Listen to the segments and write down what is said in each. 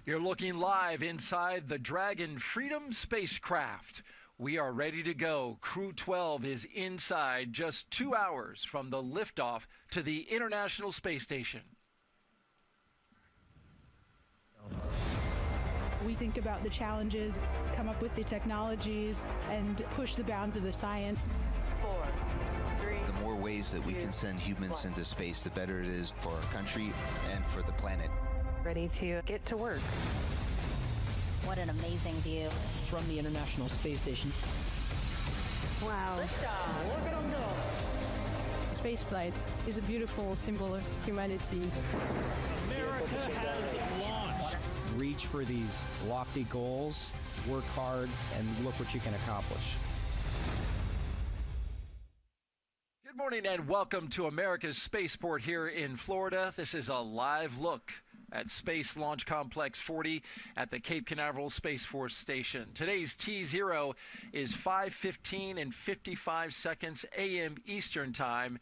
You're looking live inside the Dragon Freedom spacecraft. We are ready to go. Crew 12 is inside just 2 hours from the liftoff to the International Space Station. We think about the challenges, come up with the technologies, and push the bounds of the science. 4, 3. The more ways that we can send humans into space, the better it is for our country and for the planet. Ready to get to work. What an amazing view. From the International Space Station. Wow. Look at them go. Spaceflight is a beautiful symbol of humanity. America has launched. Reach for these lofty goals, work hard, and look what you can accomplish. Good morning and welcome to America's Spaceport here in Florida. This is a live look at Space Launch Complex 40 at the Cape Canaveral Space Force Station. Today's T0 is 5:15 and 55 seconds a.m. Eastern Time.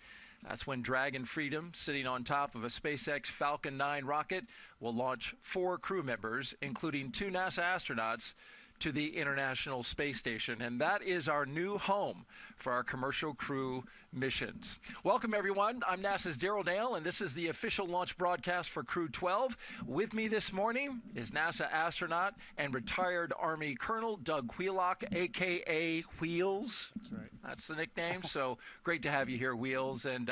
That's when Dragon Freedom, sitting on top of a SpaceX Falcon 9 rocket, will launch 4 crew members, including 2 NASA astronauts, to the International Space Station. And that is our new home for our commercial crew missions. Welcome, everyone. I'm NASA's Daryl Dale, and this is the official launch broadcast for Crew 12. With me this morning is NASA astronaut and retired Army Colonel Doug Wheelock, a.k.a. Wheels. That's right. That's the nickname. So great to have you here, Wheels. And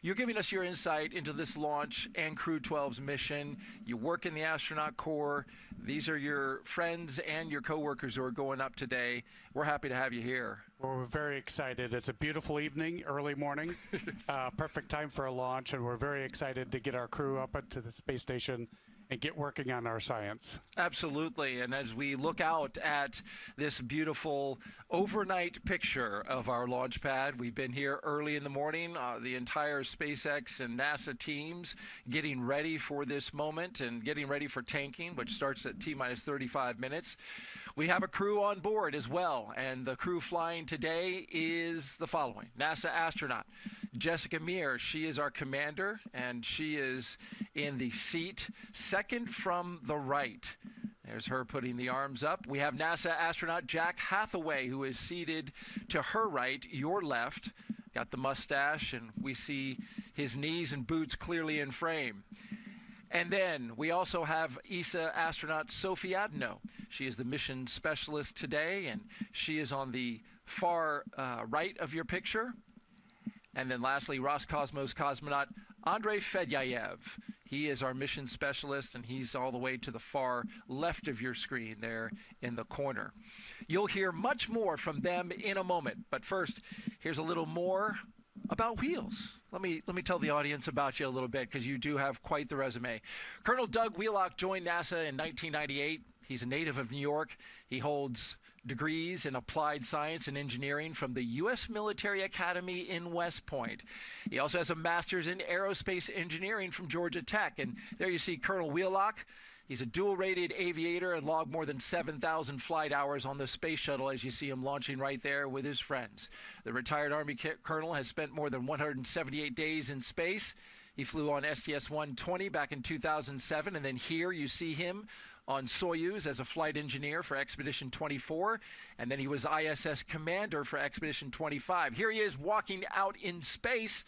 you're giving us your insight into this launch and Crew 12's mission. You work in the astronaut corps. These are your friends and your coworkers who are going up today. We're happy to have you here. Well, we're very excited. It's a beautiful evening, early morning, perfect time for a launch, and we're very excited to get our crew up into the space station and get working on our science. Absolutely. And as we look out at this beautiful overnight picture of our launch pad, we've been here early in the morning, the entire SpaceX and NASA teams getting ready for this moment and getting ready for tanking, which starts at T-minus 35 minutes. We have a crew on board as well, and the crew flying today is the following. NASA astronaut Jessica Meir, she is our commander, and she is in the seat second from the right. There's her putting the arms up. We have NASA astronaut Jack Hathaway, who is seated to her right, your left. Got the mustache, and we see his knees and boots clearly in frame. And then we also have ESA astronaut Sophie Adenot. She is the mission specialist today, and she is on the far right of your picture. And then lastly, Roscosmos cosmonaut Andrey Fedyaev. He is our mission specialist, and he's all the way to the far left of your screen there in the corner. You'll hear much more from them in a moment. But first, here's a little more about Wheels. Let me tell the audience about you a little bit, because you do have quite the resume. Colonel Doug Wheelock joined NASA in 1998. He's a native of New York. He holds degrees in applied science and engineering from the U.S. Military Academy in West Point. He also has a master's in aerospace engineering from Georgia Tech. And there you see Colonel Wheelock. He's a dual-rated aviator and logged more than 7,000 flight hours on the space shuttle, as you see him launching right there with his friends. The retired Army colonel has spent more than 178 days in space. He flew on STS-120 back in 2007, and then here you see him on Soyuz as a flight engineer for Expedition 24, and then he was ISS commander for Expedition 25. Here he is walking out in space,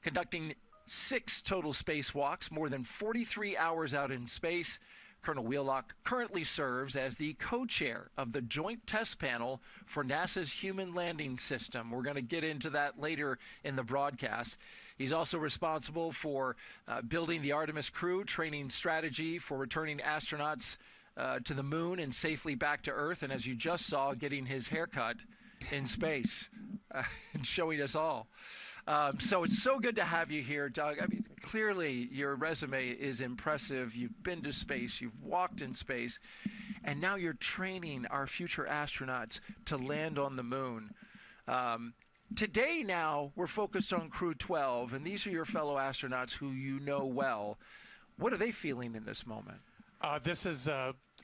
conducting 6 total spacewalks, more than 43 hours out in space. Colonel Wheelock currently serves as the co-chair of the Joint Test Panel for NASA's Human Landing System. We're going to get into that later in the broadcast. He's also responsible for building the Artemis crew, training strategy for returning astronauts to the moon and safely back to Earth, and as you just saw, getting his haircut in space and showing us all. So it's so good to have you here, Doug. I mean, clearly your resume is impressive. You've been to space, you've walked in space, and now you're training our future astronauts to land on the moon. Today now, we're focused on Crew 12, and these are your fellow astronauts who you know well. What are they feeling in this moment? This is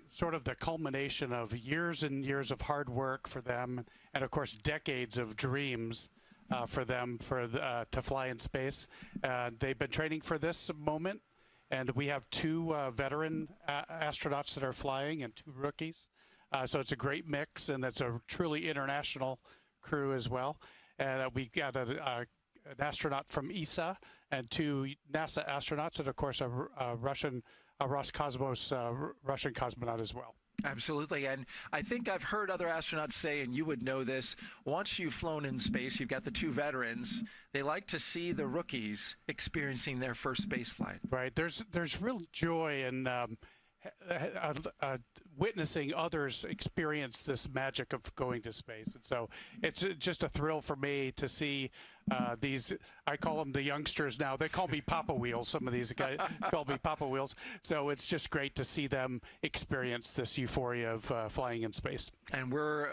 sort of the culmination of years and years of hard work for them, and of course decades of dreams for them to fly in space. They've been training for this moment, And we have two veteran astronauts that are flying and two rookies. So it's a great mix, and it's a truly international crew as well. And we got an astronaut from ESA and two NASA astronauts, and of course a Russian Roscosmos Russian cosmonaut as well. Absolutely. And I think I've heard other astronauts say, and you would know this, once you've flown in space, you've got the two veterans, they like to see the rookies experiencing their first space flight. Right. There's real joy in witnessing others experience this magic of going to space. And so it's just a thrill for me to see these, I call them the youngsters now. They call me Papa Wheels. Some of these guys call me Papa Wheels. So it's just great to see them experience this euphoria of flying in space. And we're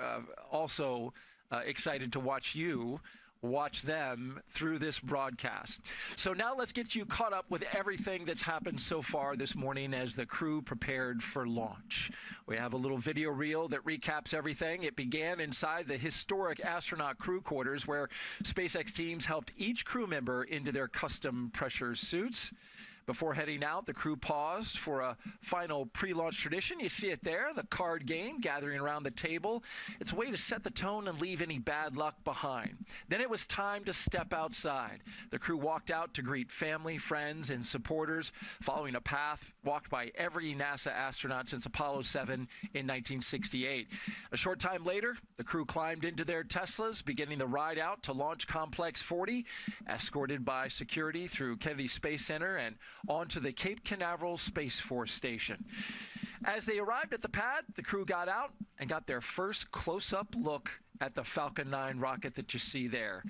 also excited to watch them through this broadcast. So now let's get you caught up with everything that's happened so far this morning as the crew prepared for launch. We have a little video reel that recaps everything. It began inside the historic astronaut crew quarters where SpaceX teams helped each crew member into their custom pressure suits. Before heading out, the crew paused for a final pre-launch tradition. You see it there, the card game, gathering around the table. It's a way to set the tone and leave any bad luck behind. Then it was time to step outside. The crew walked out to greet family, friends, and supporters, following a path walked by every NASA astronaut since Apollo 7 in 1968. A short time later, the crew climbed into their Teslas, beginning the ride out to Launch Complex 40, escorted by security through Kennedy Space Center and onto the Cape Canaveral Space Force Station. As they arrived at the pad, the crew got out and got their first close-up look at the Falcon 9 rocket that you see there.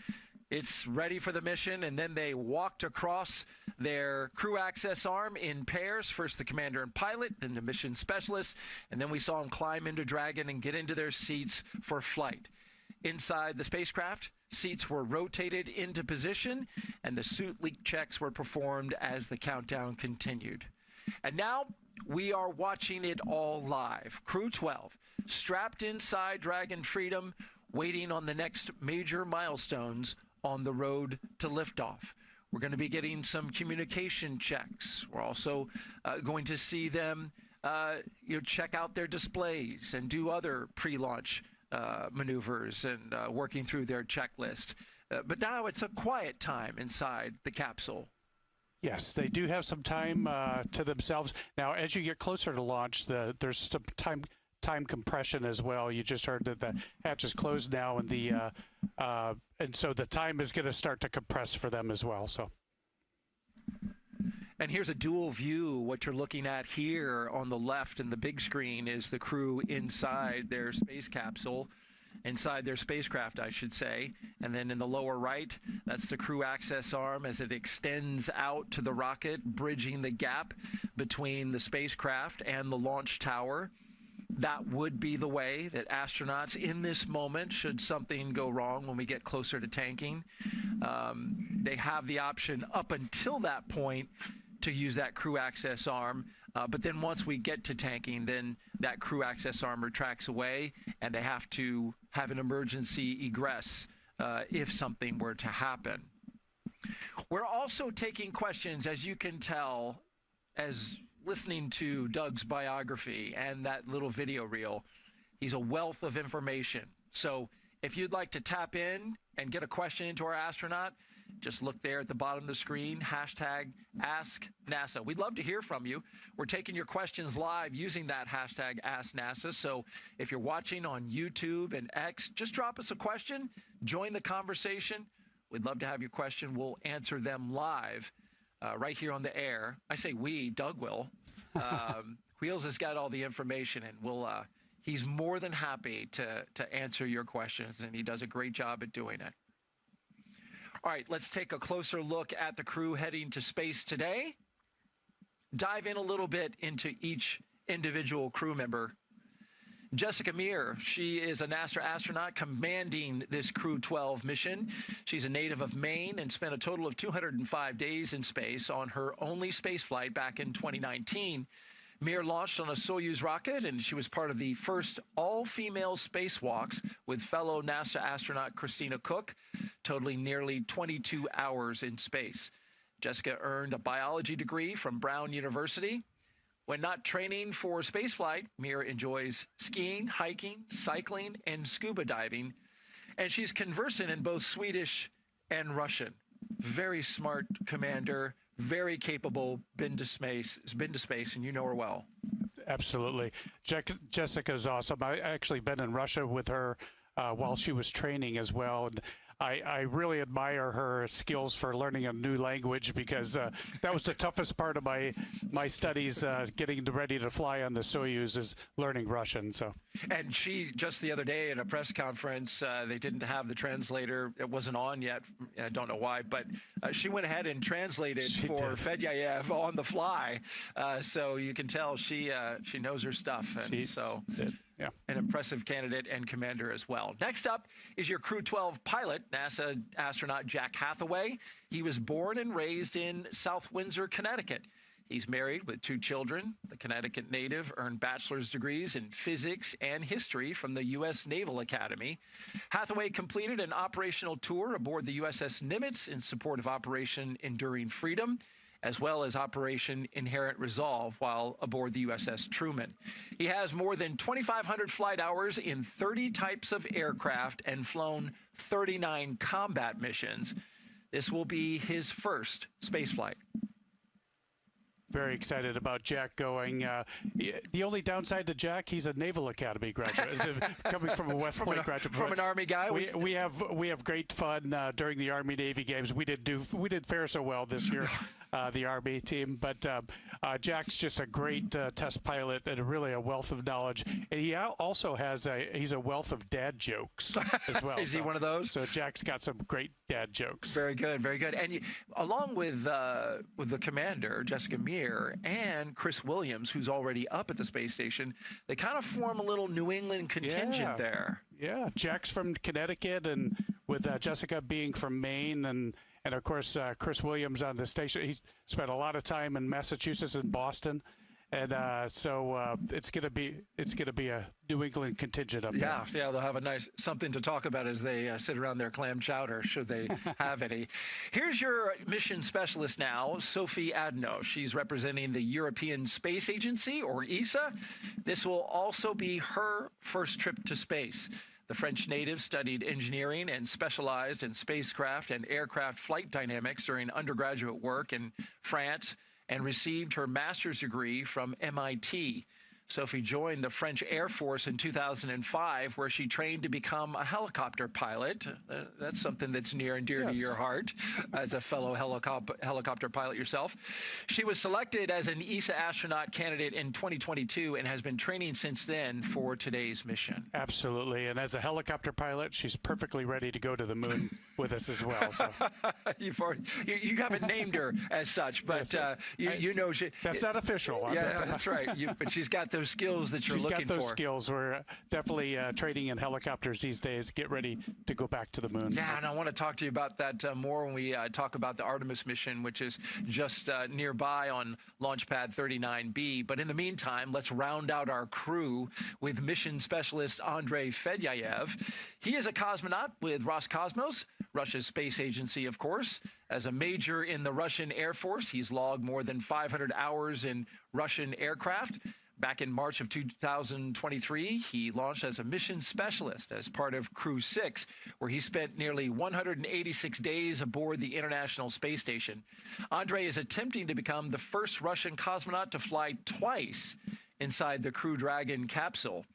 It's ready for the mission, and then they walked across their crew access arm in pairs, first the commander and pilot, then the mission specialist, and then we saw them climb into Dragon and get into their seats for flight. Inside the spacecraft, seats were rotated into position, and the suit leak checks were performed as the countdown continued. And now we are watching it all live. Crew 12, strapped inside Dragon Freedom, waiting on the next major milestones on the road to liftoff. We're going to be getting some communication checks. We're also going to see them check out their displays and do other pre-launch maneuvers and working through their checklist. But now it's a quiet time inside the capsule. Yes, they do have some time to themselves. Now, as you get closer to launch, there's some time compression as well. You just heard that the hatch is closed now, and so the time is going to start to compress for them as well. So. And here's a dual view. What you're looking at here on the left in the big screen is the crew inside their space capsule, inside their spacecraft, I should say. And then in the lower right, that's the crew access arm as it extends out to the rocket, bridging the gap between the spacecraft and the launch tower. That would be the way that astronauts in this moment, should something go wrong when we get closer to tanking, they have the option up until that point to use that crew access arm. But then once we get to tanking, then that crew access arm retracts away, and they have to have an emergency egress if something were to happen. We're also taking questions, as you can tell, as listening to Doug's biography and that little video reel. He's a wealth of information. So if you'd like to tap in and get a question into our astronaut, just look there at the bottom of the screen, hashtag #AskNASA. We'd love to hear from you. We're taking your questions live using that hashtag #AskNASA. So if you're watching on YouTube and X, just drop us a question, join the conversation. We'd love to have your question. We'll answer them live right here on the air. I say we, Doug will. Wheels has got all the information, and he's more than happy to answer your questions, and he does a great job at doing it. All right, let's take a closer look at the crew heading to space today. Dive in a little bit into each individual crew member. Jessica Meir, she is a NASA astronaut commanding this Crew 12 mission. She's a native of Maine and spent a total of 205 days in space on her only space flight back in 2019. Meir launched on a Soyuz rocket, and she was part of the first all-female spacewalks with fellow NASA astronaut Christina Koch, totaling nearly 22 hours in space. Jessica earned a biology degree from Brown University. When not training for spaceflight, Meir enjoys skiing, hiking, cycling, and scuba diving. And she's conversant in both Swedish and Russian. Very smart commander, very capable, been to space, and you know her well. Absolutely. Jessica's awesome. I actually been in Russia with her while she was training as well. And I really admire her skills for learning a new language, because that was the toughest part of my studies, getting ready to fly on the Soyuz, is learning Russian. So. And she, just the other day at a press conference, they didn't have the translator. It wasn't on yet. I don't know why, but she went ahead and translated for Fedyaev on the fly. So you can tell she knows her stuff. And so yeah. An impressive candidate and commander as well. Next up is your Crew 12 pilot, NASA astronaut Jack Hathaway. He was born and raised in South Windsor, Connecticut. He's married with 2 children. The Connecticut native earned bachelor's degrees in physics and history from the U.S. Naval Academy. Hathaway completed an operational tour aboard the USS Nimitz in support of Operation Enduring Freedom, as well as Operation Inherent Resolve while aboard the USS Truman. He has more than 2,500 flight hours in 30 types of aircraft and flown 39 combat missions. This will be his first spaceflight. Very excited about Jack going. The only downside to Jack, he's a Naval Academy graduate. Coming from a West Point graduate. From an Army guy. We have great fun during the Army Navy games. We did fare so well this year, the Army team. But Jack's just a great test pilot and really a wealth of knowledge. And he also has he's a wealth of dad jokes as well. Is he one of those? So Jack's got some great dad jokes. Very good, very good. And along with the commander, Jessica Meir, and Chris Williams, who's already up at the space station, they kind of form a little New England contingent there. Yeah, Jack's from Connecticut, and with Jessica being from Maine, and of course Chris Williams on the station. He spent a lot of time in Massachusetts and Boston, and so it's gonna be a New England contingent up there. Yeah, they'll have a nice something to talk about as they sit around their clam chowder, should they have any. Here's your mission specialist now, Sophie Adenot. She's representing the European Space Agency, or ESA. This will also be her first trip to space. The French native studied engineering and specialized in spacecraft and aircraft flight dynamics during undergraduate work in France, and received her master's degree from MIT. Sophie joined the French Air Force in 2005, where she trained to become a helicopter pilot. That's something that's near and dear to your heart, as a fellow helicopter pilot yourself. She was selected as an ESA astronaut candidate in 2022 and has been training since then for today's mission. Absolutely, and as a helicopter pilot, she's perfectly ready to go to the moon with us as well. So. You haven't named her as such, but you know she. That's not official. Yeah, that's right. But she's got those skills that you're looking for. She's got those skills. We're definitely training in helicopters these days. Get ready to go back to the moon. Yeah, and I want to talk to you about that more when we talk about the Artemis mission, which is just nearby on Launch Pad 39B. But in the meantime, let's round out our crew with mission specialist Andrey Fedyaev. He is a cosmonaut with Roscosmos, Russia's space agency, of course. As a major in the Russian Air Force, he's logged more than 500 hours in Russian aircraft. Back in March of 2023, he launched as a mission specialist as part of Crew 6, where he spent nearly 186 days aboard the International Space Station. Andrey is attempting to become the first Russian cosmonaut to fly twice inside the Crew Dragon capsule.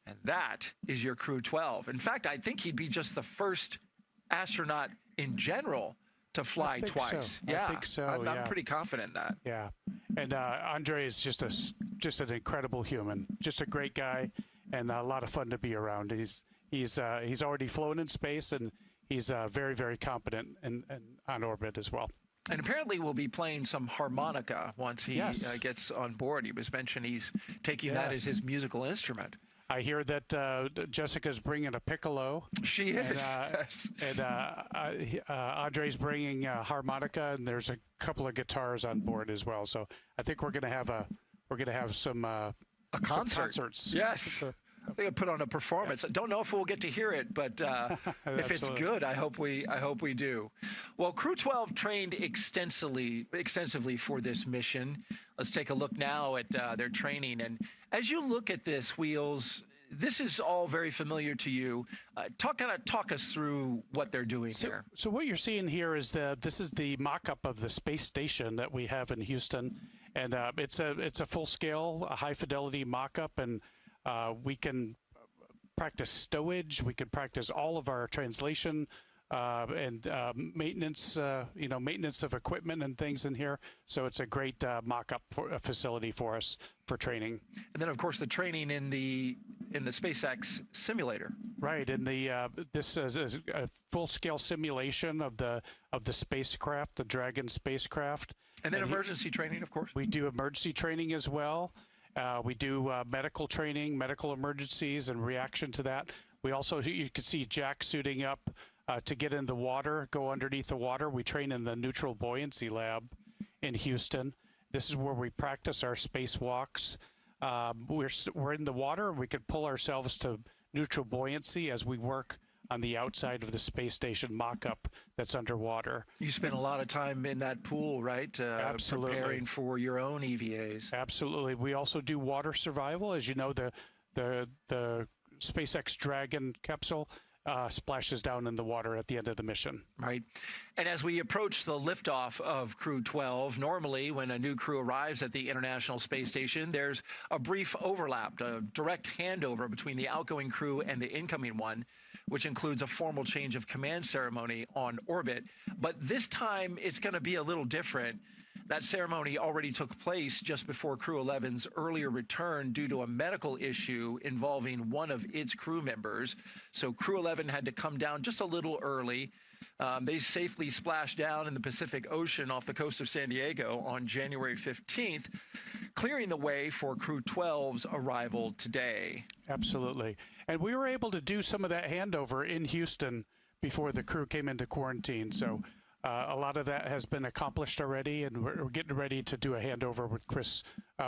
And that is your Crew 12. In fact, I think he'd be just the first astronaut in general to fly twice. So. Yeah, I think so. I'm pretty confident in that. Yeah, and Andrey is just an incredible human, just a great guy, and a lot of fun to be around. He's already flown in space, and he's very, very competent and on orbit as well. And apparently we'll be playing some harmonica once he gets on board. He was mentioned he's taking that as his musical instrument. I hear that Jessica's bringing a piccolo. She is. And Andrei's bringing harmonica, and there's a couple of guitars on board as well. So I think we're going to have some concert. concerts. Yes. They put on a performance. I don't know if we'll get to hear it, but if it's good, I hope we do. Well, Crew 12 trained extensively for this mission. Let's take a look now at their training. And as you look at this, Wheels, this is all very familiar to you. Talk us through what they're doing here. So what you're seeing here is this is the mock-up of the space station that we have in Houston, and it's a full-scale, high-fidelity mock-up, and we can practice stowage. We can practice all of our translation and maintenance, maintenance of equipment and things in here. So it's a great mock-up facility for us for training. And then, of course, the training in the SpaceX simulator. Right, and this is a full-scale simulation of the spacecraft, the Dragon spacecraft. And then emergency training, of course. We do emergency training as well. We do medical training, medical emergencies, and reaction to that. We also, you can see Jack suiting up to get in the water, go underneath the water. We train in the neutral buoyancy lab in Houston. This is where we practice our spacewalks. We're in the water, and we can pull ourselves to neutral buoyancy as we work on the outside of the space station mock-up that's underwater. You spend a lot of time in that pool, right? Absolutely. Preparing for your own EVAs. Absolutely. We also do water survival. As you know, the SpaceX Dragon capsule splashes down in the water at the end of the mission. Right. And as we approach the liftoff of Crew 12, normally when a new crew arrives at the International Space Station, there's a brief overlap, a direct handover between the outgoing crew and the incoming one, which includes a formal change of command ceremony on orbit. But this time, it's going to be a little different. That ceremony already took place just before Crew 11's earlier return due to a medical issue involving one of its crew members. So Crew 11 had to come down just a little early. They safely splashed down in the Pacific Ocean off the coast of San Diego on January 15th, clearing the way for Crew 12's arrival today. Absolutely. And we were able to do some of that handover in Houston before the crew came into quarantine. So a lot of that has been accomplished already, and we're getting ready to do a handover with Chris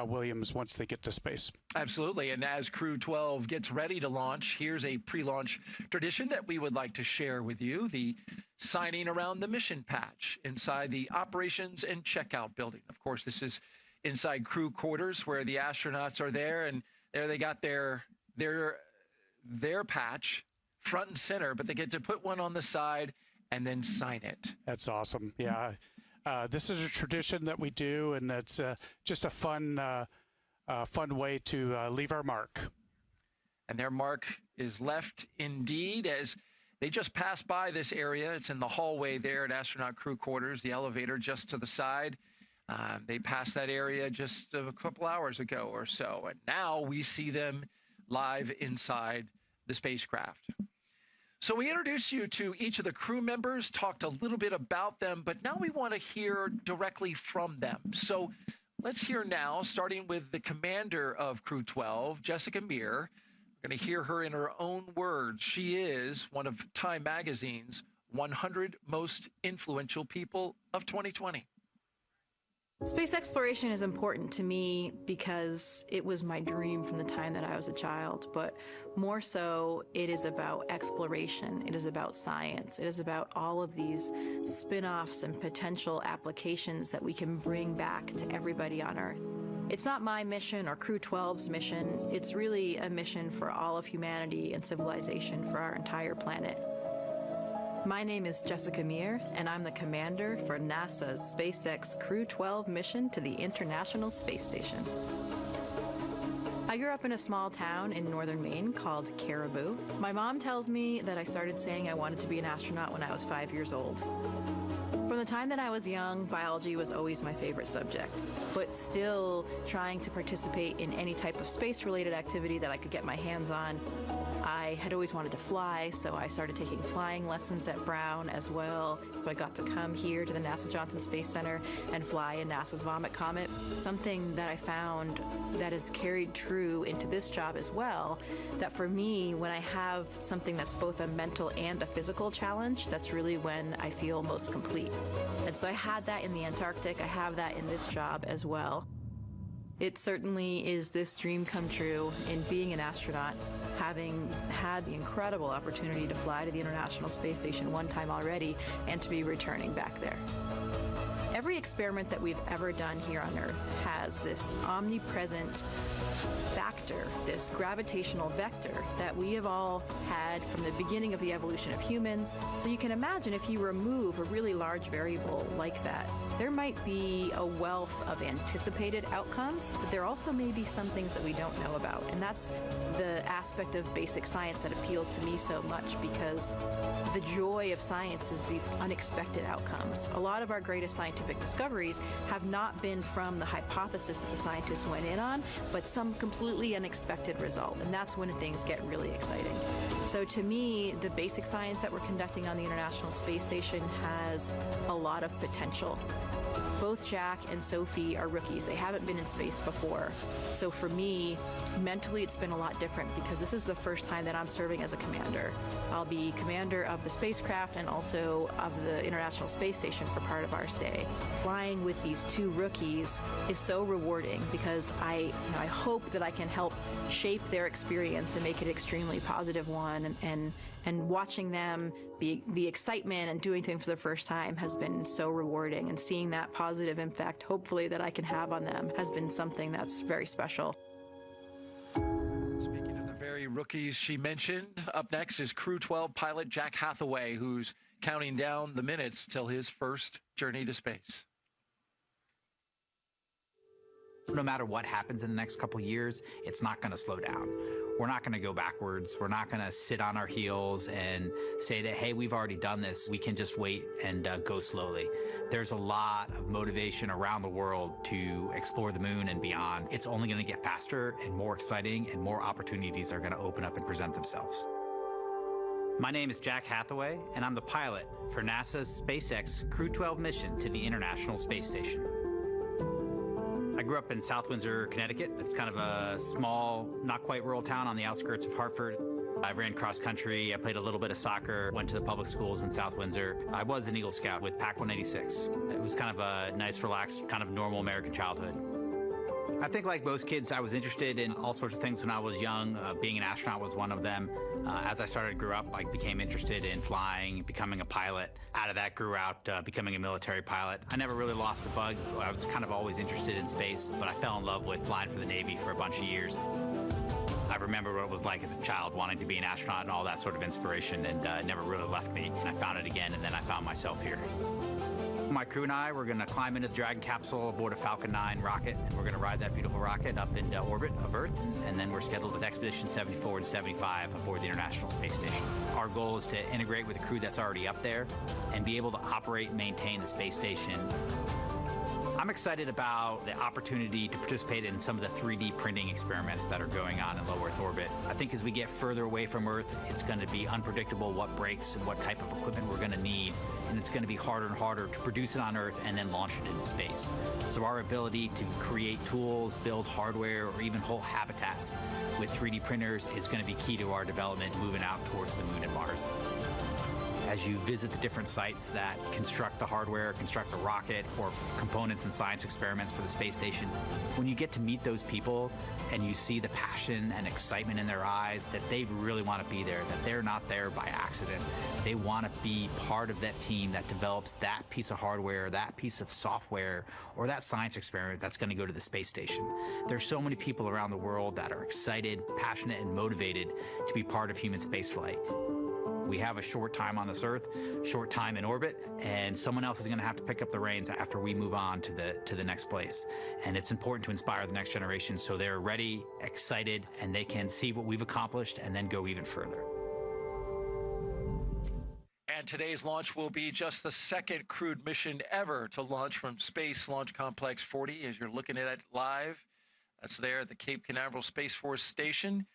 Williams once they get to space. Absolutely. And as Crew 12 gets ready to launch, here's a pre-launch tradition that we would like to share with you, the signing around the mission patch inside the operations and checkout building. Of course, this is inside crew quarters where the astronauts are there, and there they got their patch front and center, but they get to put one on the side and then sign it. That's awesome. Yeah. This is a tradition that we do, and it's just a fun way to leave our mark. And their mark is left indeed as they just passed by this area. It's in the hallway there at astronaut crew quarters, the elevator just to the side. They passed that area just a couple hours ago or so, and now we see them live inside the spacecraft. So we introduced you to each of the crew members, talked a little bit about them, but now we want to hear directly from them. So let's hear now, starting with the commander of Crew 12, Jessica Meir. We're going to hear her in her own words. She is one of Time Magazine's 100 most influential people of 2020. Space exploration is important to me because it was my dream from the time that I was a child, but more so it is about exploration, it is about science, it is about all of these spin-offs and potential applications that we can bring back to everybody on Earth. It's not my mission or Crew 12's mission, it's really a mission for all of humanity and civilization for our entire planet. My name is Jessica Meir, and I'm the commander for NASA's SpaceX Crew 12 mission to the International Space Station. I grew up in a small town in northern Maine called Caribou. My mom tells me that I started saying I wanted to be an astronaut when I was 5 years old. From the time that I was young, biology was always my favorite subject, but still trying to participate in any type of space-related activity that I could get my hands on. I had always wanted to fly, so I started taking flying lessons at Brown as well. So I got to come here to the NASA Johnson Space Center and fly in NASA's Vomit Comet. Something that I found that is carried true into this job as well, that for me, when I have something that's both a mental and a physical challenge, that's really when I feel most complete. And so I had that in the Antarctic, I have that in this job as well. It certainly is this dream come true in being an astronaut. having had the incredible opportunity to fly to the International Space Station one time already and to be returning back there. Every experiment that we've ever done here on Earth has this omnipresent factor, this gravitational vector that we have all had from the beginning of the evolution of humans. So you can imagine if you remove a really large variable like that, there might be a wealth of anticipated outcomes, but there also may be some things that we don't know about. And that's the aspect of basic science that appeals to me so much, because the joy of science is these unexpected outcomes. A lot of our greatest scientific discoveries have not been from the hypothesis that the scientists went in on, but some completely unexpected result. And that's when things get really exciting. So to me, the basic science that we're conducting on the International Space Station has a lot of potential. Both Jack and Sophie are rookies. They haven't been in space before. So for me, mentally, it's been a lot different because this is the first time that I'm serving as a commander. I'll be commander of the spacecraft and also of the International Space Station for part of our stay. Flying with these two rookies is so rewarding because I hope that I can help shape their experience and make it an extremely positive one. And watching them, the excitement and doing things for the first time has been so rewarding, and seeing that positive impact, hopefully, that I can have on them has been something that's very special. Speaking of the very rookies she mentioned, up next is Crew 12 pilot Jack Hathaway, who's counting down the minutes till his first journey to space. No matter what happens in the next couple years, it's not going to slow down. We're not going to go backwards. We're not going to sit on our heels and say that, hey, we've already done this. We can just wait and go slowly. There's a lot of motivation around the world to explore the moon and beyond. It's only going to get faster and more exciting, and more opportunities are going to open up and present themselves. My name is Jack Hathaway, and I'm the pilot for NASA's SpaceX Crew 12 mission to the International Space Station. I grew up in South Windsor, Connecticut. It's kind of a small, not quite rural town on the outskirts of Hartford. I ran cross country, I played a little bit of soccer, went to the public schools in South Windsor. I was an Eagle Scout with PAC 186. It was kind of a nice, relaxed, kind of normal American childhood. I think like most kids, I was interested in all sorts of things when I was young. Being an astronaut was one of them. As I started to grow up, I became interested in flying, becoming a pilot. Out of that grew out becoming a military pilot. I never really lost the bug. I was kind of always interested in space, but I fell in love with flying for the Navy for a bunch of years. I remember what it was like as a child, wanting to be an astronaut and all that sort of inspiration, and it never really left me. And I found it again, and then I found myself here. My crew and I, we're going to climb into the Dragon capsule aboard a Falcon 9 rocket, and we're going to ride that beautiful rocket up into orbit of Earth, and then we're scheduled with Expedition 74 and 75 aboard the International Space Station. Our goal is to integrate with a crew that's already up there and be able to operate and maintain the space station. I'm excited about the opportunity to participate in some of the 3D printing experiments that are going on in low Earth orbit. I think as we get further away from Earth, it's going to be unpredictable what breaks and what type of equipment we're going to need, and it's going to be harder and harder to produce it on Earth and then launch it into space. So our ability to create tools, build hardware, or even whole habitats with 3D printers is going to be key to our development moving out towards the Moon and Mars. As you visit the different sites that construct the hardware, construct the rocket, or components and science experiments for the space station, when you get to meet those people and you see the passion and excitement in their eyes that they really want to be there, that they're not there by accident. They want to be part of that team that develops that piece of hardware, that piece of software, or that science experiment that's going to go to the space station. There's so many people around the world that are excited, passionate, and motivated to be part of human spaceflight. We have a short time on this Earth, short time in orbit, and someone else is going to have to pick up the reins after we move on to the next place. And it's important to inspire the next generation so they're ready, excited, and they can see what we've accomplished and then go even further. And today's launch will be just the second crewed mission ever to launch from Space Launch Complex 40, as you're looking at it live. That's there at the Cape Canaveral Space Force Station.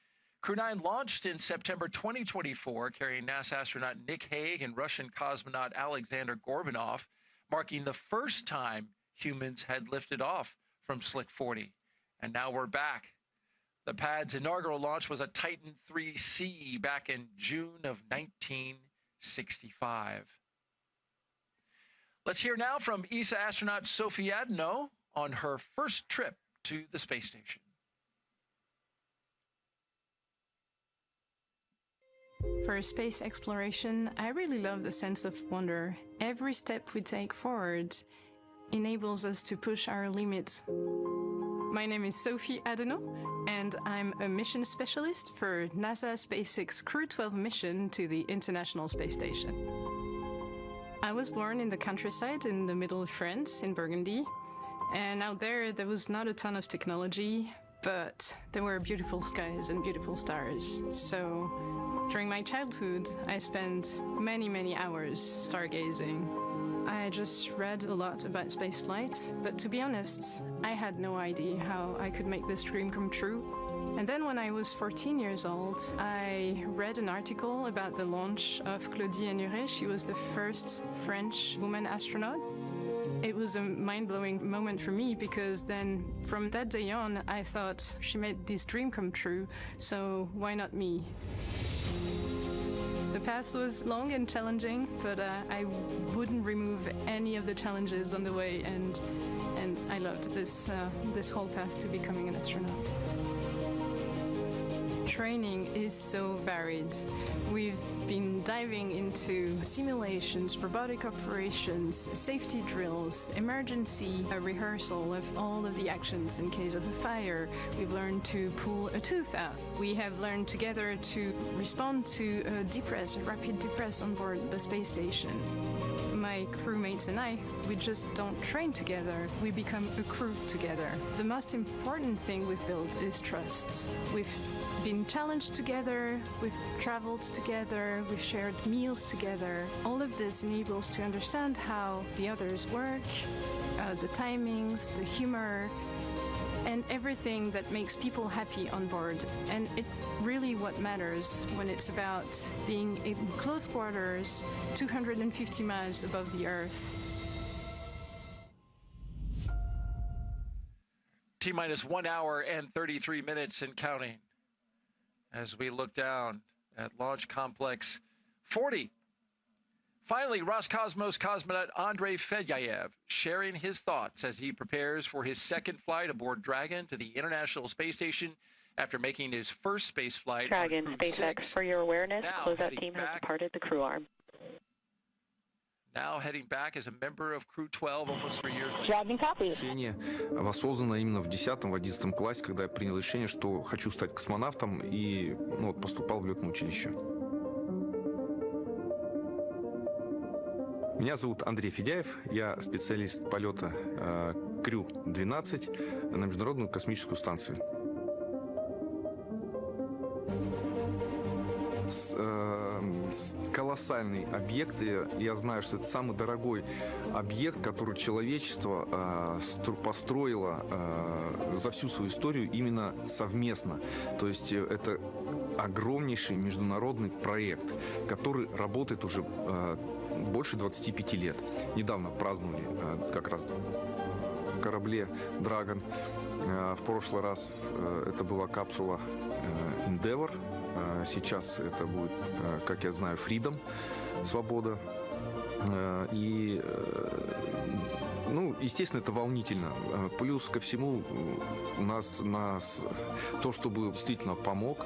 Crew 9 launched in September 2024, carrying NASA astronaut Nick Hague and Russian cosmonaut Alexander Gorbanov, marking the first time humans had lifted off from Slick 40. And now we're back. The pad's inaugural launch was a Titan 3C back in June of 1965. Let's hear now from ESA astronaut Sophie Adenot on her first trip to the space station. For space exploration, I really love the sense of wonder. Every step we take forward enables us to push our limits. My name is Sophie Adenot, and I'm a mission specialist for NASA SpaceX Crew 12 mission to the International Space Station. I was born in the countryside in the middle of France, in Burgundy, and out there was not a ton of technology, but there were beautiful skies and beautiful stars. So during my childhood, I spent many hours stargazing. I just read a lot about spaceflight, but to be honest, I had no idea how I could make this dream come true. And then when I was 14 years old, I read an article about the launch of Claudie Adenot. She was the first French woman astronaut. It was a mind-blowing moment for me because then from that day on, I thought she made this dream come true, so why not me? The path was long and challenging, but I wouldn't remove any of the challenges on the way, and I loved this whole path to becoming an astronaut. Training is so varied. We've been diving into simulations, robotic operations, safety drills, emergency rehearsal of all of the actions in case of a fire. We've learned to pull a tooth out. We have learned together to respond to a depress, a rapid depress on board the space station. My crewmates and I, we just don't train together, we become a crew together. The most important thing we've built is trust. We've been challenged together, we've traveled together, we've shared meals together. All of this enables to understand how the others work, the timings, the humor, and everything that makes people happy on board. And it really what matters when it's about being in close quarters, 250 miles above the Earth. T-minus 1 hour and 33 minutes and counting as we look down at Launch Complex 40. Finally, Roscosmos cosmonaut Andrey Fedyaev sharing his thoughts as he prepares for his second flight aboard Dragon to the International Space Station after making his first space flight. Dragon, SpaceX, for your awareness, closeout team has departed the crew arm. Now heading back as a member of Crew 12 almost 3 years later. Dragon copy. Решение воссоздано именно в 10-м, в 11 классе, когда я принял решение, что хочу стать космонавтом, и поступал в летное училище. Меня зовут Андрей Федяев, я специалист полета Крю-12 на Международную космическую станцию. Колоссальный объект, и я знаю, что это самый дорогой объект, который человечество построило за всю свою историю именно совместно. То есть это огромнейший международный проект, который работает уже больше 25 лет. Недавно праздновали как раз в корабле Dragon. В прошлый раз это была капсула Endeavour. Сейчас это будет, как я знаю, Freedom, свобода. И, естественно, это волнительно. Плюс ко всему у нас то, чтобы действительно помог.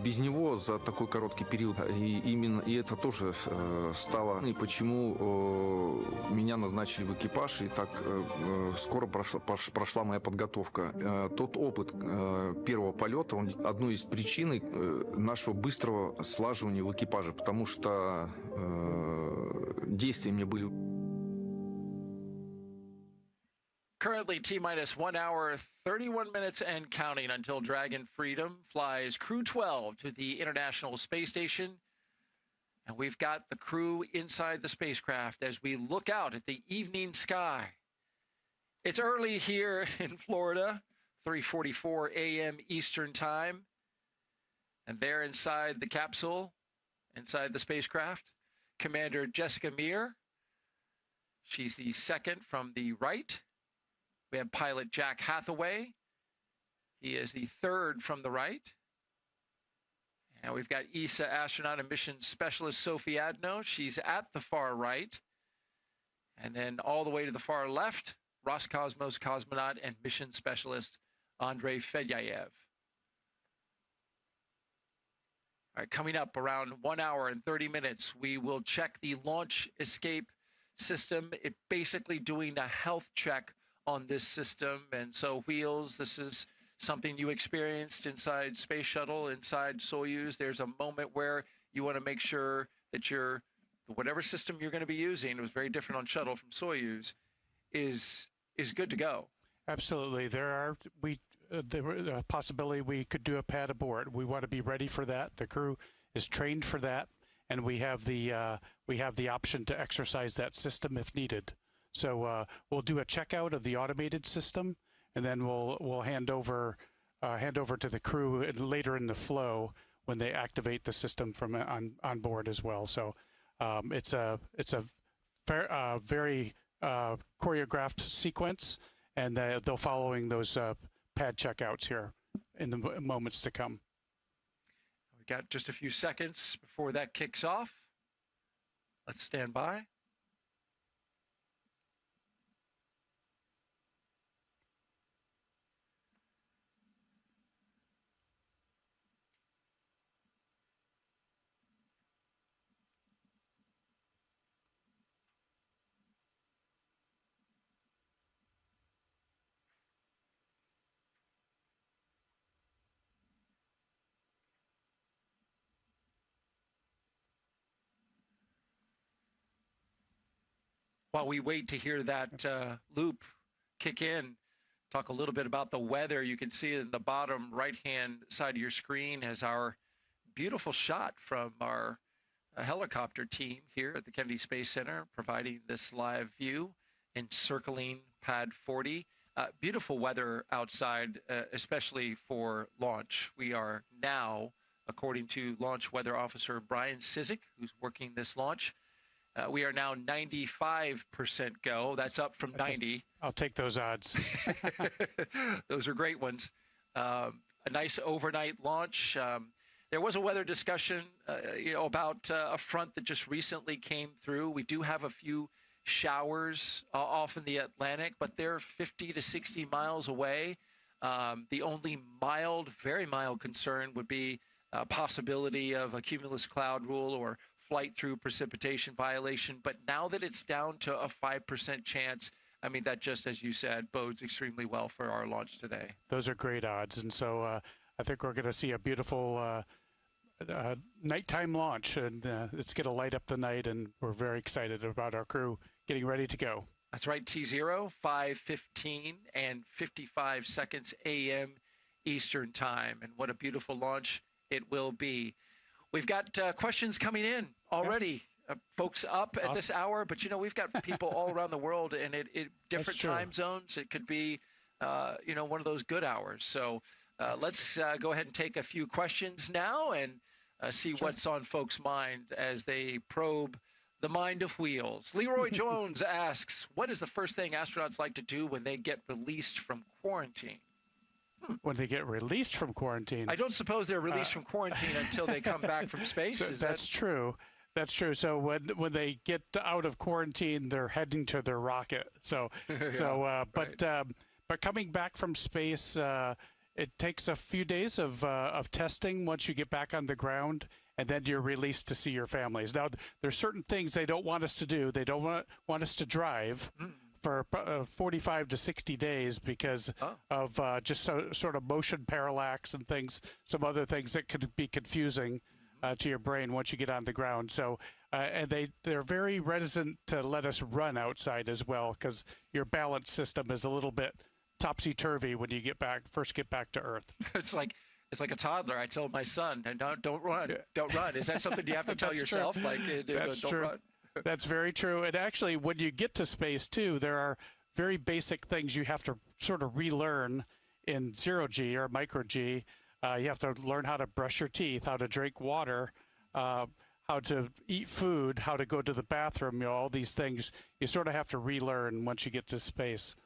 Без него за такой короткий период и это тоже стало. И почему меня назначили в экипаж, и так скоро прошла моя подготовка. Тот опыт первого полета, он одной из причин нашего быстрого слаживания в экипаже, потому что действия мне были. Currently, T-minus 1 hour, 31 minutes and counting until Dragon Freedom flies Crew 12 to the International Space Station. And we've got the crew inside the spacecraft as we look out at the evening sky. It's early here in Florida, 3:44 a.m. Eastern Time. And there inside the capsule, inside the spacecraft, Commander Jessica Meir. She's the second from the right. We have pilot Jack Hathaway. He is the third from the right. And we've got ESA astronaut and mission specialist Sophie Adenot. She's at the far right. And then all the way to the far left, Roscosmos cosmonaut and mission specialist Andrey Fedyaev. All right, coming up around 1 hour and 30 minutes, we will check the launch escape system. It basically doing a health check on this system. And so, Wheels, this is something you experienced inside Space Shuttle, inside Soyuz. There's a moment where you want to make sure that whatever system you're going to be using, it was very different on Shuttle from Soyuz, is good to go. Absolutely. There a possibility we could do a pad abort. We want to be ready for that. The crew is trained for that, and we have the option to exercise that system if needed. So we'll do a checkout of the automated system, and then we'll hand over to the crew later in the flow when they activate the system from on board as well. So it's a very choreographed sequence, and they're following those pad checkouts here in the moments to come. We got just a few seconds before that kicks off. Let's stand by. While we wait to hear that loop kick in, talk a little bit about the weather. You can see in the bottom right-hand side of your screen has our beautiful shot from our helicopter team here at the Kennedy Space Center, providing this live view encircling Pad 40. Beautiful weather outside, especially for launch. We are now, according to Launch Weather Officer Brian Sizik, who's working this launch, we are now 95% go. That's up from 90. I'll take those odds. Those are great ones. A nice overnight launch. There was a weather discussion, about a front that just recently came through. We do have a few showers off in the Atlantic, but they're 50 to 60 miles away. The only very mild concern would be a possibility of a cumulus cloud rule or flight through precipitation violation. But now that it's down to a 5% chance, I mean, that just, as you said, bodes extremely well for our launch today. Those are great odds. And so I think we're going to see a beautiful nighttime launch, and it's going to light up the night, and we're very excited about our crew getting ready to go. That's right, T0, 5:15 and 55 seconds a.m. Eastern time. And what a beautiful launch it will be. We've got questions coming in already. Folks up at this hour, but we've got people all around the world, and it different time zones. It could be, one of those good hours. So let's go ahead and take a few questions now and see what's on folks' mind as they probe the mind of Wheels. Leroy Jones asks, what is the first thing astronauts like to do when they get released from quarantine? When they get released from quarantine. I don't suppose they're released from quarantine until they come back from space. So that's true. That's true. So when they get out of quarantine, they're heading to their rocket. So but coming back from space, it takes a few days of testing once you get back on the ground, and then you're released to see your families. Now, there's certain things they don't want us to do. They don't want us to drive for 45 to 60 days because of just sort of motion parallax and things, some other things that could be confusing to your brain once you get on the ground. So, and they're very reticent to let us run outside as well because your balance system is a little bit topsy-turvy when you first get back to Earth. It's like a toddler. I tell my son, don't run, don't run. Is that something you have to tell yourself? True. Like, That's don't true. run. That's very true. And actually, when you get to space, too, there are very basic things you have to sort of relearn in zero-G or micro-G. You have to learn how to brush your teeth, how to drink water, how to eat food, how to go to the bathroom, all these things you sort of have to relearn once you get to space.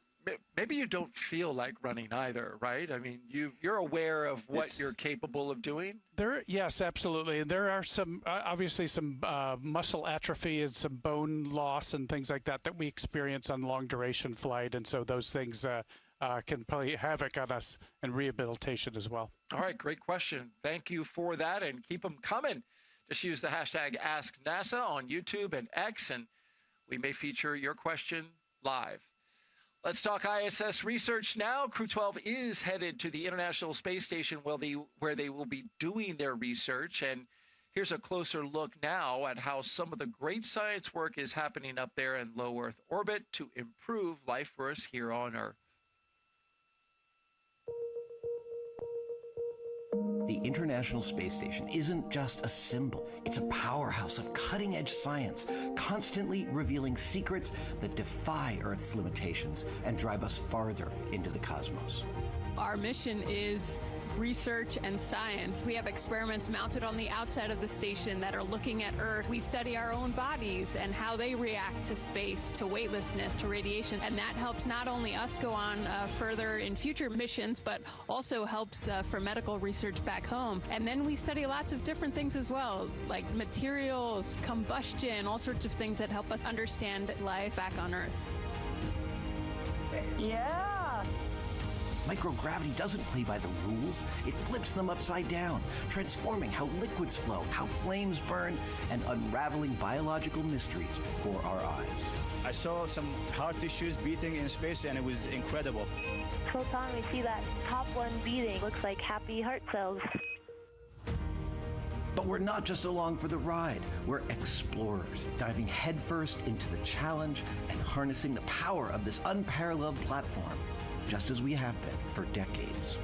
Maybe you don't feel like running either, right? I mean, you're aware of what you're capable of doing? Yes, absolutely. And there are some, obviously some muscle atrophy and some bone loss and things like that we experience on long duration flight. And so those things can play havoc on us in rehabilitation as well. All right, great question. Thank you for that, and keep them coming. Just use the hashtag AskNASA on YouTube and X, and we may feature your question live. Let's talk ISS research now. Crew 12 is headed to the International Space Station where they will be doing their research. And here's a closer look now at how some of the great science work is happening up there in low Earth orbit to improve life for us here on Earth. The International Space Station isn't just a symbol. It's a powerhouse of cutting-edge science, constantly revealing secrets that defy Earth's limitations and drive us farther into the cosmos. Our mission is research and science. We have experiments mounted on the outside of the station that are looking at Earth. We study our own bodies and how they react to space, to weightlessness, to radiation. And that helps not only us go on further in future missions, but also helps for medical research back home. And then we study lots of different things as well, like materials, combustion, all sorts of things that help us understand life back on Earth. Yeah. Microgravity doesn't play by the rules. It flips them upside down, transforming how liquids flow, how flames burn, and unraveling biological mysteries before our eyes. I saw some heart tissues beating in space, and it was incredible. So, Tom, we see that top one beating. Looks like happy heart cells. But we're not just along for the ride. We're explorers, diving headfirst into the challenge and harnessing the power of this unparalleled platform, just as we have been for decades.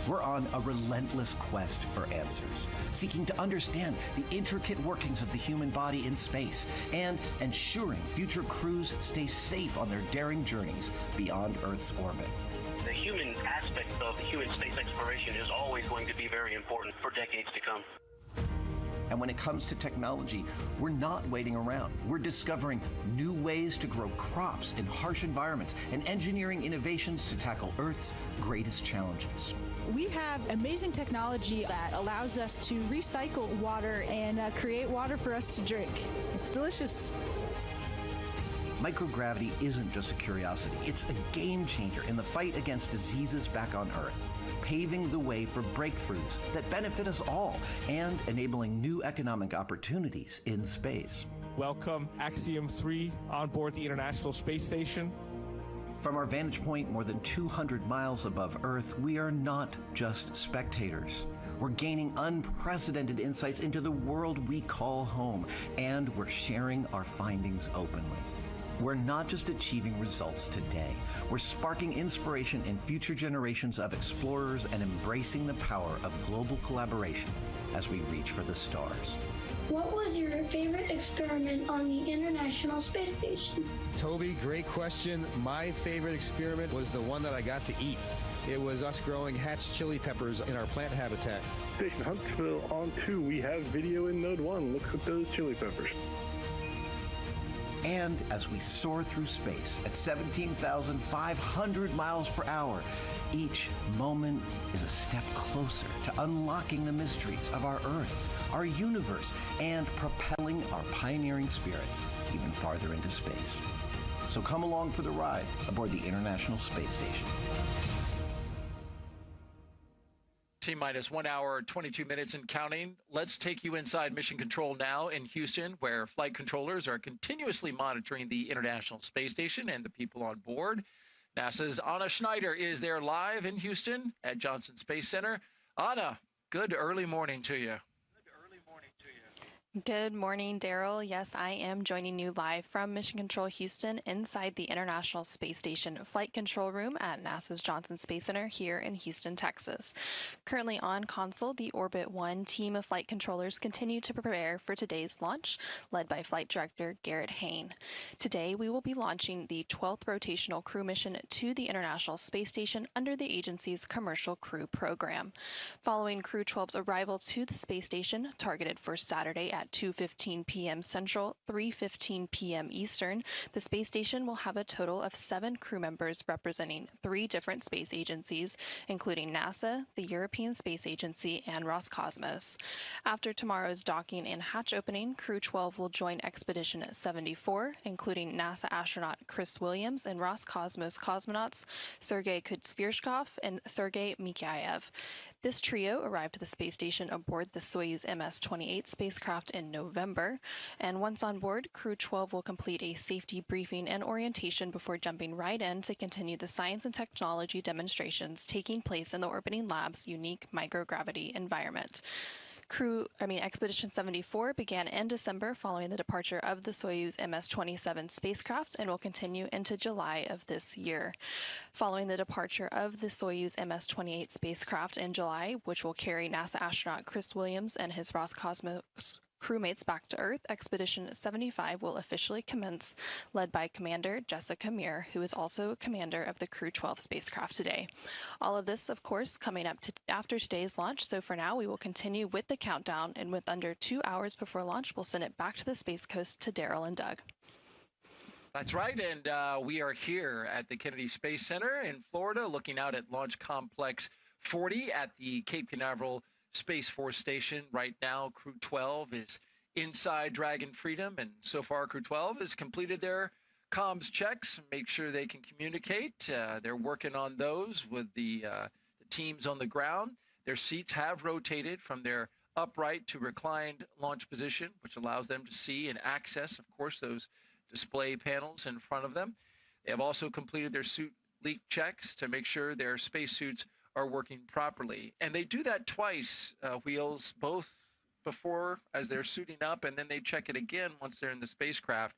We're on a relentless quest for answers, seeking to understand the intricate workings of the human body in space and ensuring future crews stay safe on their daring journeys beyond Earth's orbit. The human aspect of human space exploration is always going to be very important for decades to come. And when it comes to technology, we're not waiting around. We're discovering new ways to grow crops in harsh environments and engineering innovations to tackle Earth's greatest challenges. We have amazing technology that allows us to recycle water and create water for us to drink. It's delicious. Microgravity isn't just a curiosity. It's a game changer in the fight against diseases back on Earth, paving the way for breakthroughs that benefit us all and enabling new economic opportunities in space. Welcome Axiom 3 on board the International Space Station. From our vantage point more than 200 miles above Earth, we are not just spectators. We're gaining unprecedented insights into the world we call home, and we're sharing our findings openly. We're not just achieving results today. We're sparking inspiration in future generations of explorers and embracing the power of global collaboration as we reach for the stars. What was your favorite experiment on the International Space Station? Toby, great question. My favorite experiment was the one that I got to eat. It was us growing hatch chili peppers in our plant habitat. Station Huntsville on 2, we have video in Node 1. Look at those chili peppers. And as we soar through space at 17,500 miles per hour, each moment is a step closer to unlocking the mysteries of our Earth, our universe, and propelling our pioneering spirit even farther into space. So come along for the ride aboard the International Space Station. T-minus 1 hour, 22 minutes and counting. Let's take you inside Mission Control now in Houston, where flight controllers are continuously monitoring the International Space Station and the people on board. NASA's Anna Schneider is there live in Houston at Johnson Space Center. Anna, good early morning to you. Good morning, Daryl. Yes, I am joining you live from Mission Control Houston inside the International Space Station Flight Control Room at NASA's Johnson Space Center here in Houston, Texas. Currently on console, the Orbit 1 team of flight controllers continue to prepare for today's launch, led by Flight Director Garrett Hain. Today, we will be launching the 12th rotational crew mission to the International Space Station under the agency's Commercial Crew Program. Following Crew 12's arrival to the space station, targeted for Saturday at at 2:15 p.m. Central, 3:15 p.m. Eastern. The space station will have a total of 7 crew members representing 3 different space agencies, including NASA, the European Space Agency, and Roscosmos. After tomorrow's docking and hatch opening, Crew 12 will join Expedition 74, including NASA astronaut Chris Williams and Roscosmos cosmonauts Sergei Kudzvirshkov and Sergei Mikhaev. This trio arrived at the space station aboard the Soyuz MS-28 spacecraft in November, and once on board, Crew 12 will complete a safety briefing and orientation before jumping right in to continue the science and technology demonstrations taking place in the orbiting lab's unique microgravity environment. Expedition 74 began in December following the departure of the Soyuz MS-27 spacecraft and will continue into July of this year. Following the departure of the Soyuz MS-28 spacecraft in July, which will carry NASA astronaut Chris Williams and his Roscosmos crewmates back to Earth, Expedition 75 will officially commence, led by Commander Jessica Meir, who is also commander of the Crew 12 spacecraft today. All of this, of course, coming up after today's launch, so for now we will continue with the countdown, and with under 2 hours before launch, we'll send it back to the Space Coast to Daryl and Doug. That's right, and we are here at the Kennedy Space Center in Florida, looking out at Launch Complex 40 at the Cape Canaveral Space Force Station. Right now, Crew 12 is inside Dragon Freedom, and so far Crew 12 has completed their comms checks, make sure they can communicate. They're working on those with the teams on the ground. Their seats have rotated from their upright to reclined launch position, which allows them to see and access, of course, those display panels in front of them. They have also completed their suit leak checks to make sure their spacesuits are working properly. And they do that twice, Wheels, both before as they're suiting up, and then they check it again once they're in the spacecraft.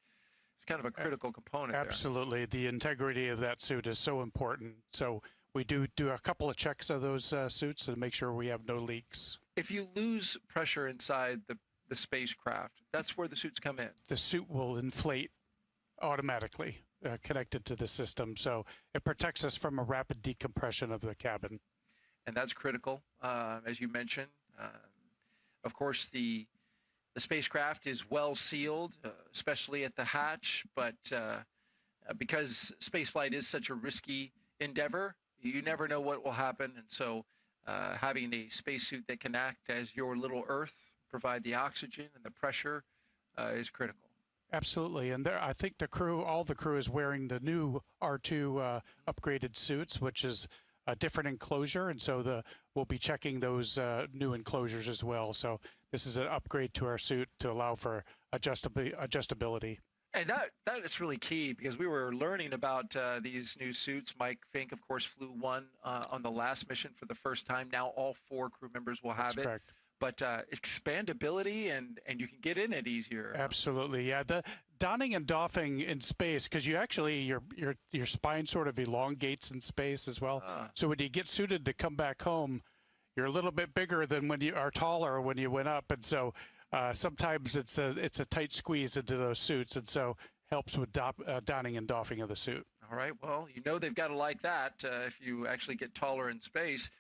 It's kind of a critical component. Absolutely. The integrity of that suit is so important. So we do a couple of checks of those suits to make sure we have no leaks. If you lose pressure inside the spacecraft, that's where the suits come in. The suit will inflate automatically. Connected to the system, so it protects us from a rapid decompression of the cabin. And that's critical, as you mentioned. Of course, the spacecraft is well sealed, especially at the hatch, but because spaceflight is such a risky endeavor, you never know what will happen, and so having a spacesuit that can act as your little Earth, provide the oxygen and the pressure, is critical. Absolutely, and I think all the crew is wearing the new R2 upgraded suits, which is a different enclosure, and so we'll be checking those new enclosures as well. So this is an upgrade to our suit to allow for adjustability. And that is really key, because we were learning about these new suits. Mike Fink, of course, flew one on the last mission for the first time. Now all 4 crew members will have it. Correct. But expandability and you can get in it easier. Absolutely, yeah. The donning and doffing in space, because you actually your spine sort of elongates in space as well. So when you get suited to come back home, you're a little bit bigger than when you are taller when you went up, and so sometimes it's a tight squeeze into those suits, and so helps with donning and doffing of the suit. All right. Well, they've got to like that if you actually get taller in space.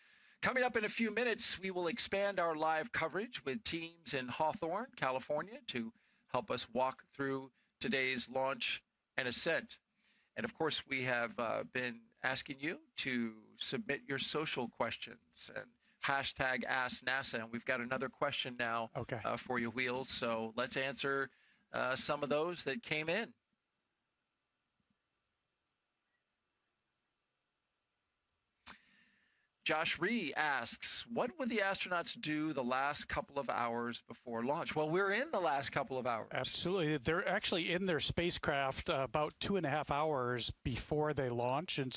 Coming up in a few minutes, we will expand our live coverage with teams in Hawthorne, California, to help us walk through today's launch and ascent. And of course, we have been asking you to submit your social questions and hashtag #AskNASA. And we've got another question now for you, Wheels. So let's answer some of those that came in. Josh Ree asks, what would the astronauts do the last couple of hours before launch? Well, we're in the last couple of hours. Absolutely. They're actually in their spacecraft about 2.5 hours before they launch. And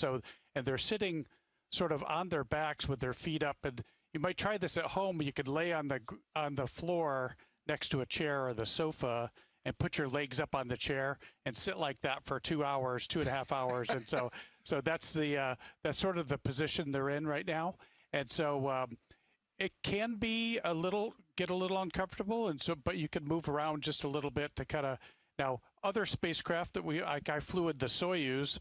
they're sitting sort of on their backs with their feet up. And you might try this at home. You could lay on the floor next to a chair or the sofa and put your legs up on the chair and sit like that for 2 hours, 2.5 hours. And so that's that's sort of the position they're in right now. And so it can be get a little uncomfortable. And so, but you can move around just a little bit to kind of, now other spacecraft that I flew with the Soyuz,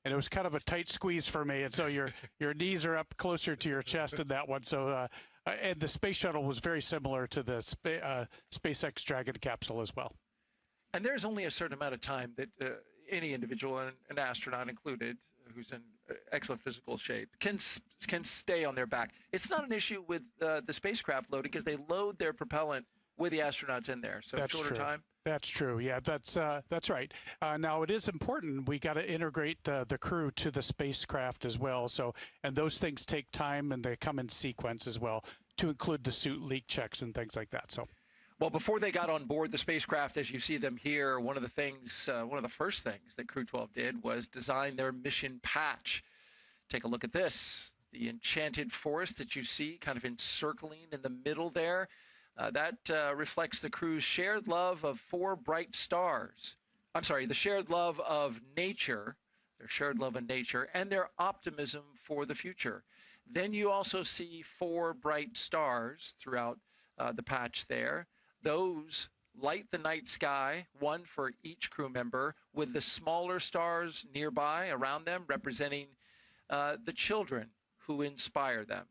and it was kind of a tight squeeze for me. And so your knees are up closer to your chest in that one. So And the space shuttle was very similar to the SpaceX Dragon capsule as well. And there's only a certain amount of time that any individual, an astronaut included, who's in excellent physical shape, can stay on their back. It's not an issue with the spacecraft loading because they load their propellant with the astronauts in there. So That's shorter true. time. That's true. Yeah, that's right. Now it is important. We got to integrate the crew to the spacecraft as well. So, and those things take time, and they come in sequence as well, to include the suit leak checks and things like that. So. Well, before they got on board the spacecraft, as you see them here, one of the first things that Crew 12 did was design their mission patch. Take a look at this. The enchanted forest that you see kind of encircling in the middle there, that reflects the crew's shared love of four bright stars. I'm sorry, the shared love of nature, their shared love of nature, and their optimism for the future. Then you also see four bright stars throughout the patch there. Those light the night sky, one for each crew member, with the smaller stars nearby around them representing the children who inspire them.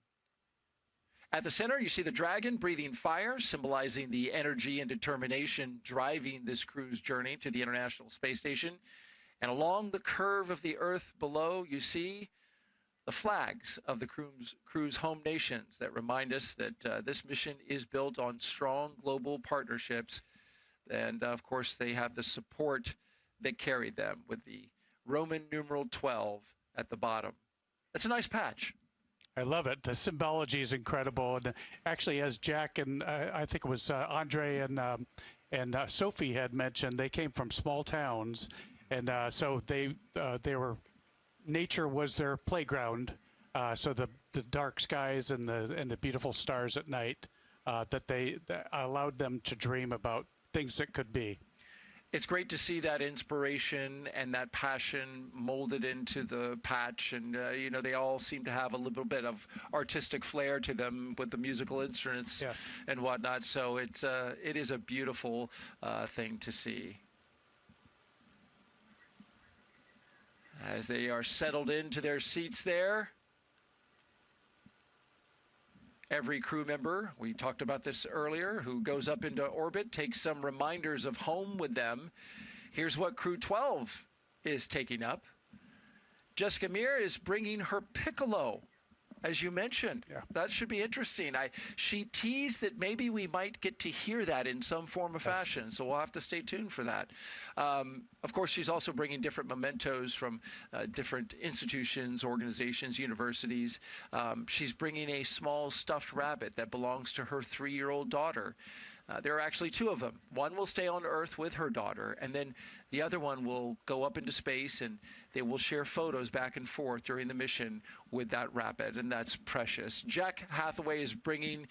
At the center, you see the Dragon breathing fire, symbolizing the energy and determination driving this crew's journey to the International Space Station. And along the curve of the Earth below, you see the flags of the crew's home nations that remind us that this mission is built on strong global partnerships. And of course, they have the support that carried them with the Roman numeral 12 at the bottom. That's a nice patch. I love it. The symbology is incredible. And actually, as Jack and I think it was Andrey and Sophie had mentioned, they came from small towns. And so they were, nature was their playground. So the dark skies and the beautiful stars at night, that allowed them to dream about things that could be. It's great to see that inspiration and that passion molded into the patch. And, you know, they all seem to have a little bit of artistic flair to them with the musical instruments and whatnot. So it is a beautiful thing to see. As they are settled into their seats there, every crew member, we talked about this earlier, who goes up into orbit takes some reminders of home with them. Here's what Crew 12 is taking up. Jessica Meir is bringing her piccolo, as you mentioned. Yeah. That should be interesting. She teased that maybe we might get to hear that in some form or fashion, so we'll have to stay tuned for that. Of course, she's also bringing different mementos from different institutions, organizations, universities. She's bringing a small stuffed rabbit that belongs to her 3-year-old daughter. There are actually 2 of them. One will stay on Earth with her daughter, and then the other one will go up into space, and they will share photos back and forth during the mission with that rabbit, and that's precious. Jack Hathaway is bringing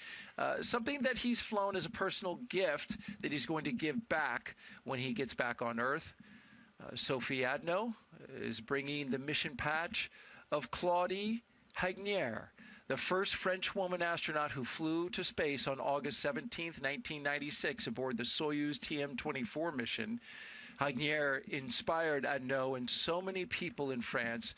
something that he's flown as a personal gift that he's going to give back when he gets back on Earth. Sophie Adenot is bringing the mission patch of Claudie Hagnier, the first French woman astronaut who flew to space on August 17, 1996 aboard the Soyuz TM-24 mission. Hagnier inspired Adenot and so many people in France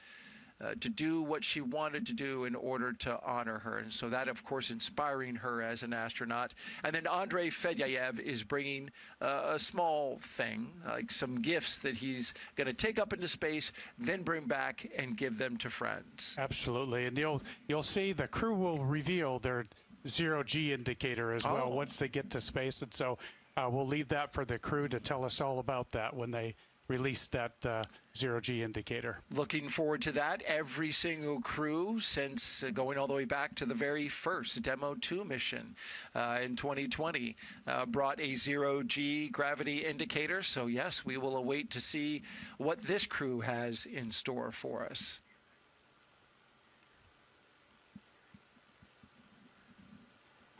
to do what she wanted to do in order to honor her. And so that, of course, inspiring her as an astronaut. And then Andrey Fedyaev is bringing a small thing, like some gifts that he's going to take up into space, then bring back and give them to friends. Absolutely. And you'll see the crew will reveal their zero-G indicator as well once they get to space. And so we'll leave that for the crew to tell us all about that when they release that zero-G indicator. Looking forward to that. Every single crew since going all the way back to the very first Demo 2 mission in 2020 brought a zero-G gravity indicator. So yes, we will await to see what this crew has in store for us.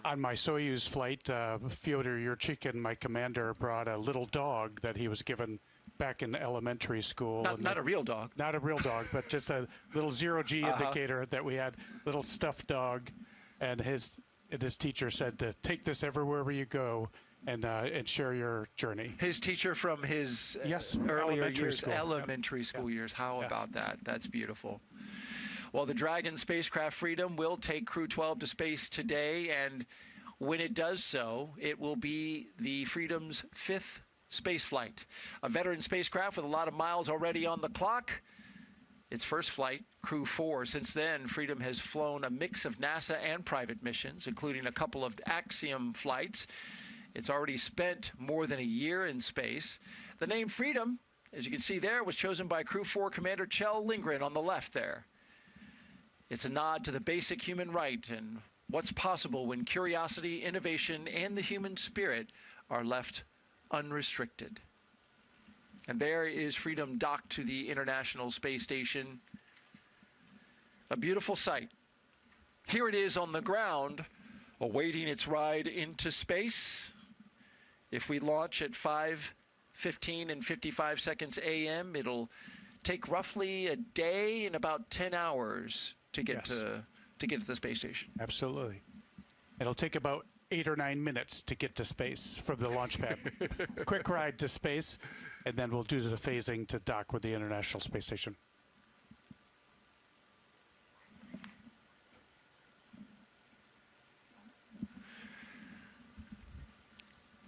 On my Soyuz flight, Fyodor Yurchikhin, my commander, brought a little dog that he was given back in elementary school. Not a real dog. Not a real dog, but just a little zero-G indicator that we had, little stuffed dog. And his teacher said to take this everywhere you go and share your journey. His teacher from his earlier elementary years, school. Elementary school years. How about that? That's beautiful. Well, the Dragon spacecraft Freedom will take Crew 12 to space today, and when it does so, it will be the Freedom's 5th spaceflight. A veteran spacecraft with a lot of miles already on the clock. Its first flight, Crew 4. Since then, Freedom has flown a mix of NASA and private missions, including a couple of Axiom flights. It's already spent more than a year in space. The name Freedom, as you can see there, was chosen by Crew 4 Commander Kjell Lindgren on the left there. It's a nod to the basic human right and what's possible when curiosity, innovation, and the human spirit are left unrestricted. And there is Freedom docked to the International Space Station. A beautiful sight. Here it is on the ground, awaiting its ride into space. If we launch at 5:15 and 55 seconds a.m., it'll take roughly a day and about 10 hours to get to the space station. Absolutely. It'll take about 8 or 9 minutes to get to space from the launch pad. Quick ride to space, and then we'll do the phasing to dock with the International Space Station.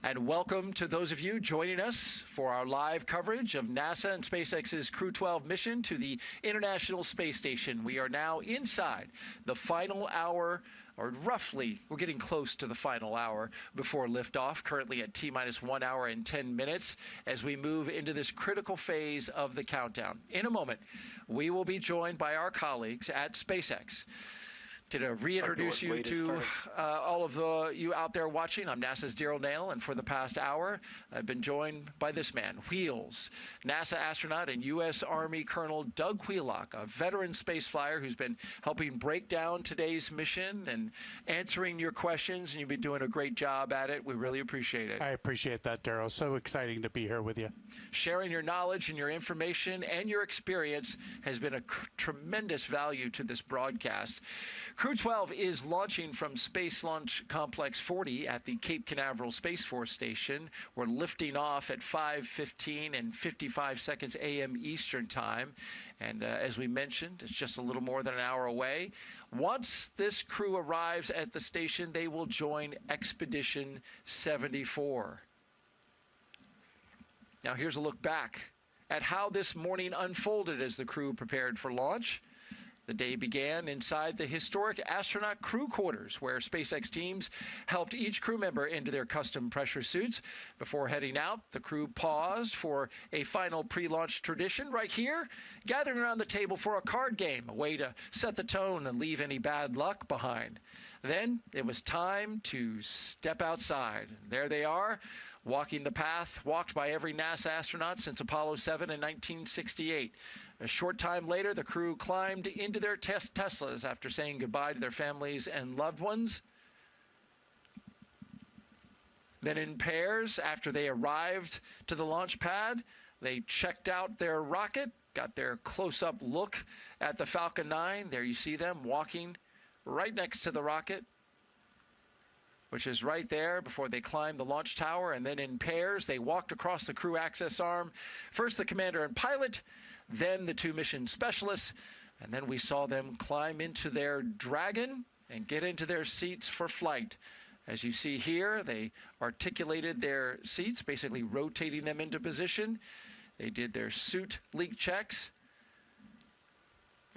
And welcome to those of you joining us for our live coverage of NASA and SpaceX's Crew 12 mission to the International Space Station. We are now inside the final hour, or roughly, we're getting close to the final hour before liftoff, currently at T-minus 1 hour and 10 minutes, as we move into this critical phase of the countdown. In a moment, we will be joined by our colleagues at SpaceX. To reintroduce you to all of you out there watching, I'm NASA's Daryl Nail, and for the past hour, I've been joined by this man, Wheels, NASA astronaut and U.S. Army Colonel Doug Wheelock, a veteran space flyer who's been helping break down today's mission and answering your questions, and you've been doing a great job at it. We really appreciate it. I appreciate that, Daryl. So exciting to be here with you. Sharing your knowledge and your information and your experience has been a tremendous value to this broadcast. Crew 12 is launching from Space Launch Complex 40 at the Cape Canaveral Space Force Station. We're lifting off at 5:15 and 55 seconds a.m. Eastern Time. And as we mentioned, it's just a little more than an hour away. Once this crew arrives at the station, they will join Expedition 74. Now here's a look back at how this morning unfolded as the crew prepared for launch. The day began inside the historic astronaut crew quarters, where SpaceX teams helped each crew member into their custom pressure suits. Before heading out, the crew paused for a final pre-launch tradition right here, gathering around the table for a card game, a way to set the tone and leave any bad luck behind. Then it was time to step outside. There they are, walking the path walked by every NASA astronaut since Apollo 7 in 1968. A short time later, the crew climbed into their Teslas after saying goodbye to their families and loved ones. Then in pairs, after they arrived to the launch pad, they checked out their rocket, got their close-up look at the Falcon 9. There you see them walking right next to the rocket, which is right there before they climbed the launch tower. And then in pairs, they walked across the crew access arm. First the commander and pilot, then the two mission specialists, and then we saw them climb into their Dragon and get into their seats for flight. As you see here, they articulated their seats, basically rotating them into position. They did their suit leak checks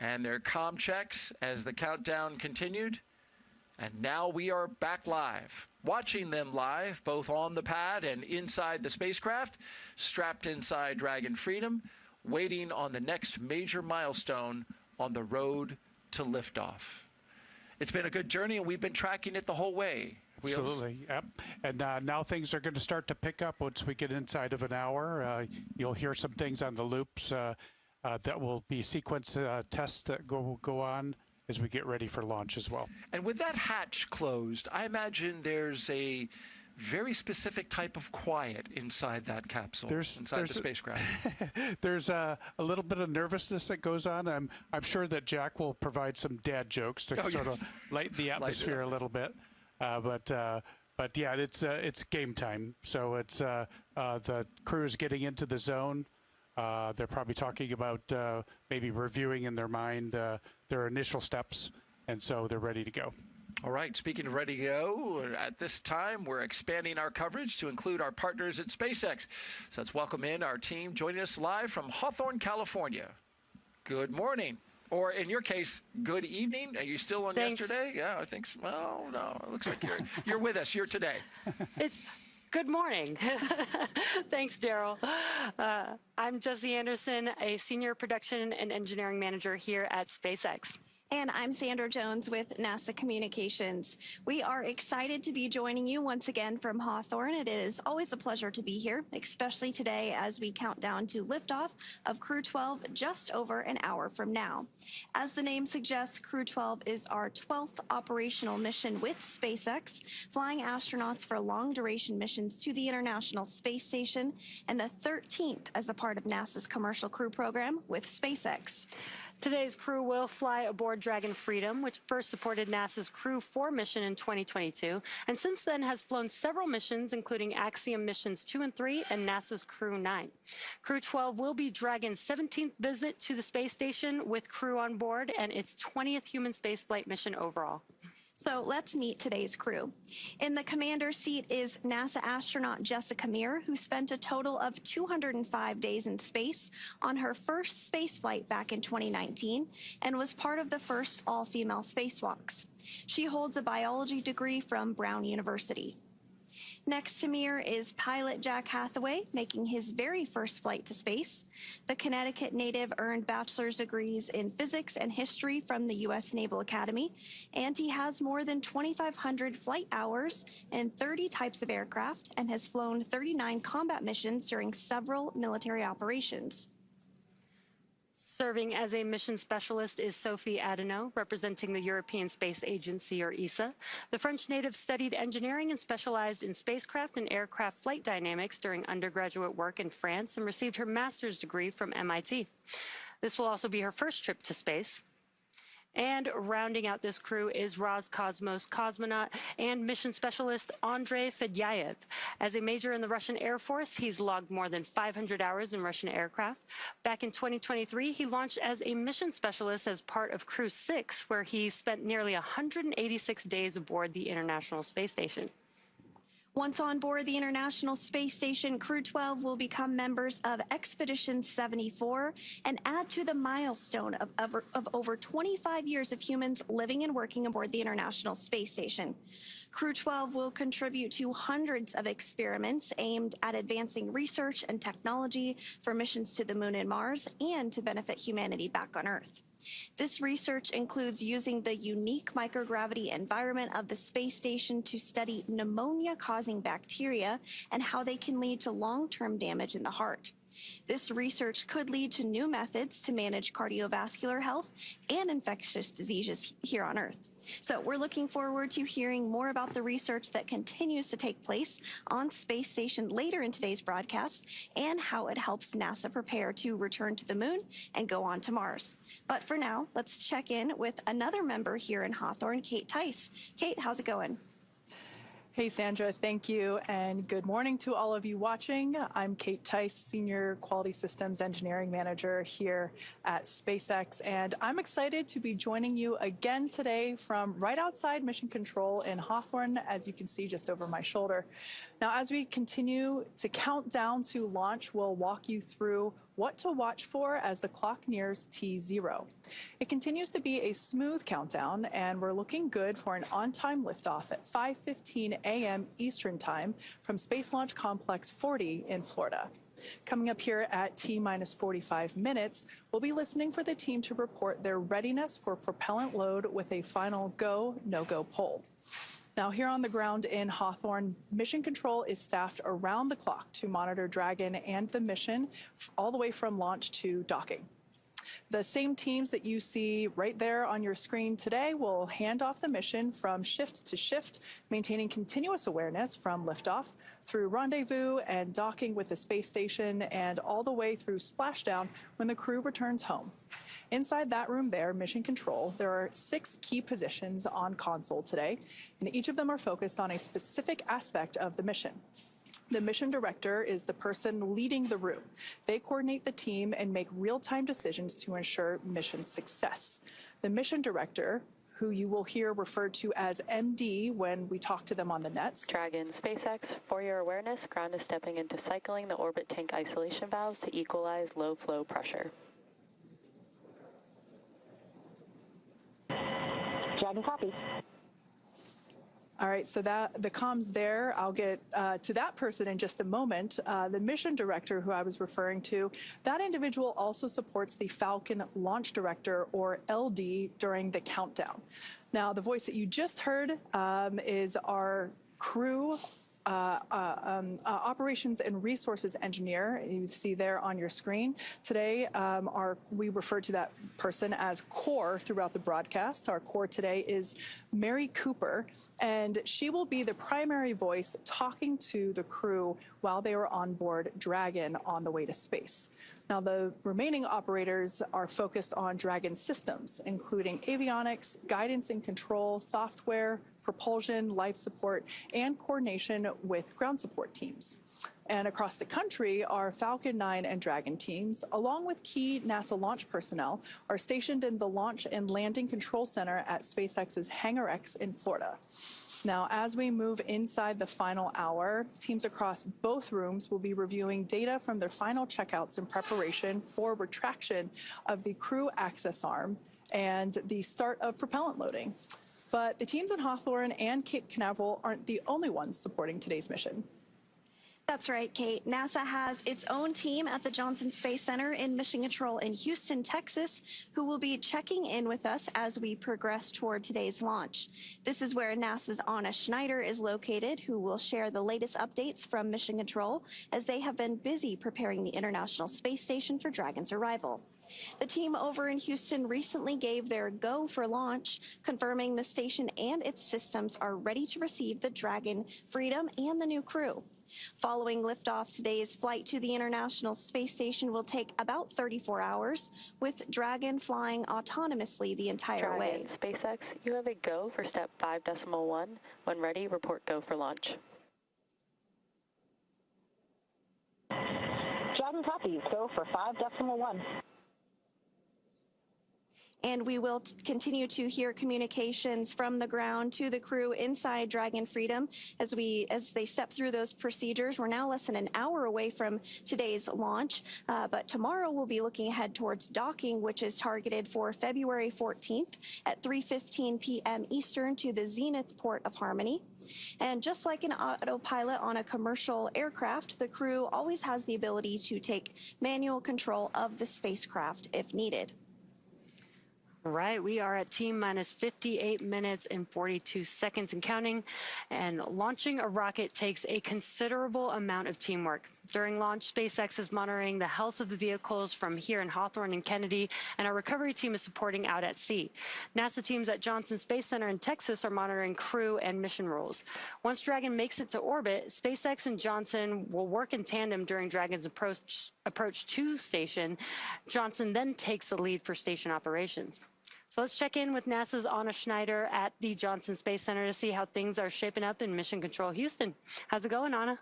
and their comm checks as the countdown continued. And now we are back live, watching them live, both on the pad and inside the spacecraft, strapped inside Dragon Freedom, waiting on the next major milestone on the road to liftoff. It's been a good journey, and we've been tracking it the whole way. Wheels? Absolutely, yep. And now things are going to start to pick up once we get inside of an hour. You'll hear some things on the loops that will be sequence tests that go on as we get ready for launch as well. And with that hatch closed, I imagine there's a very specific type of quiet inside that capsule, inside the spacecraft. There's a little bit of nervousness that goes on. I'm sure that Jack will provide some dad jokes to sort of lighten the atmosphere a little bit. But yeah, it's game time. So it's the crew is getting into the zone. They're probably talking about maybe reviewing in their mind their initial steps, and so they're ready to go. All right, speaking of ready to go, at this time, we're expanding our coverage to include our partners at SpaceX. So let's welcome in our team joining us live from Hawthorne, California. Good morning. Or in your case, good evening. Are you still on yesterday? Yeah, I think so. Well, no, it looks like you're with us. You're today. It's good morning. Thanks, Daryl. I'm Jessie Anderson, a senior production and engineering manager here at SpaceX. And I'm Sandra Jones with NASA Communications. We are excited to be joining you once again from Hawthorne. It is always a pleasure to be here, especially today as we count down to liftoff of Crew 12 just over an hour from now. As the name suggests, Crew 12 is our 12th operational mission with SpaceX, flying astronauts for long-duration missions to the International Space Station, and the 13th as a part of NASA's Commercial Crew program with SpaceX. Today's crew will fly aboard Dragon Freedom, which first supported NASA's Crew 4 mission in 2022, and since then has flown several missions, including Axiom missions 2 and 3 and NASA's Crew 9. Crew 12 will be Dragon's 17th visit to the space station with crew on board and its 20th human spaceflight mission overall. So let's meet today's crew. In the commander seat is NASA astronaut Jessica Meir, who spent a total of 205 days in space on her first spaceflight back in 2019 and was part of the first all-female spacewalks. She holds a biology degree from Brown University. Next to Meir is pilot Jack Hathaway, making his very first flight to space. The Connecticut native earned bachelor's degrees in physics and history from the U.S. Naval Academy, and he has more than 2,500 flight hours in 30 types of aircraft and has flown 39 combat missions during several military operations. Serving as a mission specialist is Sophie Adenot, representing the European Space Agency, or ESA. The French native studied engineering and specialized in spacecraft and aircraft flight dynamics during undergraduate work in France and received her master's degree from MIT. This will also be her first trip to space. And rounding out this crew is Roscosmos cosmonaut and mission specialist Andrey Fedyaev. As a major in the Russian Air Force, he's logged more than 500 hours in Russian aircraft. Back in 2023, he launched as a mission specialist as part of Crew 6, where he spent nearly 186 days aboard the International Space Station. Once on board the International Space Station, Crew 12 will become members of Expedition 74 and add to the milestone of over 25 years of humans living and working aboard the International Space Station. Crew 12 will contribute to hundreds of experiments aimed at advancing research and technology for missions to the Moon and Mars and to benefit humanity back on Earth. This research includes using the unique microgravity environment of the space station to study pneumonia-causing bacteria and how they can lead to long-term damage in the heart. This research could lead to new methods to manage cardiovascular health and infectious diseases here on Earth. So we're looking forward to hearing more about the research that continues to take place on Space Station later in today's broadcast and how it helps NASA prepare to return to the Moon and go on to Mars. But for now, let's check in with another member here in Hawthorne, Kate Tice. Kate, how's it going? Hey, Sandra, thank you, and good morning to all of you watching. I'm Kate Tice, Senior Quality Systems Engineering Manager here at SpaceX, and I'm excited to be joining you again today from right outside Mission Control in Hawthorne, as you can see just over my shoulder. Now, as we continue to count down to launch, we'll walk you through what to watch for as the clock nears T0. It continues to be a smooth countdown, and we're looking good for an on-time liftoff at 5:15 a.m. Eastern Time from Space Launch Complex 40 in Florida. Coming up here at T-minus 45 minutes, we'll be listening for the team to report their readiness for propellant load with a final go, no-go poll. Now, here on the ground in Hawthorne, Mission Control is staffed around the clock to monitor Dragon and the mission all the way from launch to docking. The same teams that you see right there on your screen today will hand off the mission from shift to shift, maintaining continuous awareness from liftoff through rendezvous and docking with the space station and all the way through splashdown when the crew returns home. Inside that room there, Mission Control, there are 6 key positions on console today, and each of them are focused on a specific aspect of the mission. The mission director is the person leading the room. They coordinate the team and make real-time decisions to ensure mission success. The mission director, who you will hear referred to as MD when we talk to them on the nets. Dragon, SpaceX, for your awareness, ground is stepping into cycling the orbit tank isolation valves to equalize low flow pressure. Dragon copy. All right, so the comms there, I'll get to that person in just a moment. The mission director who I was referring to, that individual also supports the Falcon launch director, or LD, during the countdown. Now, the voice that you just heard is our crew operations and resources engineer. You see there on your screen. Today, we refer to that person as core throughout the broadcast. Our core today is Mary Cooper, and she will be the primary voice talking to the crew while they are on board Dragon on the way to space. Now, the remaining operators are focused on Dragon systems, including avionics, guidance and control, software, propulsion, life support, and coordination with ground support teams. And across the country, our Falcon 9 and Dragon teams, along with key NASA launch personnel, are stationed in the Launch and Landing Control Center at SpaceX's Hangar X in Florida. Now, as we move inside the final hour, teams across both rooms will be reviewing data from their final checkouts in preparation for retraction of the crew access arm and the start of propellant loading. But the teams in Hawthorne and Cape Canaveral aren't the only ones supporting today's mission. That's right, Kate. NASA has its own team at the Johnson Space Center in Mission Control in Houston, Texas, who will be checking in with us as we progress toward today's launch. This is where NASA's Anna Schneider is located, who will share the latest updates from Mission Control as they have been busy preparing the International Space Station for Dragon's arrival. The team over in Houston recently gave their go for launch, confirming the station and its systems are ready to receive the Dragon, Freedom, and the new crew. Following liftoff, today's flight to the International Space Station will take about 34 hours, with Dragon flying autonomously the entire way. SpaceX, you have a go for step 5.1. When ready, report go for launch. Dragon copy. Go for 5.1. And we will continue to hear communications from the ground to the crew inside Dragon Freedom as they step through those procedures. We're now less than an hour away from today's launch, but tomorrow we'll be looking ahead towards docking, which is targeted for February 14th at 3:15 p.m. Eastern to the Zenith port of Harmony. And just like an autopilot on a commercial aircraft, the crew always has the ability to take manual control of the spacecraft if needed. Right, we are at T-minus 58 minutes and 42 seconds and counting, and launching a rocket takes a considerable amount of teamwork. During launch, SpaceX is monitoring the health of the vehicles from here in Hawthorne and Kennedy, and our recovery team is supporting out at sea. NASA teams at Johnson Space Center in Texas are monitoring crew and mission rules. Once Dragon makes it to orbit, SpaceX and Johnson will work in tandem during Dragon's approach to station. Johnson then takes the lead for station operations. So let's check in with NASA's Anna Schneider at the Johnson Space Center to see how things are shaping up in Mission Control Houston. How's it going, Anna?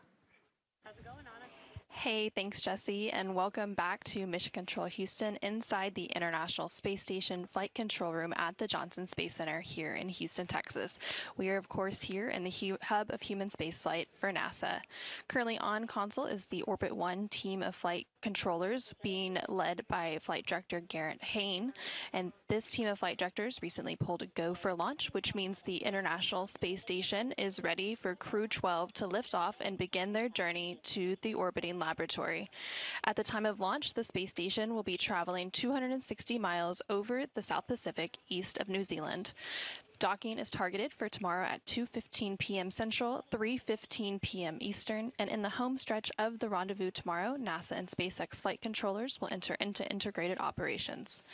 Hey, thanks, Jesse, and welcome back to Mission Control Houston inside the International Space Station Flight Control Room at the Johnson Space Center here in Houston, Texas. We are, of course, here in the hub of human spaceflight for NASA. Currently on console is the Orbit 1 team of flight controllers being led by Flight Director Garrett Hain, and this team of flight directors recently pulled a go for launch, which means the International Space Station is ready for Crew 12 to lift off and begin their journey to the orbiting laboratory. At the time of launch, the space station will be traveling 260 miles over the South Pacific east of New Zealand. Docking is targeted for tomorrow at 2:15 p.m. Central, 3:15 p.m. Eastern, and in the home stretch of the rendezvous tomorrow, NASA and SpaceX flight controllers will enter into integrated operations.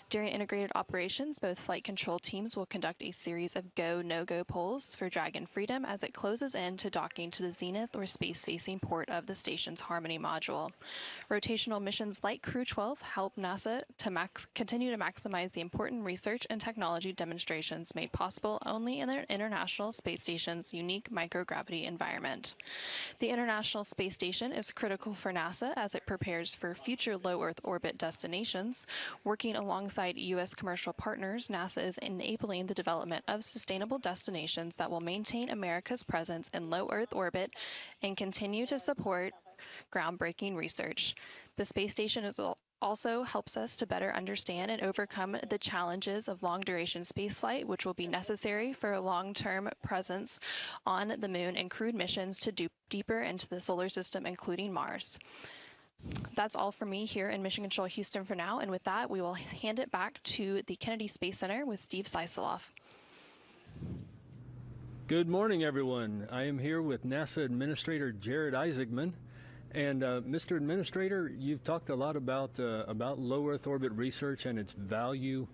During integrated operations, both flight control teams will conduct a series of go, no-go polls for Dragon Freedom as it closes in to docking to the zenith or space-facing port of the station's Harmony module. Rotational missions like Crew 12 help NASA to continue to maximize the important research and technology demonstrations made possible only in the International Space Station's unique microgravity environment. The International Space Station is critical for NASA as it prepares for future low Earth orbit destinations. Working alongside U.S. commercial partners, NASA is enabling the development of sustainable destinations that will maintain America's presence in low Earth orbit and continue to support groundbreaking research. The space station also helps us to better understand and overcome the challenges of long-duration spaceflight, which will be necessary for a long-term presence on the moon and crewed missions to deeper into the solar system, including Mars. That's all for me here in Mission Control Houston for now, and with that, we will hand it back to the Kennedy Space Center with Steve Seiseloff. Good morning, everyone. I am here with NASA Administrator Jared Isaacman. And Mr. Administrator, you've talked a lot about low Earth orbit research and its value,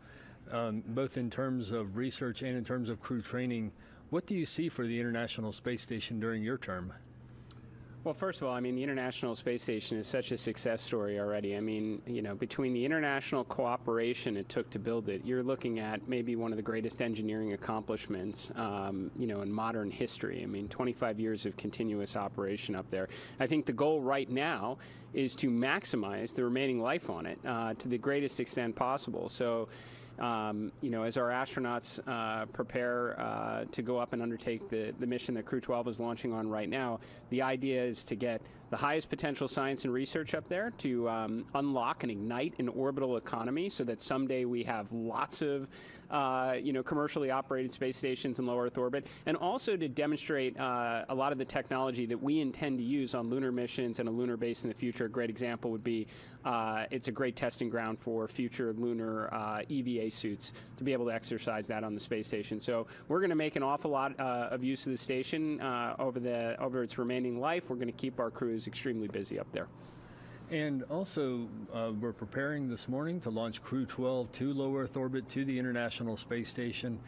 both in terms of research and in terms of crew training. What do you see for the International Space Station during your term? Well, first of all, I mean, the International Space Station is such a success story already. I mean, you know, between the international cooperation it took to build it, you're looking at maybe one of the greatest engineering accomplishments, you know, in modern history. I mean, 25 years of continuous operation up there. I think the goal right now is to maximize the remaining life on it to the greatest extent possible. So, you know, as our astronauts prepare to go up and undertake the mission that Crew 12 is launching on right now, the idea is to get the highest potential science and research up there to unlock and ignite an orbital economy so that someday we have lots of, you know, commercially operated space stations in low Earth orbit, and also to demonstrate a lot of the technology that we intend to use on lunar missions and a lunar base in the future. A great example would be it's a great testing ground for future lunar EVA suits to be able to exercise that on the space station. So we're going to make an awful lot of use of the station over its remaining life. We're going to keep our crews extremely busy up there. And also, we're preparing this morning to launch Crew 12 to low Earth orbit to the International Space Station,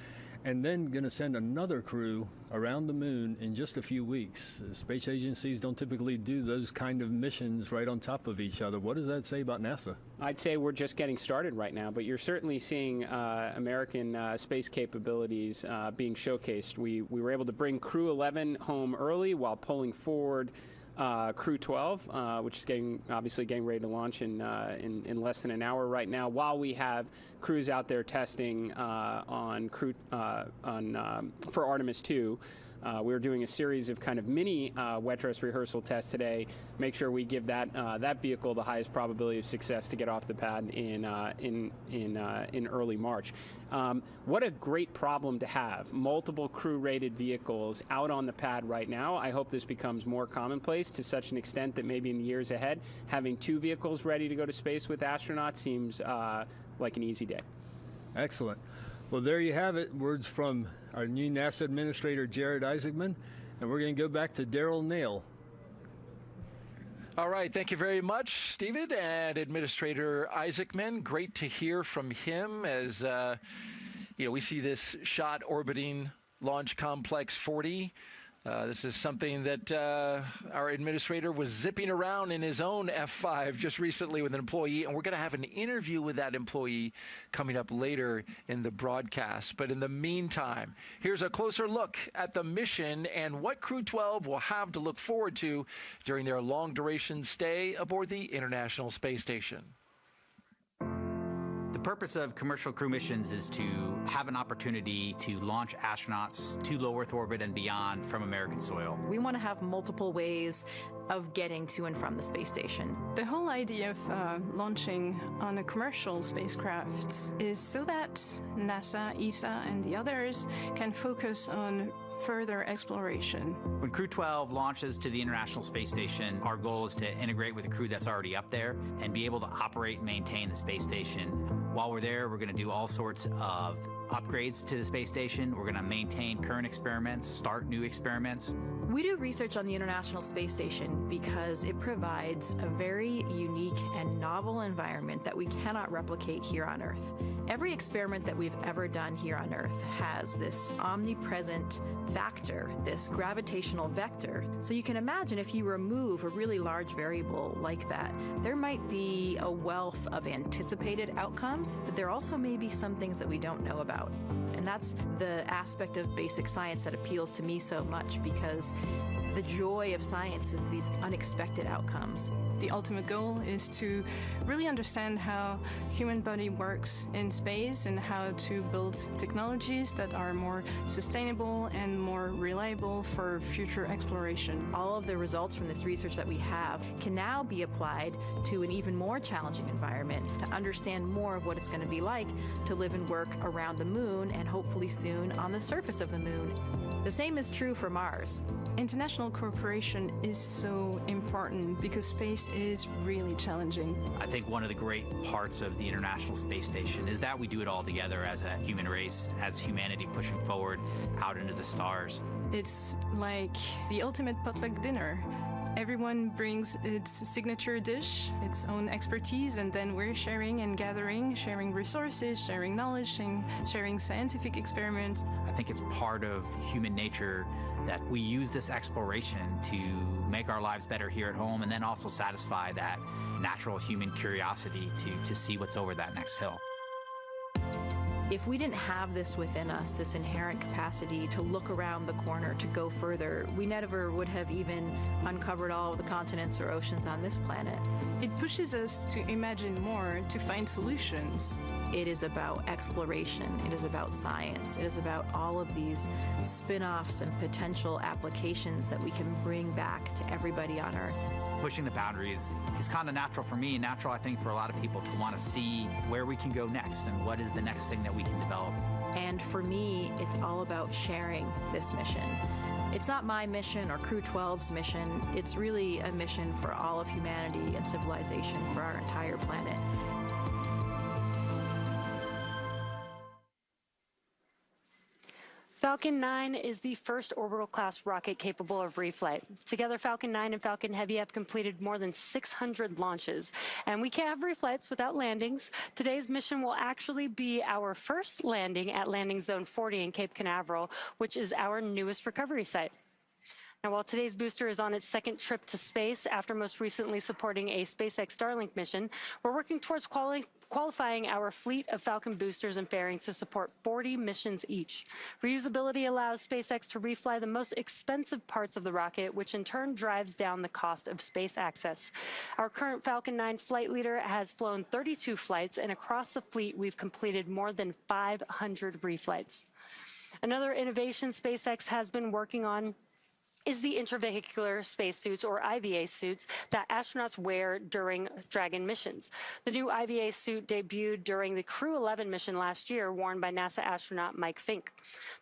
and then going to send another crew around the moon in just a few weeks. The space agencies don't typically do those kind of missions right on top of each other. What does that say about NASA? I'd say we're just getting started right now, but you're certainly seeing American space capabilities being showcased. We were able to bring Crew 11 home early while pulling forward Crew 12, which is obviously getting ready to launch in less than an hour right now, while we have crews out there testing for Artemis 2. We're doing a series of kind of mini wet dress rehearsal tests today. Make sure we give that vehicle the highest probability of success to get off the pad in early March. What a great problem to have! Multiple crew-rated vehicles out on the pad right now. I hope this becomes more commonplace to such an extent that maybe in the years ahead, having 2 vehicles ready to go to space with astronauts seems like an easy day. Excellent. Well, there you have it. Words from our new NASA Administrator, Jared Isaacman. And we're going to go back to Daryl Nail. All right. Thank you very much, Stephen and Administrator Isaacman. Great to hear from him as, you know, we see this shot orbiting Launch Complex 40. This is something that our administrator was zipping around in his own F5 just recently with an employee, and we're going to have an interview with that employee coming up later in the broadcast. But in the meantime, here's a closer look at the mission and what Crew 12 will have to look forward to during their long-duration stay aboard the International Space Station. The purpose of commercial crew missions is to have an opportunity to launch astronauts to low Earth orbit and beyond from American soil. We want to have multiple ways of getting to and from the space station. The whole idea of launching on a commercial spacecraft is so that NASA, ESA, and the others can focus on further exploration. When Crew 12 launches to the International Space Station, our goal is to integrate with the crew that's already up there and be able to operate and maintain the space station. While we're there, we're going to do all sorts of upgrades to the space station. We're going to maintain current experiments, start new experiments. We do research on the International Space Station because it provides a very unique and novel environment that we cannot replicate here on Earth. Every experiment that we've ever done here on Earth has this omnipresent factor, this gravitational vector. So you can imagine if you remove a really large variable like that, there might be a wealth of anticipated outcomes, but there also may be some things that we don't know about. And that's the aspect of basic science that appeals to me so much, because the joy of science is these unexpected outcomes. The ultimate goal is to really understand how human body works in space and how to build technologies that are more sustainable and more reliable for future exploration. All of the results from this research that we have can now be applied to an even more challenging environment to understand more of what it's going to be like to live and work around the moon and hopefully soon on the surface of the moon. The same is true for Mars. International cooperation is so important because space is really challenging. I think one of the great parts of the International Space Station is that we do it all together as a human race, as humanity pushing forward out into the stars. It's like the ultimate potluck dinner. Everyone brings its signature dish, its own expertise, and then we're sharing and gathering, sharing resources, sharing knowledge, sharing scientific experiments. I think it's part of human nature that we use this exploration to make our lives better here at home and then also satisfy that natural human curiosity to see what's over that next hill. If we didn't have this within us, this inherent capacity to look around the corner, to go further, we never would have even uncovered all of the continents or oceans on this planet. It pushes us to imagine more, to find solutions. It is about exploration. It is about science. It is about all of these spin-offs and potential applications that we can bring back to everybody on Earth. Pushing the boundaries is kind of natural for me and natural, I think, for a lot of people to want to see where we can go next and what is the next thing that we can develop. And for me, it's all about sharing this mission. It's not my mission or Crew 12's mission. It's really a mission for all of humanity and civilization, for our entire planet. Falcon 9 is the first orbital-class rocket capable of reflight. Together, Falcon 9 and Falcon Heavy have completed more than 600 launches. And we can't have reflights without landings. Today's mission will actually be our first landing at Landing Zone 40 in Cape Canaveral, which is our newest recovery site. Now, while today's booster is on its second trip to space after most recently supporting a SpaceX Starlink mission, we're working towards qualifying our fleet of Falcon boosters and fairings to support 40 missions each. Reusability allows SpaceX to refly the most expensive parts of the rocket, which in turn drives down the cost of space access. Our current Falcon 9 flight leader has flown 32 flights, and across the fleet, we've completed more than 500 reflights. Another innovation SpaceX has been working on is the intravehicular spacesuits, or IVA suits, that astronauts wear during Dragon missions. The new IVA suit debuted during the Crew 11 mission last year, worn by NASA astronaut Mike Fink.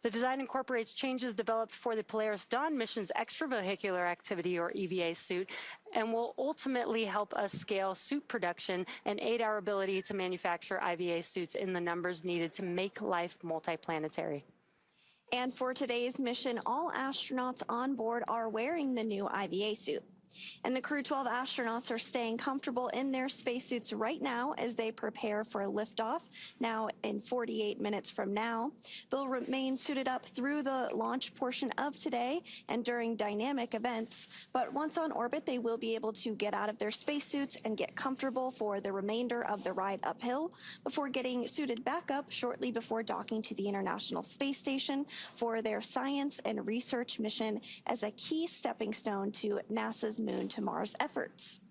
The design incorporates changes developed for the Polaris Dawn mission's extravehicular activity, or EVA suit, and will ultimately help us scale suit production and aid our ability to manufacture IVA suits in the numbers needed to make life multiplanetary. And for today's mission, all astronauts on board are wearing the new IVA suit. And the Crew 12 astronauts are staying comfortable in their spacesuits right now as they prepare for liftoff, now in 48 minutes from now. They'll remain suited up through the launch portion of today and during dynamic events, but once on orbit, they will be able to get out of their spacesuits and get comfortable for the remainder of the ride uphill before getting suited back up shortly before docking to the International Space Station for their science and research mission as a key stepping stone to NASA's Moon to Mars efforts.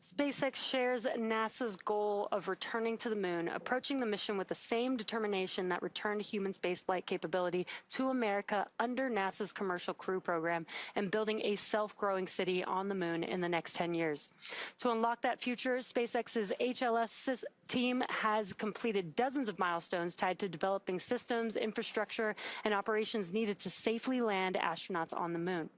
SpaceX shares NASA's goal of returning to the moon, approaching the mission with the same determination that returned human spaceflight capability to America under NASA's Commercial Crew program, and building a self-growing city on the moon in the next 10 years. To unlock that future, SpaceX's HLS team has completed dozens of milestones tied to developing systems, infrastructure, and operations needed to safely land astronauts on the moon.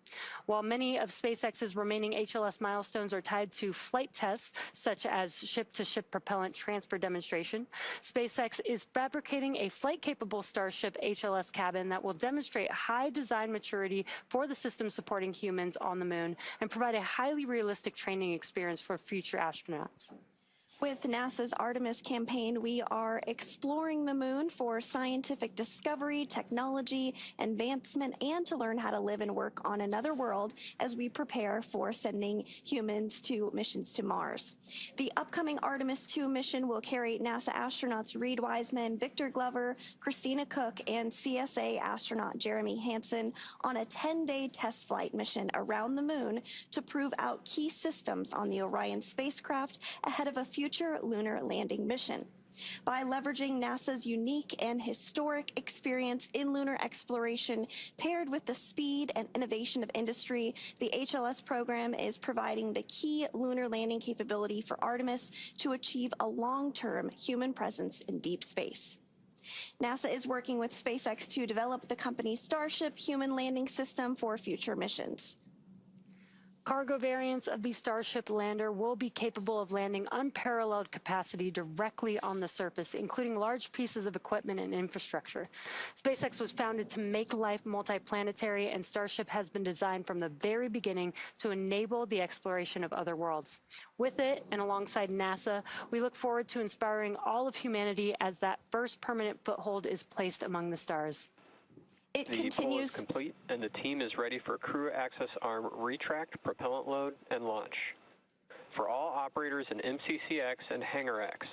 While many of SpaceX's remaining HLS milestones are tied to flight tests, such as ship-to-ship propellant transfer demonstration. SpaceX is fabricating a flight-capable Starship HLS cabin that will demonstrate high design maturity for the system supporting humans on the moon and provide a highly realistic training experience for future astronauts. With NASA's Artemis campaign, we are exploring the moon for scientific discovery, technology, advancement, and to learn how to live and work on another world as we prepare for sending humans to missions to Mars. The upcoming Artemis II mission will carry NASA astronauts Reed Wiseman, Victor Glover, Christina Cook, and CSA astronaut Jeremy Hansen on a 10-day test flight mission around the moon to prove out key systems on the Orion spacecraft ahead of a future lunar landing mission. By leveraging NASA's unique and historic experience in lunar exploration paired with the speed and innovation of industry, the HLS program is providing the key lunar landing capability for Artemis to achieve a long-term human presence in deep space. NASA is working with SpaceX to develop the company's Starship human landing system for future missions. Cargo variants of the Starship lander will be capable of landing unparalleled capacity directly on the surface, including large pieces of equipment and infrastructure. SpaceX was founded to make life multiplanetary, and Starship has been designed from the very beginning to enable the exploration of other worlds. With it, and alongside NASA, we look forward to inspiring all of humanity as that first permanent foothold is placed among the stars. The pull is complete, and the team is ready for crew access arm retract, propellant load, and launch. For all operators in MCCX and Hangar X,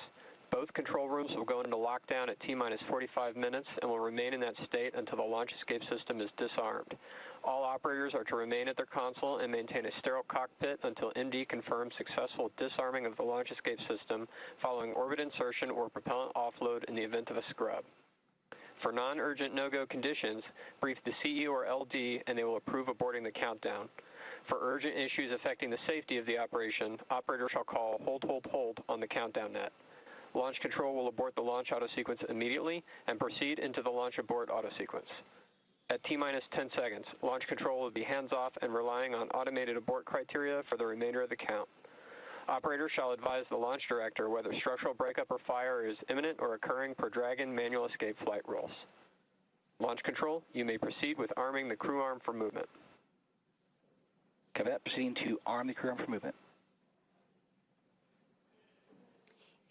both control rooms will go into lockdown at T-minus 45 minutes and will remain in that state until the launch escape system is disarmed. All operators are to remain at their console and maintain a sterile cockpit until MD confirms successful disarming of the launch escape system following orbit insertion or propellant offload in the event of a scrub. For non-urgent no-go conditions, brief the CE or LD and they will approve aborting the countdown. For urgent issues affecting the safety of the operation, operators shall call hold on the countdown net. Launch control will abort the launch auto sequence immediately and proceed into the launch abort auto sequence. At T-minus 10 seconds, launch control will be hands-off and relying on automated abort criteria for the remainder of the count. Operator shall advise the launch director whether structural breakup or fire is imminent or occurring per Dragon manual escape flight rules. Launch control, you may proceed with arming the crew arm for movement. Cadet proceeding to arm the crew arm for movement.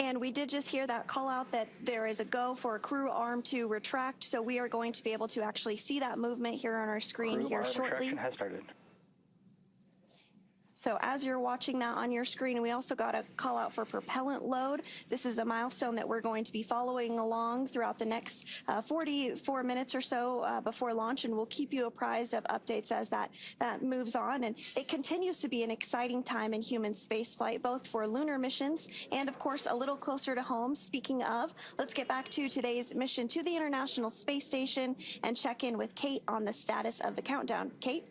And we did just hear that call out that there is a go for a crew arm to retract, so we are going to be able to actually see that movement here on our screen crew here arm shortly. Retraction has started. So as you're watching that on your screen, we also got a call out for propellant load. This is a milestone that we're going to be following along throughout the next 44 minutes or so before launch, and we'll keep you apprised of updates as that moves on. And it continues to be an exciting time in human spaceflight, both for lunar missions and, of course, a little closer to home. Speaking of, let's get back to today's mission to the International Space Station and check in with Kate on the status of the countdown. Kate?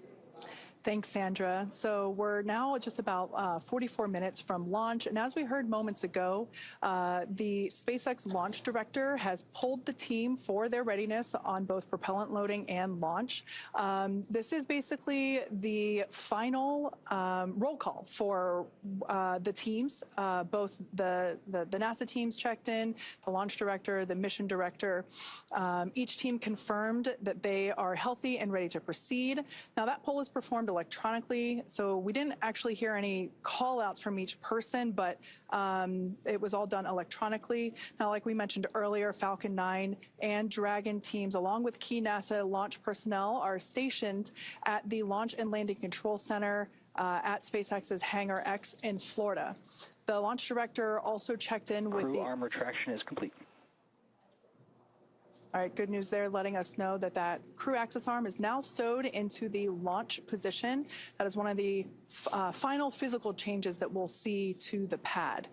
Thanks, Sandra. So we're now just about 44 minutes from launch. And as we heard moments ago, the SpaceX launch director has pulled the team for their readiness on both propellant loading and launch. This is basically the final roll call for the teams. Both the NASA teams checked in, the launch director, the mission director. Each team confirmed that they are healthy and ready to proceed. Now, that poll is performed electronically, so we didn't actually hear any call outs from each person, but it was all done electronically. Now, like we mentioned earlier, Falcon 9 and Dragon teams, along with key NASA launch personnel, are stationed at the Launch and Landing Control Center at SpaceX's Hangar X in Florida. The launch director also checked in with crew arm retraction is complete. All right, good news there, letting us know that that crew access arm is now stowed into the launch position. That is one of the final physical changes that we'll see to the pad.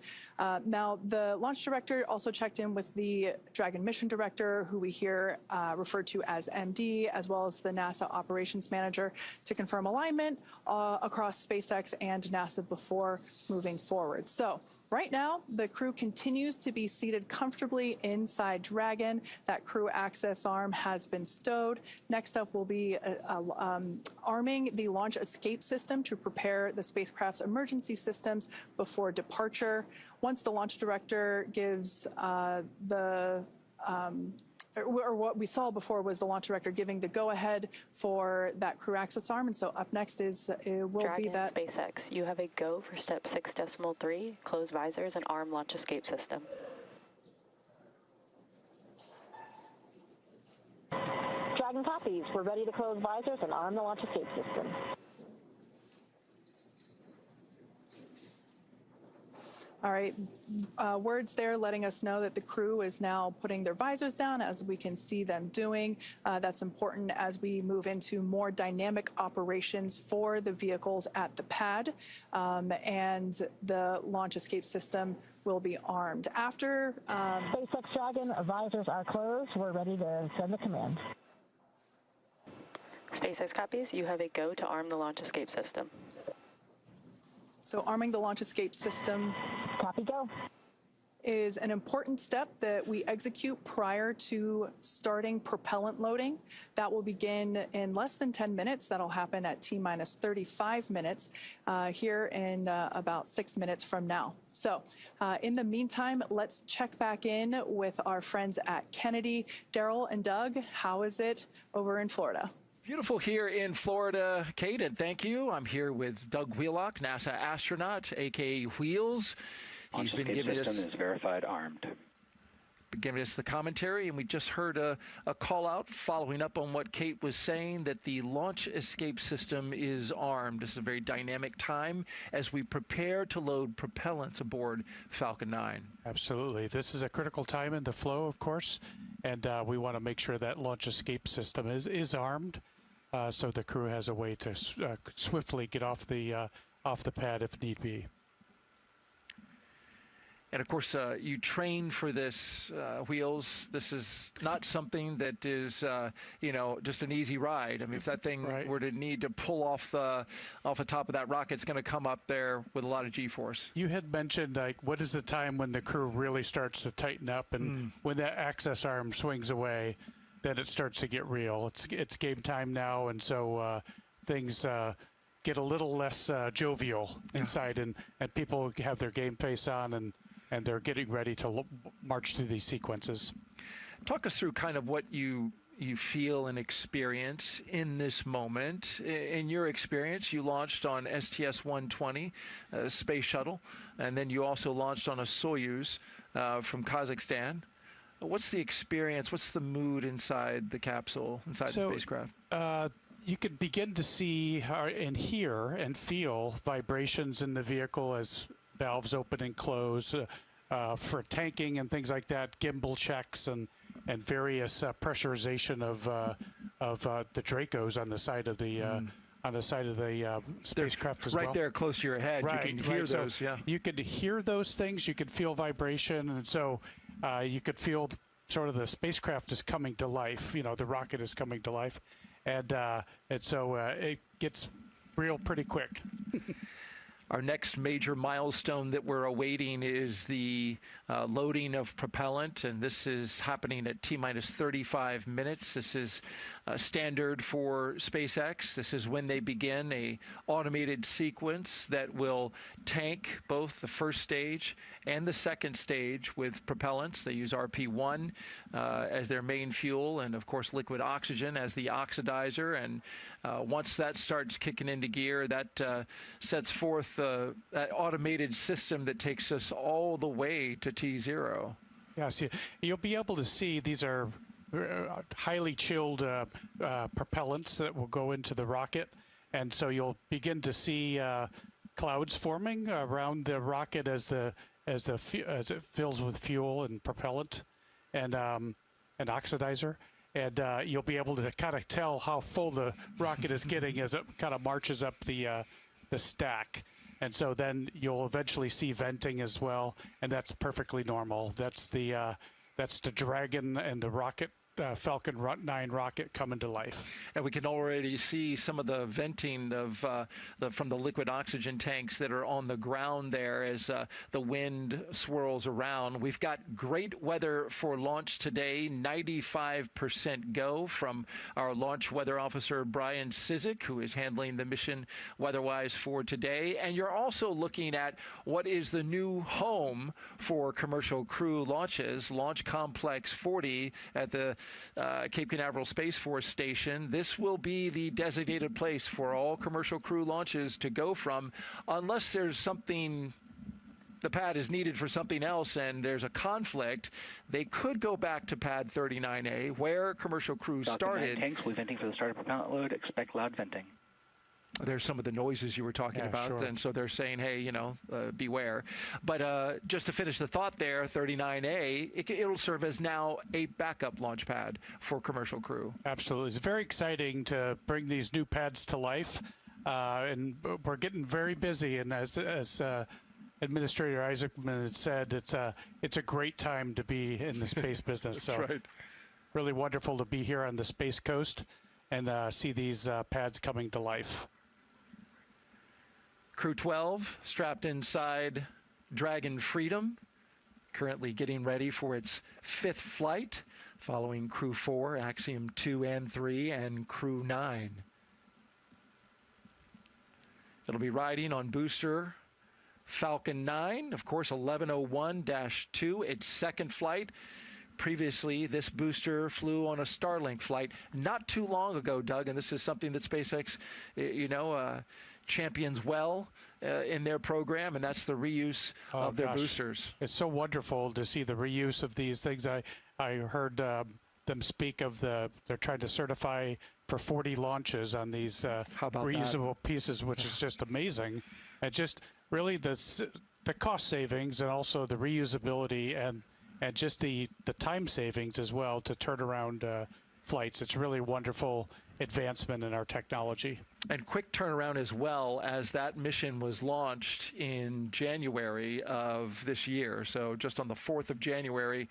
Now, the launch director also checked in with the Dragon mission director, who we hear referred to as MD, as well as the NASA operations manager, to confirm alignment across SpaceX and NASA before moving forward. So Right now, the crew continues to be seated comfortably inside Dragon. That crew access arm has been stowed. Next up will be arming the launch escape system to prepare the spacecraft's emergency systems before departure. Once the launch director gives or what we saw before was the launch director giving the go-ahead for that crew access arm. And so up next will be that. SpaceX, you have a go for step 6.3, close visors and arm launch escape system. Dragon copies. We're ready to close visors and arm the launch escape system. All right, words there letting us know that the crew is now putting their visors down, as we can see them doing. That's important as we move into more dynamic operations for the vehicles at the pad, and the launch escape system will be armed. After SpaceX Dragon, visors are closed. We're ready to send the command. SpaceX copies. You have a go to arm the launch escape system. So arming the launch escape system, copy, go, is an important step that we execute prior to starting propellant loading. That will begin in less than 10 minutes. That'll happen at T-minus 35 minutes here in about 6 minutes from now. So in the meantime, let's check back in with our friends at Kennedy. Daryl and Doug, how is it over in Florida? Beautiful here in Florida, Kate, and thank you. I'm here with Doug Wheelock, NASA astronaut, aka Wheels. He's been giving us is verified armed. Giving us the commentary, and we just heard a call out following up on what Kate was saying, that the launch escape system is armed. This is a very dynamic time as we prepare to load propellants aboard Falcon 9. Absolutely. This is a critical time in the flow, of course, and we want to make sure that launch escape system is armed. So the crew has a way to swiftly get off the pad if need be. And of course, you train for this, Wheels. This is not something that is, just an easy ride. I mean, if that thing were to need to pull off the top of that rocket, it's going to come up there with a lot of G-force. You had mentioned, like, what is the time when the crew really starts to tighten up, and when that access arm swings away, then it starts to get real. It's game time now, and so things get a little less jovial inside, and people have their game face on, and they're getting ready to march through these sequences. Talk us through kind of what you feel and experience in this moment. In your experience, you launched on STS-120, space shuttle, and then you also launched on a Soyuz from Kazakhstan. What's the experience? What's the mood inside the capsule, inside the spacecraft? You can begin to see and hear and feel vibrations in the vehicle as valves open and close for tanking and things like that, gimbal checks and various pressurization of the Dracos on the side of the spacecraft as well. Right there, close to your head, you can hear those. So you could hear those things. You could feel vibration, and so you could feel sort of the spacecraft is coming to life. You know, the rocket is coming to life, and so it gets real pretty quick. Our next major milestone that we're awaiting is the loading of propellant, and this is happening at T-minus 35 minutes. This is standard for SpaceX. This is when they begin a automated sequence that will tank both the first stage and the second stage with propellants. They use RP1 as their main fuel, and of course liquid oxygen as the oxidizer. And once that starts kicking into gear, that sets forth that automated system that takes us all the way to T0. Yes, you'll be able to see these are highly chilled propellants that will go into the rocket, and so you'll begin to see clouds forming around the rocket as it fills with fuel and propellant and oxidizer. And you'll be able to kind of tell how full the rocket is getting as it kind of marches up the stack. And so then you'll eventually see venting as well, and that's perfectly normal. That's the Dragon and the rocket Falcon 9 rocket coming to life. And we can already see some of the venting of from the liquid oxygen tanks that are on the ground there as the wind swirls around. We've got great weather for launch today, 95% go from our launch weather officer, Brian Sizik, who is handling the mission weather-wise for today. And you're also looking at what is the new home for commercial crew launches, Launch Complex 40 at the Cape Canaveral Space Force Station. This will be the designated place for all commercial crew launches to go from, unless there's something, the pad is needed for something else and there's a conflict. They could go back to pad 39A where commercial crews started. Tanks, we're venting for the start of propellant load. Expect loud venting. There's some of the noises you were talking about, sure. And so they're saying, hey, beware. But just to finish the thought there, 39A, it'll serve as now a backup launch pad for commercial crew. Absolutely. It's very exciting to bring these new pads to life, and we're getting very busy. And as Administrator Isaacman had said, it's a great time to be in the space business. That's right. Really wonderful to be here on the Space Coast and see these pads coming to life. Crew 12 strapped inside Dragon Freedom, currently getting ready for its 5th flight, following Crew 4, Axiom 2 and 3, and Crew 9. It'll be riding on booster Falcon 9, of course, 1101-2, its 2nd flight. Previously, this booster flew on a Starlink flight not too long ago, Doug, and this is something that SpaceX, champions well in their program, and that's the reuse of their boosters. It's so wonderful to see the reuse of these things. I heard them speak of they're trying to certify for 40 launches on these reusable pieces, which is just amazing. And just really the cost savings and also the reusability and just the time savings as well to turn around flights. It's really wonderful advancement in our technology. And quick turnaround as well, as that mission was launched in January of this year. So just on the 4th of January,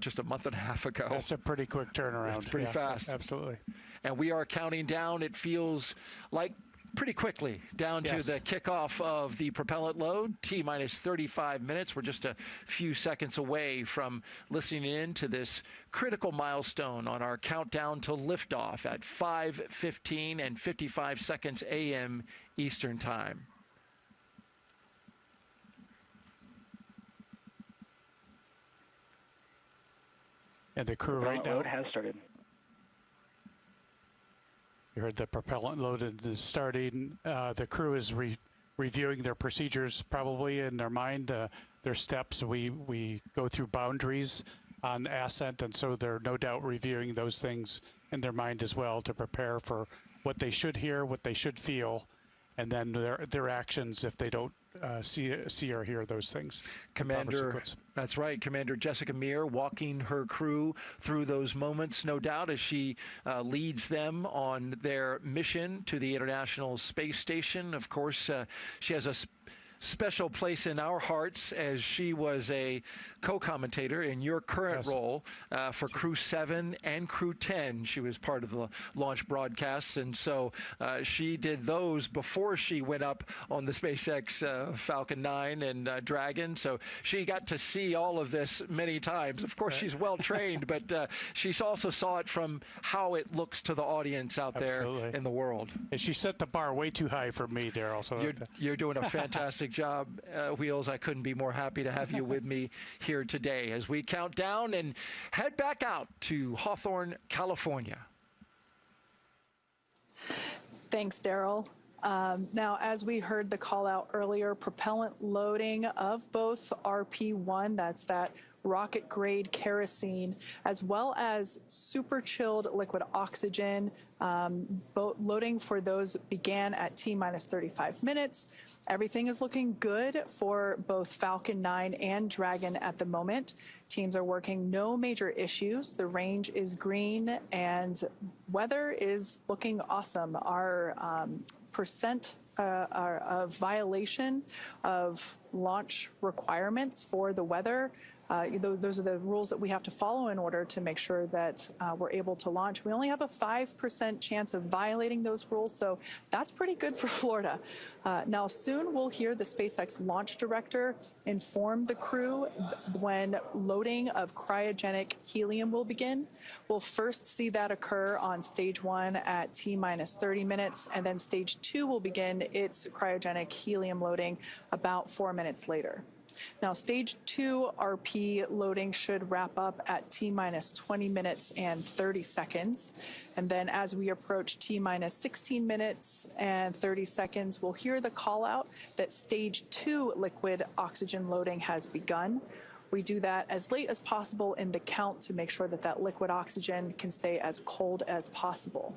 just a month and a half ago. That's a pretty quick turnaround. It's pretty fast. Absolutely. And we are counting down, it feels like, pretty quickly down to the kickoff of the propellant load, T-minus 35 minutes. We're just a few seconds away from listening in to this critical milestone on our countdown to liftoff at 5:15 and 55 seconds a.m. Eastern Time. And the crew right now load has started. You heard the propellant load is starting. The crew is reviewing their procedures probably in their mind, their steps. We go through boundaries on ascent, and so they're no doubt reviewing those things in their mind as well to prepare for what they should hear, what they should feel, and then their actions if they don't see or hear those things. Commander, that's right, Commander Jessica Meir walking her crew through those moments, no doubt, as she leads them on their mission to the International Space Station. Of course, she has a special place in our hearts as she was a co-commentator in your current role for Crew 7 and Crew 10. She was part of the launch broadcasts, and so she did those before she went up on the SpaceX Falcon 9 and Dragon, so she got to see all of this many times. Of course, she's well-trained, but she also saw it from how it looks to the audience out there in the world. And she set the bar way too high for me, Daryl. So you're doing a fantastic job, Wheels. I couldn't be more happy to have you with me here today as we count down and head back out to Hawthorne, California. Thanks, Daryl. Now, as we heard the call out earlier, propellant loading of both RP1, that's that rocket grade kerosene, as well as super chilled liquid oxygen. Loading for those began at T-minus 35 minutes. Everything is looking good for both Falcon 9 and Dragon at the moment. Teams are working, no major issues. The range is green and weather is looking awesome. Our percent of violation of launch requirements for the weather. Those are the rules that we have to follow in order to make sure that we're able to launch. We only have a 5% chance of violating those rules, so that's pretty good for Florida. Now, soon we'll hear the SpaceX launch director inform the crew when loading of cryogenic helium will begin. We'll first see that occur on stage 1 at T-minus 30 minutes, and then stage 2 will begin its cryogenic helium loading about 4 minutes later. Now, stage 2 RP loading should wrap up at T-minus 20 minutes and 30 seconds. And then as we approach T-minus 16 minutes and 30 seconds, we'll hear the call out that stage 2 liquid oxygen loading has begun. We do that as late as possible in the count to make sure that that liquid oxygen can stay as cold as possible.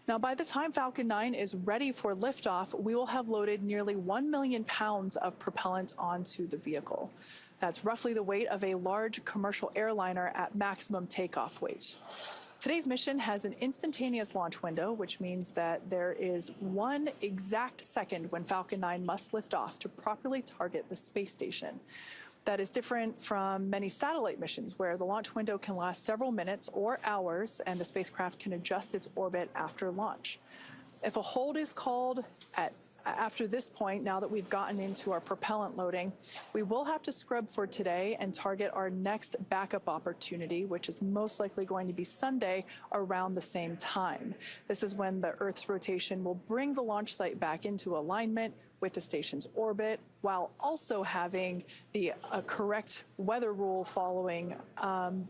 Now, by the time Falcon 9 is ready for liftoff, we will have loaded nearly 1 million pounds of propellant onto the vehicle. That's roughly the weight of a large commercial airliner at maximum takeoff weight. Today's mission has an instantaneous launch window, which means that there is 1 exact second when Falcon 9 must lift off to properly target the space station. That is different from many satellite missions where the launch window can last several minutes or hours and the spacecraft can adjust its orbit after launch. If a hold is called after this point, now that we've gotten into our propellant loading, we will have to scrub for today and target our next backup opportunity, which is most likely going to be Sunday around the same time. This is when the Earth's rotation will bring the launch site back into alignment with the station's orbit, while also having the correct weather rule following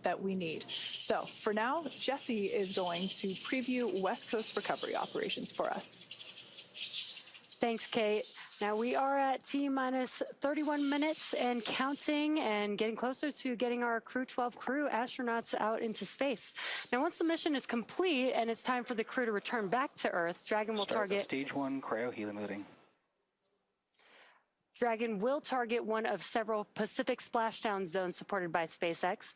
that we need. So for now, Jesse is going to preview West Coast recovery operations for us. Thanks, Kate. Now we are at T-minus 31 minutes and counting and getting closer to getting our Crew 12 crew astronauts out into space. Now, once the mission is complete and it's time for the crew to return back to Earth, Dragon will target stage 1 cryo-helium loading. Dragon will target one of several Pacific splashdown zones supported by SpaceX.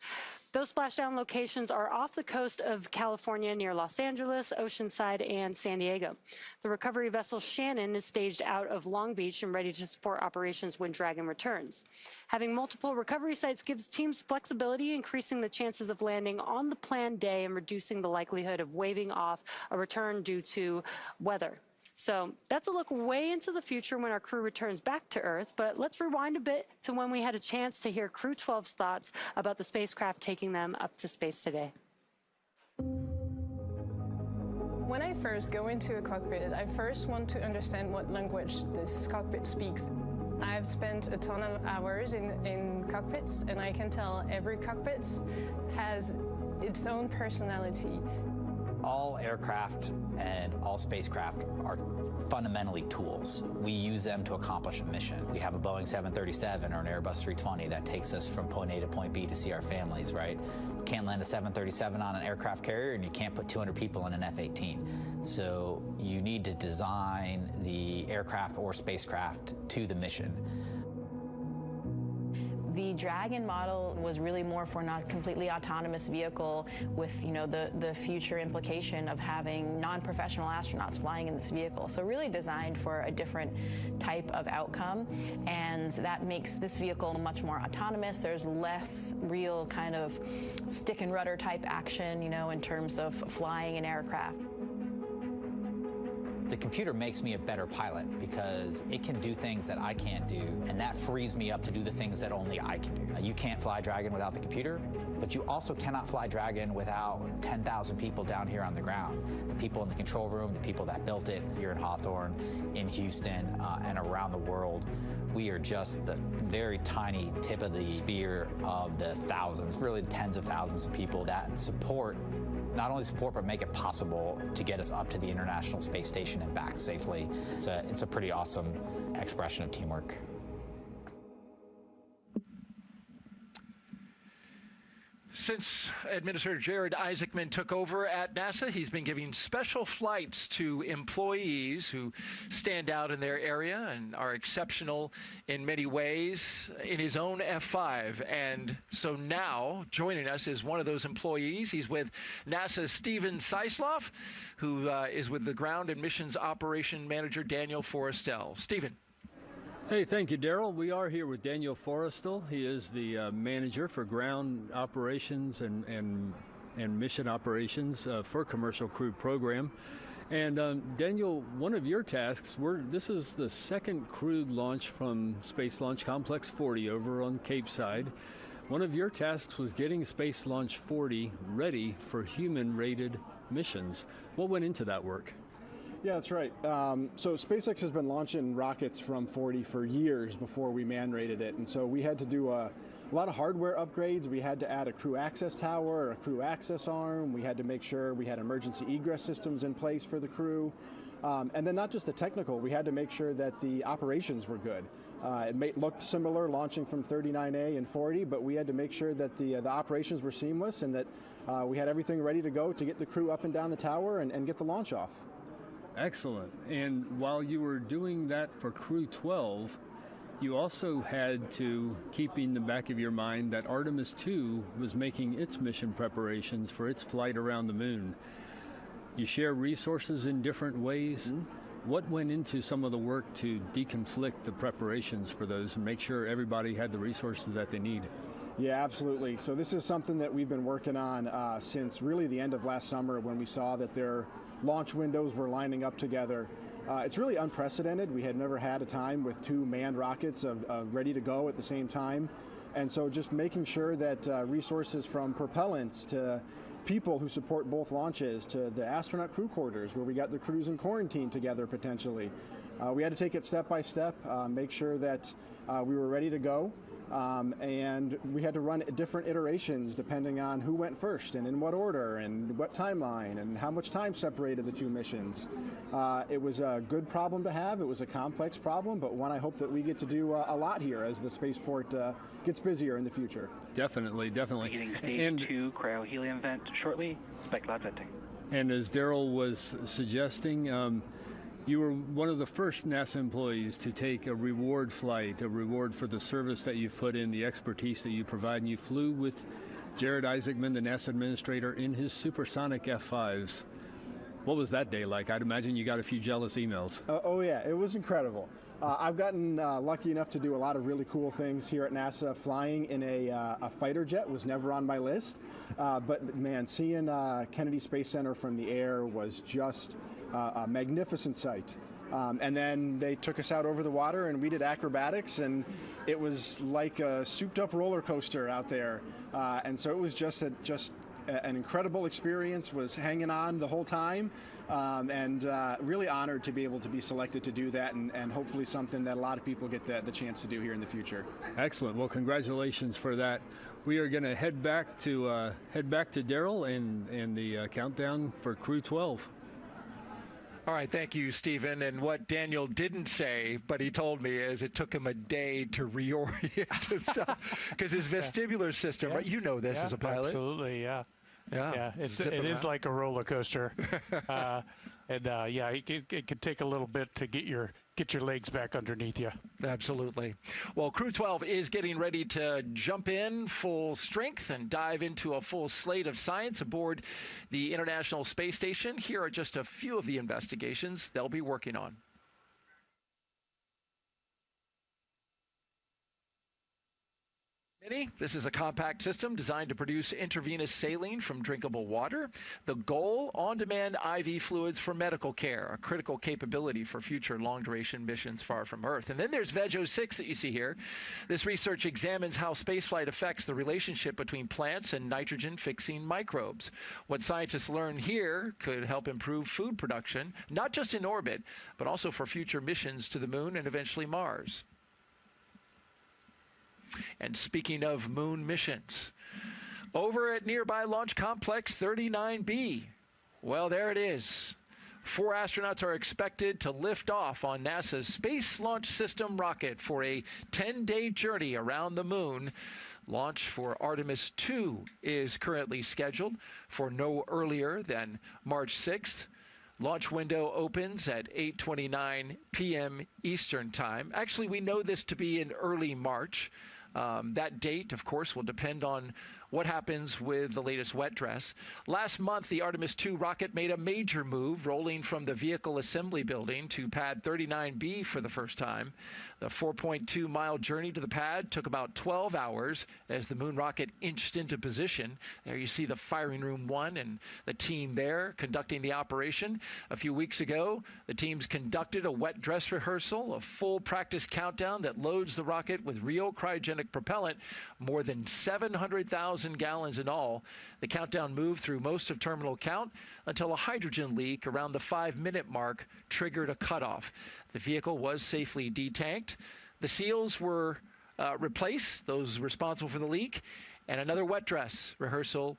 Those splashdown locations are off the coast of California near Los Angeles, Oceanside, and San Diego. The recovery vessel Shannon is staged out of Long Beach and ready to support operations when Dragon returns. Having multiple recovery sites gives teams flexibility, increasing the chances of landing on the planned day and reducing the likelihood of waving off a return due to weather. So that's a look way into the future when our crew returns back to Earth, but let's rewind a bit to when we had a chance to hear Crew 12's thoughts about the spacecraft taking them up to space today. When I first go into a cockpit, I first want to understand what language this cockpit speaks. I've spent a ton of hours in cockpits, and I can tell every cockpit has its own personality. All aircraft and all spacecraft are fundamentally tools. We use them to accomplish a mission. We have a Boeing 737 or an Airbus 320 that takes us from point A to point B to see our families, right? You can't land a 737 on an aircraft carrier, and you can't put 200 people in an F-18. So you need to design the aircraft or spacecraft to the mission. The Dragon model was really more for not completely autonomous vehicle with, the future implication of having non-professional astronauts flying in this vehicle. So really designed for a different type of outcome, and that makes this vehicle much more autonomous. There's less real kind of stick and rudder type action, in terms of flying an aircraft. The computer makes me a better pilot because it can do things that I can't do, and that frees me up to do the things that only I can do. You can't fly Dragon without the computer, but you also cannot fly Dragon without 10,000 people down here on the ground. The people in the control room, the people that built it here in Hawthorne, in Houston, and around the world. We are just the very tiny tip of the spear of the thousands, really tens of thousands of people that not only support, but make it possible to get us up to the International Space Station and back safely. It's a pretty awesome expression of teamwork. Since Administrator Jared Isaacman took over at NASA, he's been giving special flights to employees who stand out in their area and are exceptional in many ways in his own F-5. And so now, joining us is one of those employees. He's with NASA's Steven Seislov, who is with the Ground and Missions Operation Manager Daniel Forrestel. Steven. Hey, thank you, Daryl. We are here with Daniel Forrestal. He is the manager for ground operations and mission operations for Commercial Crew Program. And Daniel, one of your tasks, this is the second crewed launch from Space Launch Complex 40 over on Cape Side. One of your tasks was getting Space Launch 40 ready for human-rated missions. What went into that work? Yeah, that's right. So SpaceX has been launching rockets from 40 for years before we man-rated it. And so we had to do a lot of hardware upgrades. We had to add a crew access tower, a crew access arm. We had to make sure we had emergency egress systems in place for the crew. And then not just the technical, we had to make sure that the operations were good. It looked similar launching from 39A and 40, but we had to make sure that the operations were seamless and that we had everything ready to go to get the crew up and down the tower and get the launch off. Excellent. And while you were doing that for Crew 12, you also had to keep in the back of your mind that Artemis 2 was making its mission preparations for its flight around the moon. You share resources in different ways. Mm-hmm. What went into some of the work to deconflict the preparations for those and make sure everybody had the resources that they need? Yeah, absolutely. So this is something that we've been working on since really the end of last summer when we saw that their launch windows were lining up together. It's really unprecedented. We had never had a time with two manned rockets ready to go at the same time. And so just making sure that resources from propellants to people who support both launches to the astronaut crew quarters where we got the crews in quarantine together potentially. We had to take it step by step, make sure that we were ready to go. And we had to run different iterations depending on who went first and in what order and what timeline and how much time separated the two missions. It was a good problem to have. It was a complex problem, but one I hope that we get to do a lot here as the spaceport gets busier in the future. Definitely, definitely. Beginning stage 2 cryo-helium vent shortly, spec cloud venting. And as Daryl was suggesting, you were one of the first NASA employees to take a reward flight, a reward for the service that you've put in, the expertise that you provide, and you flew with Jared Isaacman, the NASA administrator, in his supersonic F-5s. What was that day like? I'd imagine you got a few jealous emails. Oh yeah, it was incredible. I've gotten lucky enough to do a lot of really cool things here at NASA. Flying in a fighter jet was never on my list, but man, seeing Kennedy Space Center from the air was just a magnificent sight. And then they took us out over the water and we did acrobatics, and it was like a souped up roller coaster out there. And so it was just an incredible experience, was hanging on the whole time, and really honored to be able to be selected to do that, and hopefully something that a lot of people get the chance to do here in the future. Excellent. Well, congratulations for that. We are going to head back to Daryl and the countdown for Crew 12. All right, thank you, Stephen. And what Daniel didn't say, but he told me, is it took him a day to reorient himself because his vestibular system, right? You know this as a pilot. Absolutely, yeah. Yeah, it is like a roller coaster, it could take a little bit to get your legs back underneath you. Absolutely. Well, Crew 12 is getting ready to jump in full strength and dive into a full slate of science aboard the International Space Station. Here are just a few of the investigations they'll be working on. This is a compact system designed to produce intravenous saline from drinkable water. The goal, on-demand IV fluids for medical care, a critical capability for future long-duration missions far from Earth. And then there's VEG-06 that you see here. This research examines how spaceflight affects the relationship between plants and nitrogen-fixing microbes. What scientists learn here could help improve food production, not just in orbit, but also for future missions to the Moon and eventually Mars. And speaking of moon missions, over at nearby Launch Complex 39B, well, there it is. 4 astronauts are expected to lift off on NASA's Space Launch System rocket for a 10-day journey around the moon. Launch for Artemis 2 is currently scheduled for no earlier than March 6th. Launch window opens at 8:29 p.m. Eastern Time. Actually, we know this to be in early March. That date, of course, will depend on what happens with the latest wet dress. Last month, the Artemis II rocket made a major move, rolling from the Vehicle Assembly Building to Pad 39B for the first time. The 4.2-mile journey to the pad took about 12 hours as the moon rocket inched into position. There you see the firing room 1 and the team there conducting the operation. A few weeks ago, the teams conducted a wet dress rehearsal, a full practice countdown that loads the rocket with real cryogenic propellant, more than 700,000 gallons in all. The countdown moved through most of terminal count until a hydrogen leak around the 5-minute mark triggered a cutoff. The vehicle was safely detanked. The seals were replaced, those responsible for the leak, and another wet dress rehearsal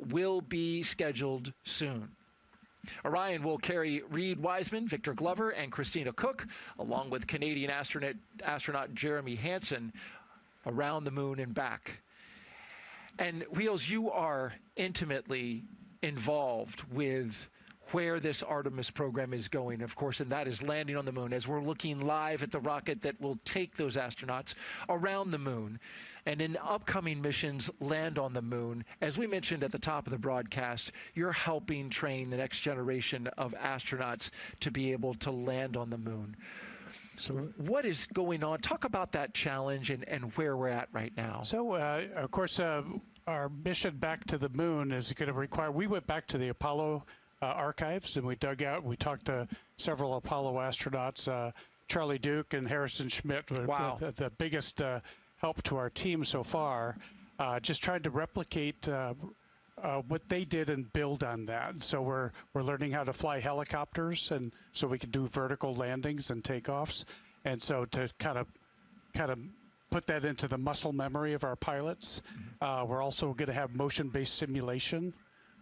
will be scheduled soon. Orion will carry Reed Wiseman, Victor Glover, and Christina Cook, along with Canadian astronaut Jeremy Hansen, around the moon and back. And Wheels, you are intimately involved with where this Artemis program is going, of course, and that is landing on the moon, as we're looking live at the rocket that will take those astronauts around the moon and in upcoming missions land on the moon. As we mentioned at the top of the broadcast, you're helping train the next generation of astronauts to be able to land on the moon. So what is going on? Talk about that challenge and where we're at right now. So, of course, our mission back to the moon is going to require, we went back to the Apollo archives and we dug out, we talked to several Apollo astronauts, Charlie Duke and Harrison Schmitt, wow, the biggest help to our team so far, just trying to replicate what they did and build on that. So we're learning how to fly helicopters, and so we can do vertical landings and takeoffs, and so to kind of put that into the muscle memory of our pilots. We're also going to have motion-based simulation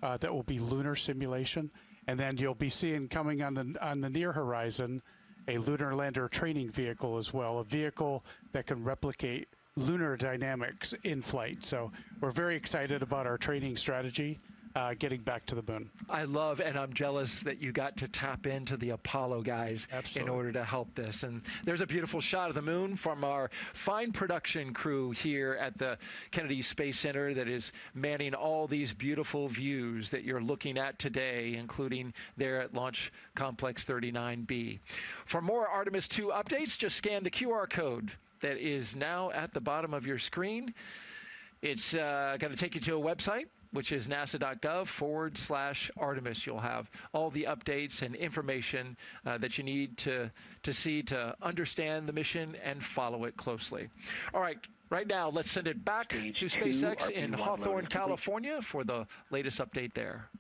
that will be lunar simulation, and then you'll be seeing coming on the near horizon a lunar lander training vehicle as well, a vehicle that can replicate lunar dynamics in flight. So we're very excited about our training strategy, getting back to the moon. I love, and I'm jealous that you got to tap into the Apollo guys in order to help this. And there's a beautiful shot of the moon from our fine production crew here at the Kennedy Space Center that is manning all these beautiful views that you're looking at today, including there at Launch Complex 39B. For more Artemis II updates, just scan the QR code that is now at the bottom of your screen. It's going to take you to a website, which is nasa.gov/Artemis. You'll have all the updates and information that you need to see to understand the mission and follow it closely. All right, right now, let's send it back to SpaceX in Hawthorne, California for the latest update there.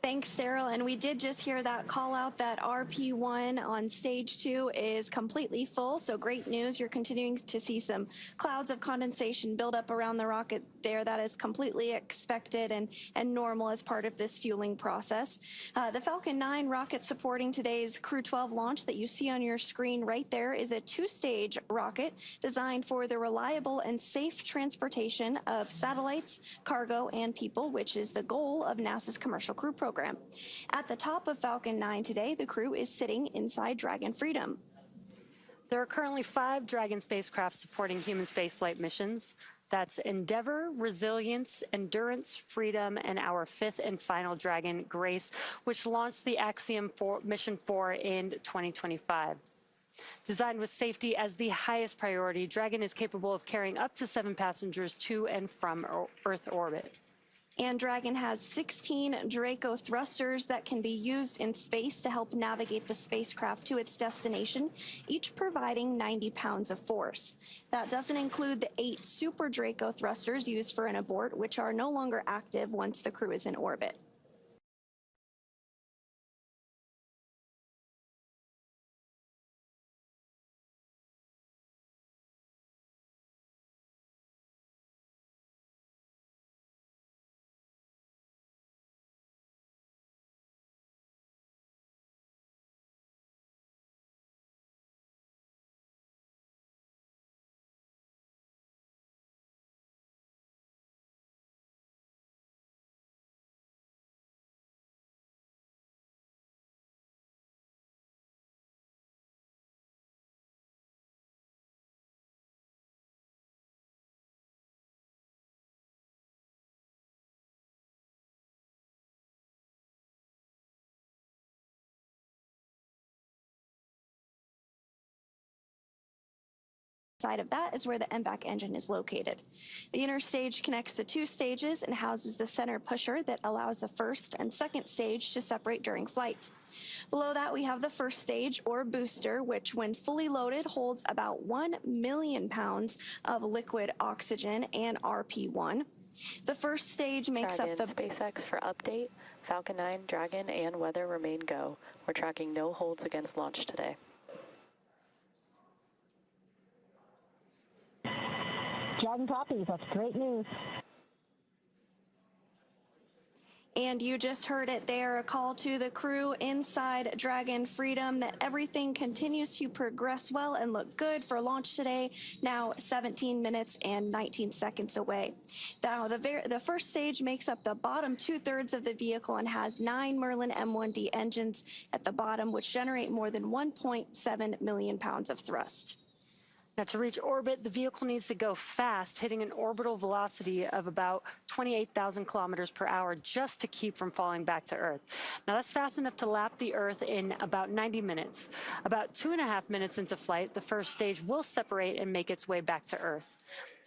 Thanks, Daryl. And we did just hear that call out that RP1 on stage 2 is completely full. So great news. You're continuing to see some clouds of condensation build up around the rocket there. That is completely expected and normal as part of this fueling process. The Falcon 9 rocket supporting today's Crew 12 launch that you see on your screen right there is a 2-stage rocket designed for the reliable and safe transportation of satellites, cargo, and people, which is the goal of NASA's Commercial Crew Program. At the top of Falcon 9 today, the crew is sitting inside Dragon Freedom. There are currently 5 Dragon spacecraft supporting human spaceflight missions. That's Endeavour, Resilience, Endurance, Freedom, and our 5th and final Dragon, Grace, which launched the Axiom Mission 4 in 2025. Designed with safety as the highest priority, Dragon is capable of carrying up to 7 passengers to and from Earth orbit. And Dragon has 16 Draco thrusters that can be used in space to help navigate the spacecraft to its destination, each providing 90 pounds of force. That doesn't include the 8 Super Draco thrusters used for an abort, which are no longer active once the crew is in orbit. Side of that is where the MVAC engine is located. The inner stage connects the two stages and houses the center pusher that allows the first and second stage to separate during flight. Below that, we have the first stage, or booster, which when fully loaded holds about 1 million pounds of liquid oxygen and RP1. The first stage makes Dragon, up the... SpaceX for update. Falcon 9, Dragon, and weather remain go. We're tracking no holds against launch today. Dragon copies. That's great news. And you just heard it there, a call to the crew inside Dragon Freedom that everything continues to progress well and look good for launch today, now 17 minutes and 19 seconds away. Now, the first stage makes up the bottom 2/3 of the vehicle and has 9 Merlin M1D engines at the bottom, which generate more than 1.7 million pounds of thrust. Now, to reach orbit, the vehicle needs to go fast, hitting an orbital velocity of about 28,000 kilometers per hour just to keep from falling back to Earth. Now, that's fast enough to lap the Earth in about 90 minutes. About 2.5 minutes into flight, the first stage will separate and make its way back to Earth.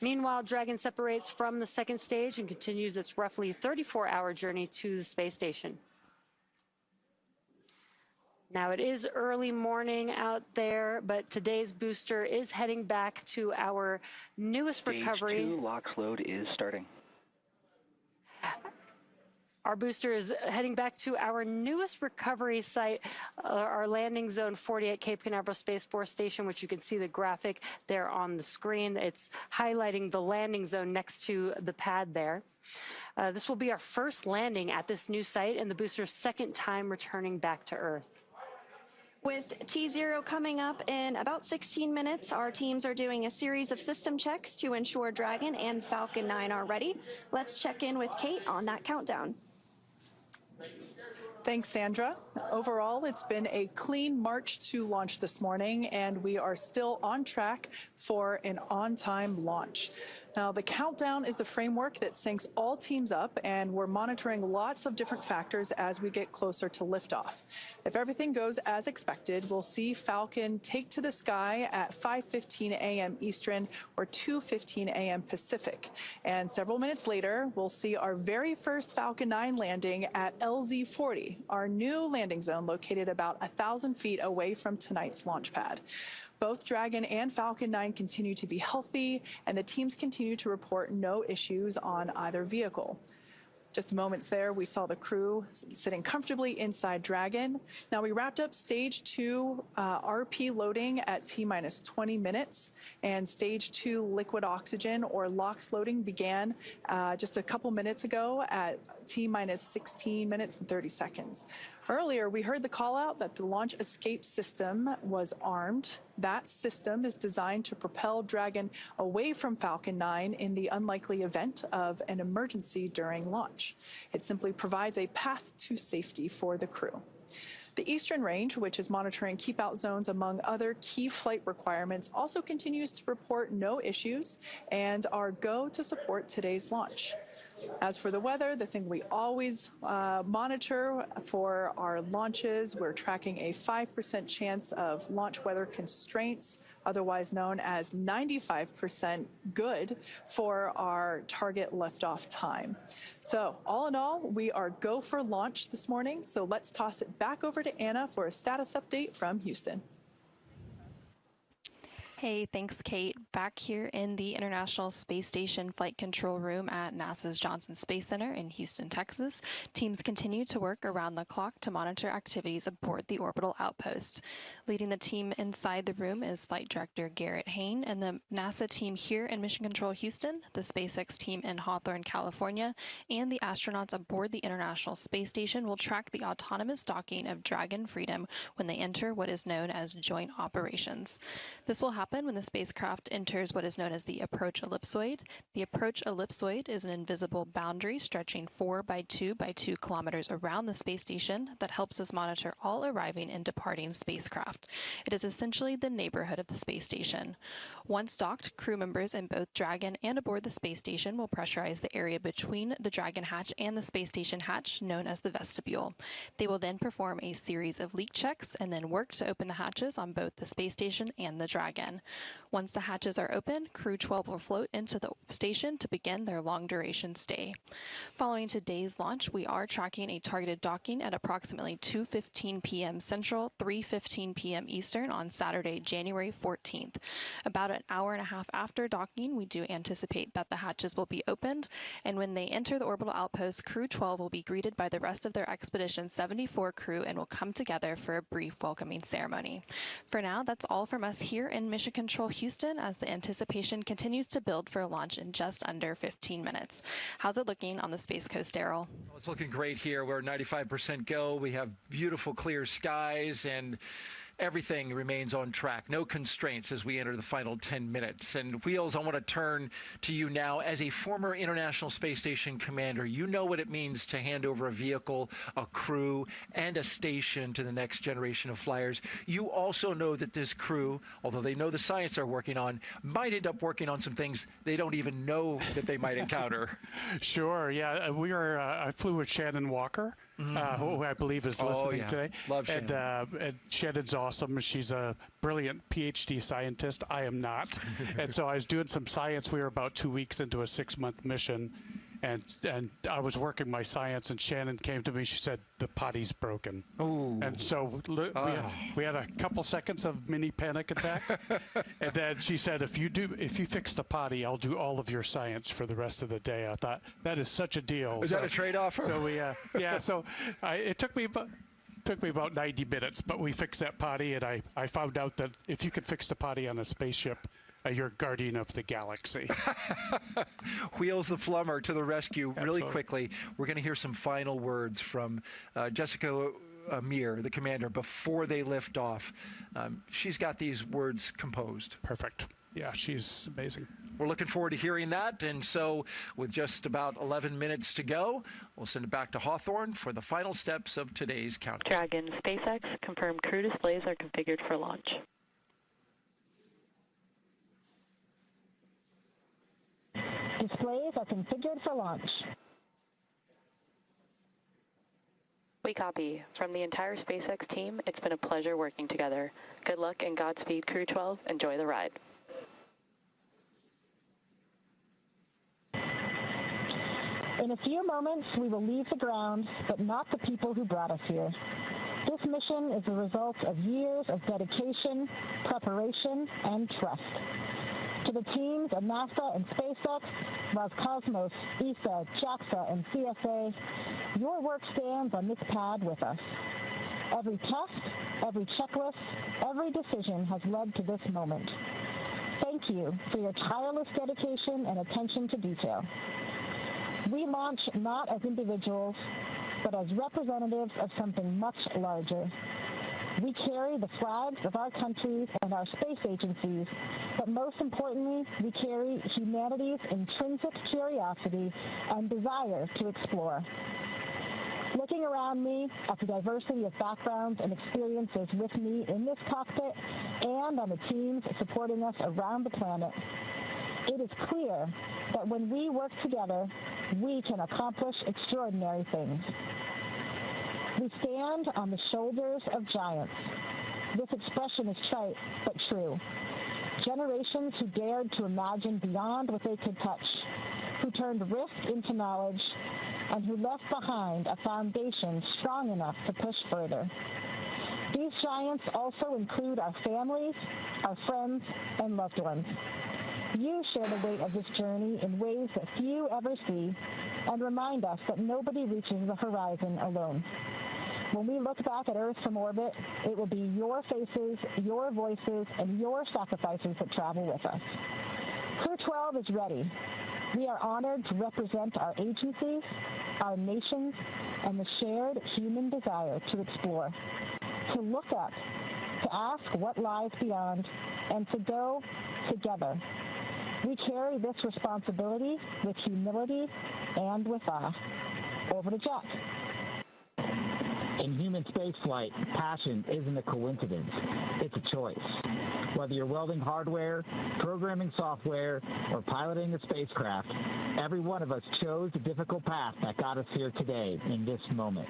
Meanwhile, Dragon separates from the second stage and continues its roughly 34-hour journey to the space station. Now, it is early morning out there, but today's booster is heading back to our newest recovery. Stage 2 LOX load is starting. Our booster is heading back to our newest recovery site, our landing zone 40 at Cape Canaveral Space Force Station, which you can see the graphic there on the screen. It's highlighting the landing zone next to the pad there. This will be our first landing at this new site and the booster's second time returning back to Earth. With T0 coming up in about 16 minutes, our teams are doing a series of system checks to ensure Dragon and Falcon 9 are ready. Let's check in with Kate on that countdown. Thanks, Sandra. Overall, it's been a clean march to launch this morning, and we are still on track for an on-time launch. Now, the countdown is the framework that syncs all teams up, and we're monitoring lots of different factors as we get closer to liftoff. If everything goes as expected, we'll see Falcon take to the sky at 5:15 a.m. Eastern or 2:15 a.m. Pacific. And several minutes later, we'll see our very first Falcon 9 landing at LZ-40, our new landing zone located about 1,000 feet away from tonight's launch pad. Both Dragon and Falcon 9 continue to be healthy, and the teams continue to report no issues on either vehicle. Just moments there, we saw the crew sitting comfortably inside Dragon. Now, we wrapped up stage 2 RP loading at T-minus 20 minutes, and stage 2 liquid oxygen or LOX loading began just a couple minutes ago at T-minus 16 minutes and 30 seconds. Earlier, we heard the call out that the launch escape system was armed. That system is designed to propel Dragon away from Falcon 9 in the unlikely event of an emergency during launch. It simply provides a path to safety for the crew. The Eastern Range, which is monitoring keep-out zones among other key flight requirements, also continues to report no issues and are go to support today's launch. As for the weather, the thing we always monitor for our launches, we're tracking a 5% chance of launch weather constraints, otherwise known as 95% good for our target liftoff time. So all in all, we are go for launch this morning. So let's toss it back over to Anna for a status update from Houston. Hey, thanks, Kate. Back here in the International Space Station Flight Control Room at NASA's Johnson Space Center in Houston, Texas, teams continue to work around the clock to monitor activities aboard the orbital outpost. Leading the team inside the room is Flight Director Garrett Hain, and the NASA team here in Mission Control Houston, the SpaceX team in Hawthorne, California, and the astronauts aboard the International Space Station will track the autonomous docking of Dragon Freedom when they enter what is known as joint operations. This will happen when the spacecraft enters what is known as the approach ellipsoid. The approach ellipsoid is an invisible boundary stretching 4 by 2 by 2 kilometers around the space station that helps us monitor all arriving and departing spacecraft. It is essentially the neighborhood of the space station. Once docked, crew members in both Dragon and aboard the space station will pressurize the area between the Dragon hatch and the space station hatch, known as the vestibule. They will then perform a series of leak checks and then work to open the hatches on both the space station and the Dragon. Once the hatches hatches are open, Crew 12 will float into the station to begin their long-duration stay. Following today's launch, we are tracking a targeted docking at approximately 2:15 p.m. Central, 3:15 p.m. Eastern on Saturday, January 14th. About an hour and a half after docking, we do anticipate that the hatches will be opened, and when they enter the orbital outpost, Crew 12 will be greeted by the rest of their Expedition 74 crew and will come together for a brief welcoming ceremony. For now, that's all from us here in Mission Control Houston as the anticipation continues to build for a launch in just under 15 minutes. How's it looking on the Space Coast, Daryl? Well, it's looking great here. We're 95% go. We have beautiful clear skies and everything remains on track. No constraints as we enter the final 10 minutes. And Wheels, I want to turn to you now. As a former International Space Station commander, you know what it means to hand over a vehicle, a crew, and a station to the next generation of flyers. You also know that this crew, although they know the science they're working on, might end up working on some things they don't even know that they might encounter. Sure, yeah. I flew with Shannon Walker, who I believe is listening today. Love Shannon. And Shannon's awesome. She's a brilliant PhD scientist. I am not. And so I was doing some science. We were about 2 weeks into a 6-month mission. And I was working my science, and Shannon came to me. She said, the potty's broken. Ooh. And so we had a couple seconds of mini panic attack. And then she said, if you fix the potty, I'll do all of your science for the rest of the day. I thought, that is such a deal. Is that a trade-off? So it took me about 90 minutes, but we fixed that potty, and I found out that if you could fix the potty on a spaceship, you're guardian of the galaxy. Wheels the Flummer to the rescue. Absolutely. Really quickly, we're going to hear some final words from Jessica Meir, the commander, before they lift off. She's got these words composed. Perfect. Yeah, she's amazing. We're looking forward to hearing that. And so with just about 11 minutes to go, we'll send it back to Hawthorne for the final steps of today's countdown. Dragon, SpaceX, confirmed crew displays are configured for launch. Displays are configured for launch. We copy. From the entire SpaceX team, it's been a pleasure working together. Good luck and Godspeed, Crew 12. Enjoy the ride. In a few moments, we will leave the ground, but not the people who brought us here. This mission is the result of years of dedication, preparation, and trust. To the teams at NASA and SpaceX, Roscosmos, ESA, JAXA, and CSA, your work stands on this pad with us. Every test, every checklist, every decision has led to this moment. Thank you for your tireless dedication and attention to detail. We launch not as individuals, but as representatives of something much larger. We carry the flags of our countries and our space agencies, but most importantly, we carry humanity's intrinsic curiosity and desire to explore. Looking around me at the diversity of backgrounds and experiences with me in this cockpit and on the teams supporting us around the planet, it is clear that when we work together, we can accomplish extraordinary things. We stand on the shoulders of giants. This expression is trite, but true. Generations who dared to imagine beyond what they could touch, who turned risk into knowledge, and who left behind a foundation strong enough to push further. These giants also include our families, our friends, and loved ones. You share the weight of this journey in ways that few ever see, and remind us that nobody reaches the horizon alone. When we look back at Earth from orbit, it will be your faces, your voices, and your sacrifices that travel with us. Crew 12 is ready. We are honored to represent our agencies, our nations, and the shared human desire to explore, to look up, to ask what lies beyond, and to go together. We carry this responsibility with humility and with awe. Over to Jack. In human spaceflight, passion isn't a coincidence. It's a choice. Whether you're welding hardware, programming software, or piloting a spacecraft, every one of us chose the difficult path that got us here today in this moment.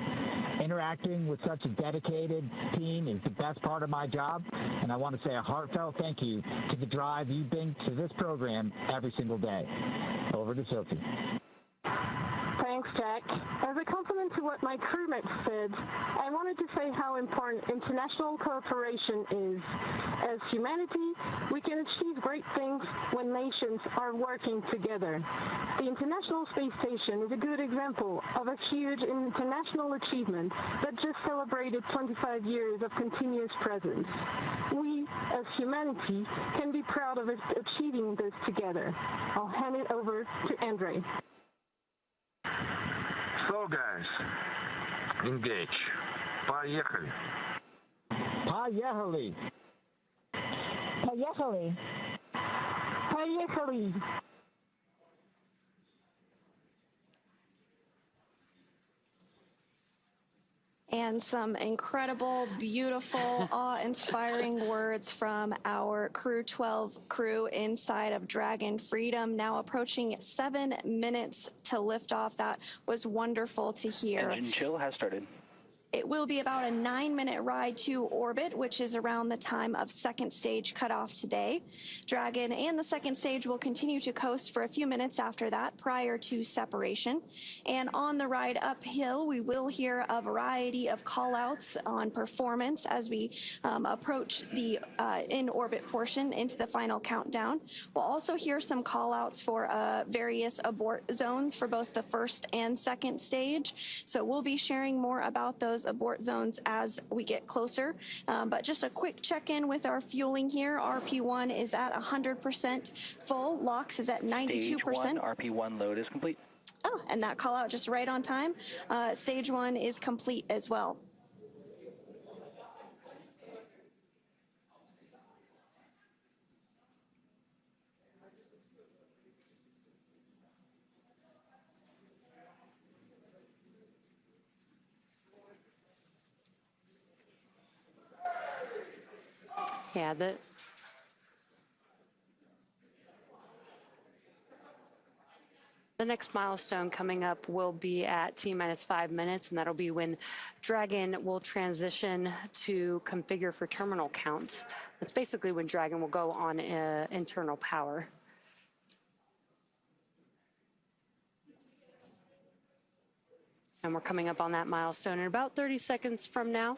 Interacting with such a dedicated team is the best part of my job, and I want to say a heartfelt thank you to the drive you bring to this program every single day. Over to Sophie. Thanks, Jack. As a compliment to what my crewmates said, I wanted to say how important international cooperation is. As humanity, we can achieve great things when nations are working together. The International Space Station is a good example of a huge international achievement that just celebrated 25 years of continuous presence. We, as humanity, can be proud of achieving this together. I'll hand it over to Andrey. So guys, engage. Поехали. Поехали. Поехали. Поехали. And some incredible, beautiful, awe-inspiring words from our Crew 12 crew inside of Dragon Freedom, now approaching 7 minutes to liftoff. That was wonderful to hear. Engine chill has started. It will be about a 9-minute ride to orbit, which is around the time of second stage cutoff today. Dragon and the second stage will continue to coast for a few minutes after that, prior to separation. And on the ride uphill, we will hear a variety of call-outs on performance as we approach the in-orbit portion into the final countdown. We'll also hear some call-outs for various abort zones for both the first and second stage. So we'll be sharing more about those abort zones as we get closer. But just a quick check-in with our fueling here. RP1 is at 100% full. LOX is at 92%. Stage 1, RP1 load is complete. Oh, and that call out just right on time. Stage 1 is complete as well. Yeah, the next milestone coming up will be at T-minus 5 minutes, and that'll be when Dragon will transition to configure for terminal count. That's basically when Dragon will go on internal power. And we're coming up on that milestone in about 30 seconds from now.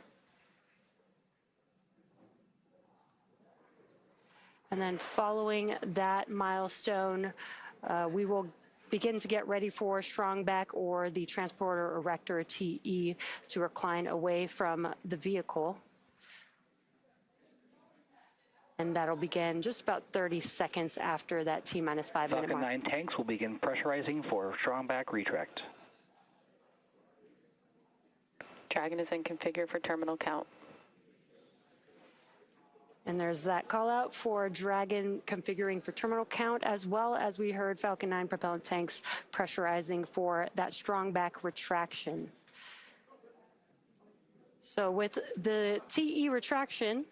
And then following that milestone, we will begin to get ready for strong back or the transporter erector TE to recline away from the vehicle. And that'll begin just about 30 seconds after that T-minus 5 minute mark. Falcon 9 tanks will begin pressurizing for strong back retract. Dragon is in configure for terminal count. And there's that call out for Dragon configuring for terminal count, as well as we heard Falcon 9 propellant tanks pressurizing for that strong back retraction. So with the TE retraction,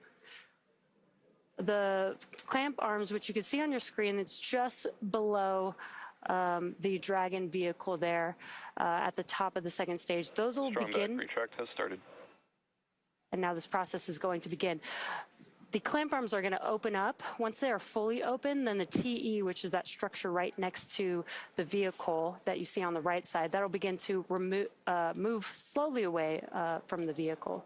the clamp arms, which you can see on your screen, it's just below the Dragon vehicle there at the top of the second stage. Those will begin. Strong back retract has started. And now this process is going to begin. The clamp arms are going to open up. Once they are fully open, then the TE, which is that structure right next to the vehicle that you see on the right side, that'll begin to move slowly away from the vehicle.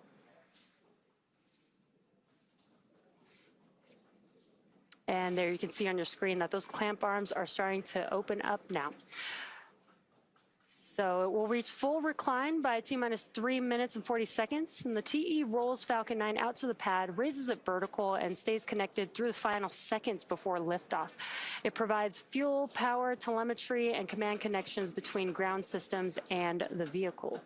And there you can see on your screen that those clamp arms are starting to open up now. So it will reach full recline by T-minus 3 minutes and 40 seconds. And the TE rolls Falcon 9 out to the pad, raises it vertical, and stays connected through the final seconds before liftoff. It provides fuel, power, telemetry, and command connections between ground systems and the vehicle.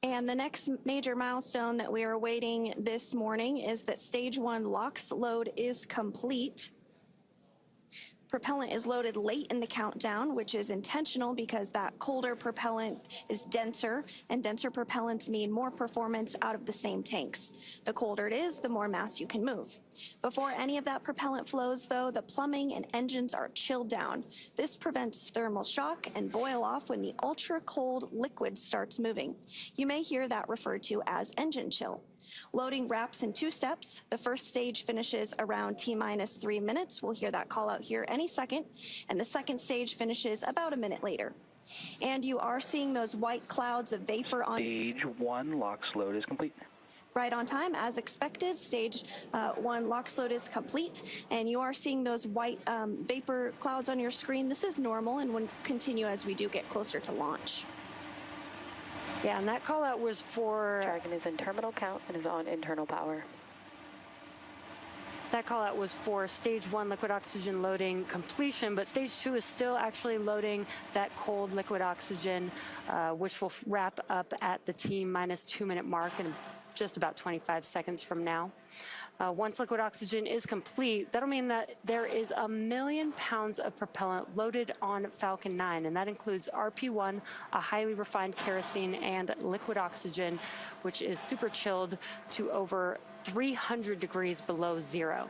And the next major milestone that we are awaiting this morning is that Stage 1 LOX load is complete. Propellant is loaded late in the countdown, which is intentional because that colder propellant is denser, and denser propellants mean more performance out of the same tanks. The colder it is, the more mass you can move. Before any of that propellant flows, though, the plumbing and engines are chilled down. This prevents thermal shock and boil off when the ultra-cold liquid starts moving. You may hear that referred to as engine chill. Loading wraps in 2 steps. The first stage finishes around T-minus 3 minutes. We'll hear that call out here any second. And the second stage finishes about a minute later. And you are seeing those white clouds of vapor on... Stage 1 LOX load is complete. Right on time, as expected. Stage 1 LOX load is complete. And you are seeing those white vapor clouds on your screen. This is normal and will continue as we do get closer to launch. Yeah, and that call out was for... Dragon is in terminal count and is on internal power. That call out was for stage 1 liquid oxygen loading completion, but stage 2 is still actually loading that cold liquid oxygen, which will wrap up at the T-minus 2 minute mark in just about 25 seconds from now. Once liquid oxygen is complete, that'll mean that there is 1 million pounds of propellant loaded on Falcon 9, and that includes RP-1, a highly refined kerosene, and liquid oxygen, which is super chilled to over 300 degrees below zero.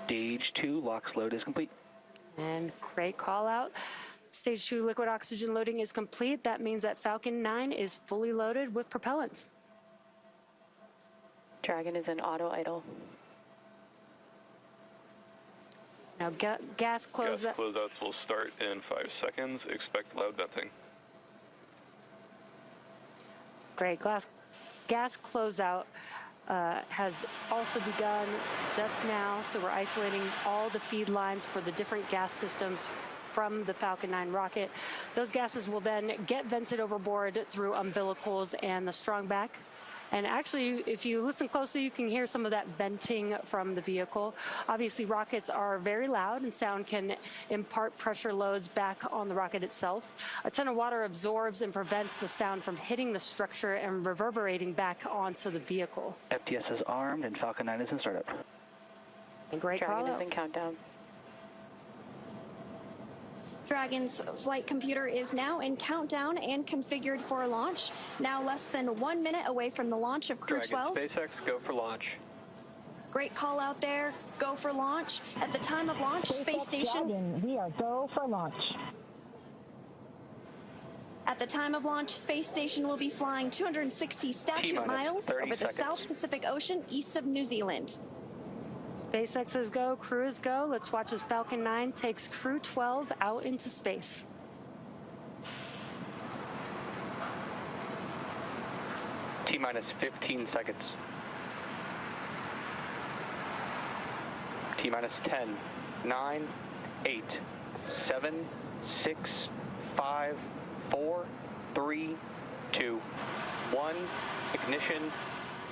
Stage 2 LOX load is complete. And great call out. Stage 2 liquid oxygen loading is complete. That means that Falcon 9 is fully loaded with propellants. Dragon is in auto idle. Now gas close. Gas closeouts will start in 5 seconds. Expect loud venting. Great. Gas closeout has also begun just now, so we're isolating all the feed lines for the different gas systems from the Falcon 9 rocket. Those gases will then get vented overboard through umbilicals and the strongback. And actually, if you listen closely, you can hear some of that venting from the vehicle. Obviously, rockets are very loud, and sound can impart pressure loads back on the rocket itself. A ton of water absorbs and prevents the sound from hitting the structure and reverberating back onto the vehicle. FTS is armed, and Falcon 9 is in startup. And great call out. Dragon is in countdown. Dragon's flight computer is now in countdown and configured for launch. Now less than 1 minute away from the launch of Crew Dragon 12. SpaceX, go for launch. Great call out there. Go for launch. At the time of launch, Space Station. Dragon, we are go for launch. At the time of launch, Space Station will be flying 260 statute miles over the South Pacific Ocean east of New Zealand. SpaceX is go, crew is go. Let's watch as Falcon 9 takes Crew 12 out into space. T-minus 15 seconds. T-minus 10, 9, 8, 7, 6, 5, 4, 3, 2, 1, ignition,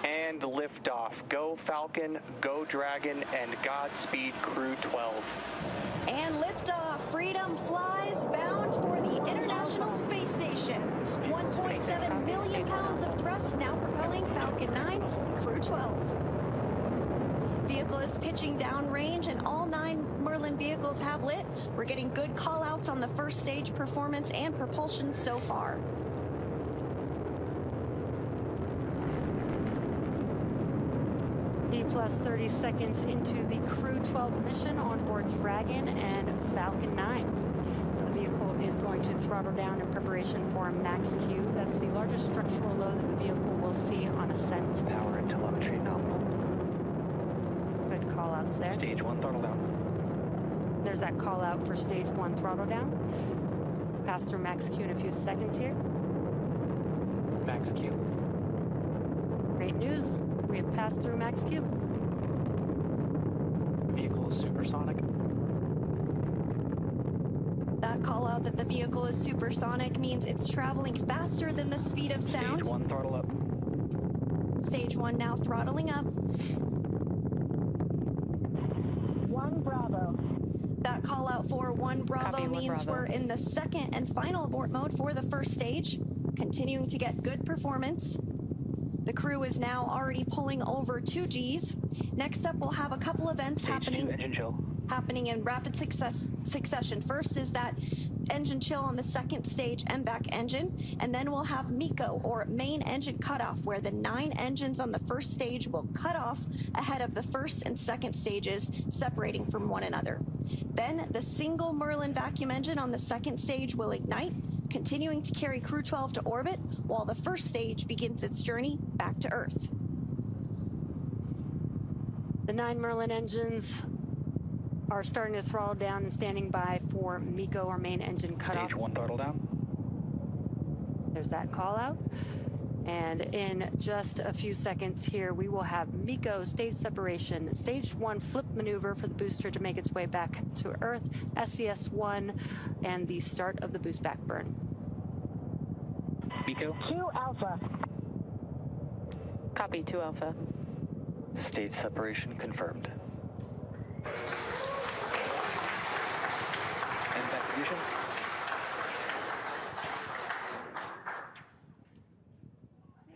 and liftoff. Go Falcon, go Dragon, and Godspeed Crew 12. And liftoff. Freedom flies bound for the International Space Station. 1.7 million pounds of thrust now propelling Falcon 9 and Crew 12. Vehicle is pitching downrange, and all 9 Merlin vehicles have lit. We're getting good call-outs on the first stage performance and propulsion so far. Plus 30 seconds into the Crew 12 mission on board Dragon and Falcon 9. The vehicle is going to throttle down in preparation for max Q. That's the largest structural load that the vehicle will see on ascent. Power and telemetry nominal. Good call outs there. Stage 1 throttle down. There's that call out for stage 1 throttle down. Pass through max Q in a few seconds here. Max Q. Great news. We have passed through max Q. Vehicle is supersonic. That call out that the vehicle is supersonic means it's traveling faster than the speed of sound. Stage 1 throttle up. Stage 1 now throttling up. 1 Bravo. That call out for 1 Bravo Copy, 1 means Bravo. we're in the second and final abort mode for the first stage, continuing to get good performance. The crew is now already pulling over 2 Gs. Next up, we'll have a couple events happening in rapid succession. First is that engine chill on the second stage MVAC engine, and then we'll have MECO, or main engine cutoff, where the 9 engines on the first stage will cut off ahead of the first and second stages, separating from one another. Then the single Merlin vacuum engine on the second stage will ignite, continuing to carry Crew 12 to orbit, while the first stage begins its journey back to Earth. The 9 Merlin engines are starting to throttle down and standing by for MECO, or main engine cutoff. Stage 1 throttle down. There's that call out. And in just a few seconds here, we will have MECO stage separation, stage 1 flip maneuver for the booster to make its way back to Earth, SES-1, and the start of the boost back burn. MECO. 2 Alpha. Copy, 2 Alpha. Stage separation confirmed. Evacuation.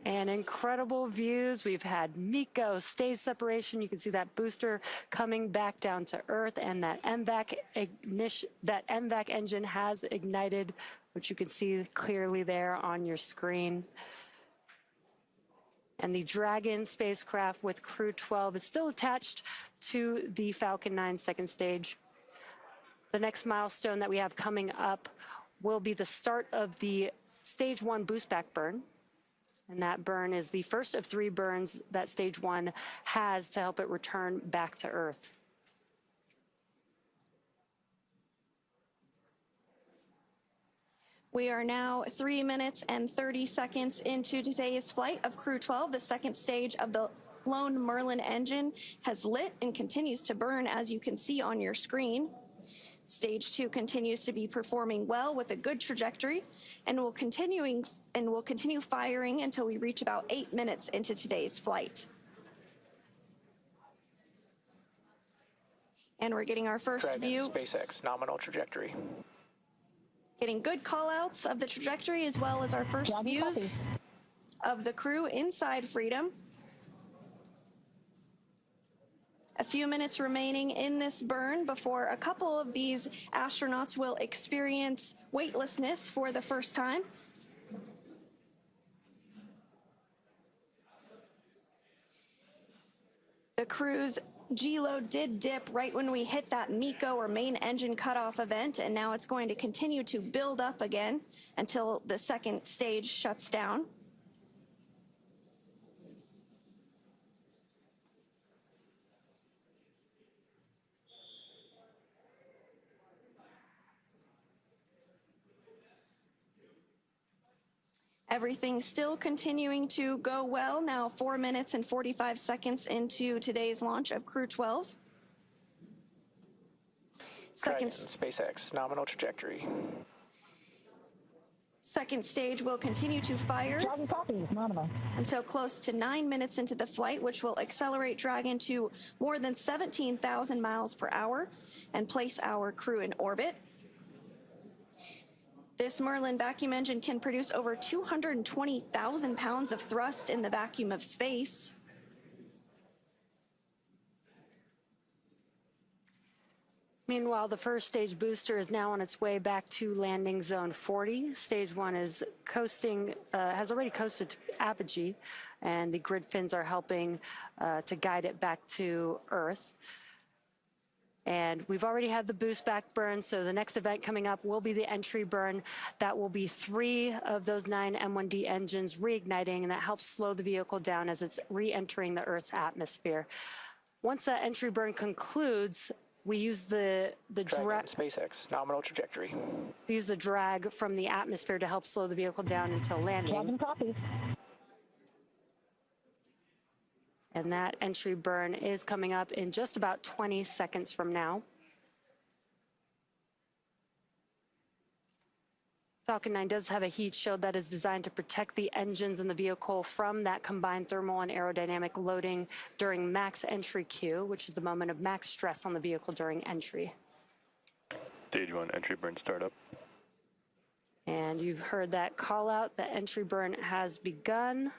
And incredible views. We've had MECO stage separation. You can see that booster coming back down to Earth, and that MVAC engine has ignited, which you can see clearly there on your screen. And the Dragon spacecraft with Crew 12 is still attached to the Falcon 9 second stage. The next milestone that we have coming up will be the start of the stage 1 boost back burn. And that burn is the first of 3 burns that stage 1 has to help it return back to Earth. We are now 3 minutes and 30 seconds into today's flight of Crew 12. The second stage of the lone Merlin engine has lit and continues to burn, as you can see on your screen. Stage 2 continues to be performing well with a good trajectory, and will continue firing until we reach about 8 minutes into today's flight. And we're getting our first Dragon, view. SpaceX, nominal trajectory. Getting good call-outs of the trajectory, as well as our first views of the crew inside Freedom. A few minutes remaining in this burn before a couple of these astronauts will experience weightlessness for the first time. The crew's G-load did dip right when we hit that MECO, or main engine cutoff event, and now it's going to continue to build up again until the second stage shuts down. Everything's still continuing to go well. Now 4 minutes and 45 seconds into today's launch of Crew 12. Dragon, SpaceX, nominal trajectory. Second stage will continue to fire until close to 9 minutes into the flight, which will accelerate Dragon to more than 17,000 miles per hour and place our crew in orbit. This Merlin vacuum engine can produce over 220,000 pounds of thrust in the vacuum of space. Meanwhile, the first stage booster is now on its way back to landing zone 40. Stage 1 is coasting, has already coasted to apogee, and the grid fins are helping to guide it back to Earth. And we've already had the boost back burn, so the next event coming up will be the entry burn. That will be 3 of those 9 M1D engines reigniting, and that helps slow the vehicle down as it's re-entering the Earth's atmosphere. Once that entry burn concludes, we use the drag. SpaceX, nominal trajectory. We use the drag from the atmosphere to help slow the vehicle down until landing. Dragon copy. And that entry burn is coming up in just about 20 seconds from now. Falcon 9 does have a heat shield that is designed to protect the engines and the vehicle from that combined thermal and aerodynamic loading during max entry Q, which is the moment of max stress on the vehicle during entry. Stage 1 entry burn startup. And you've heard that call out. The entry burn has begun.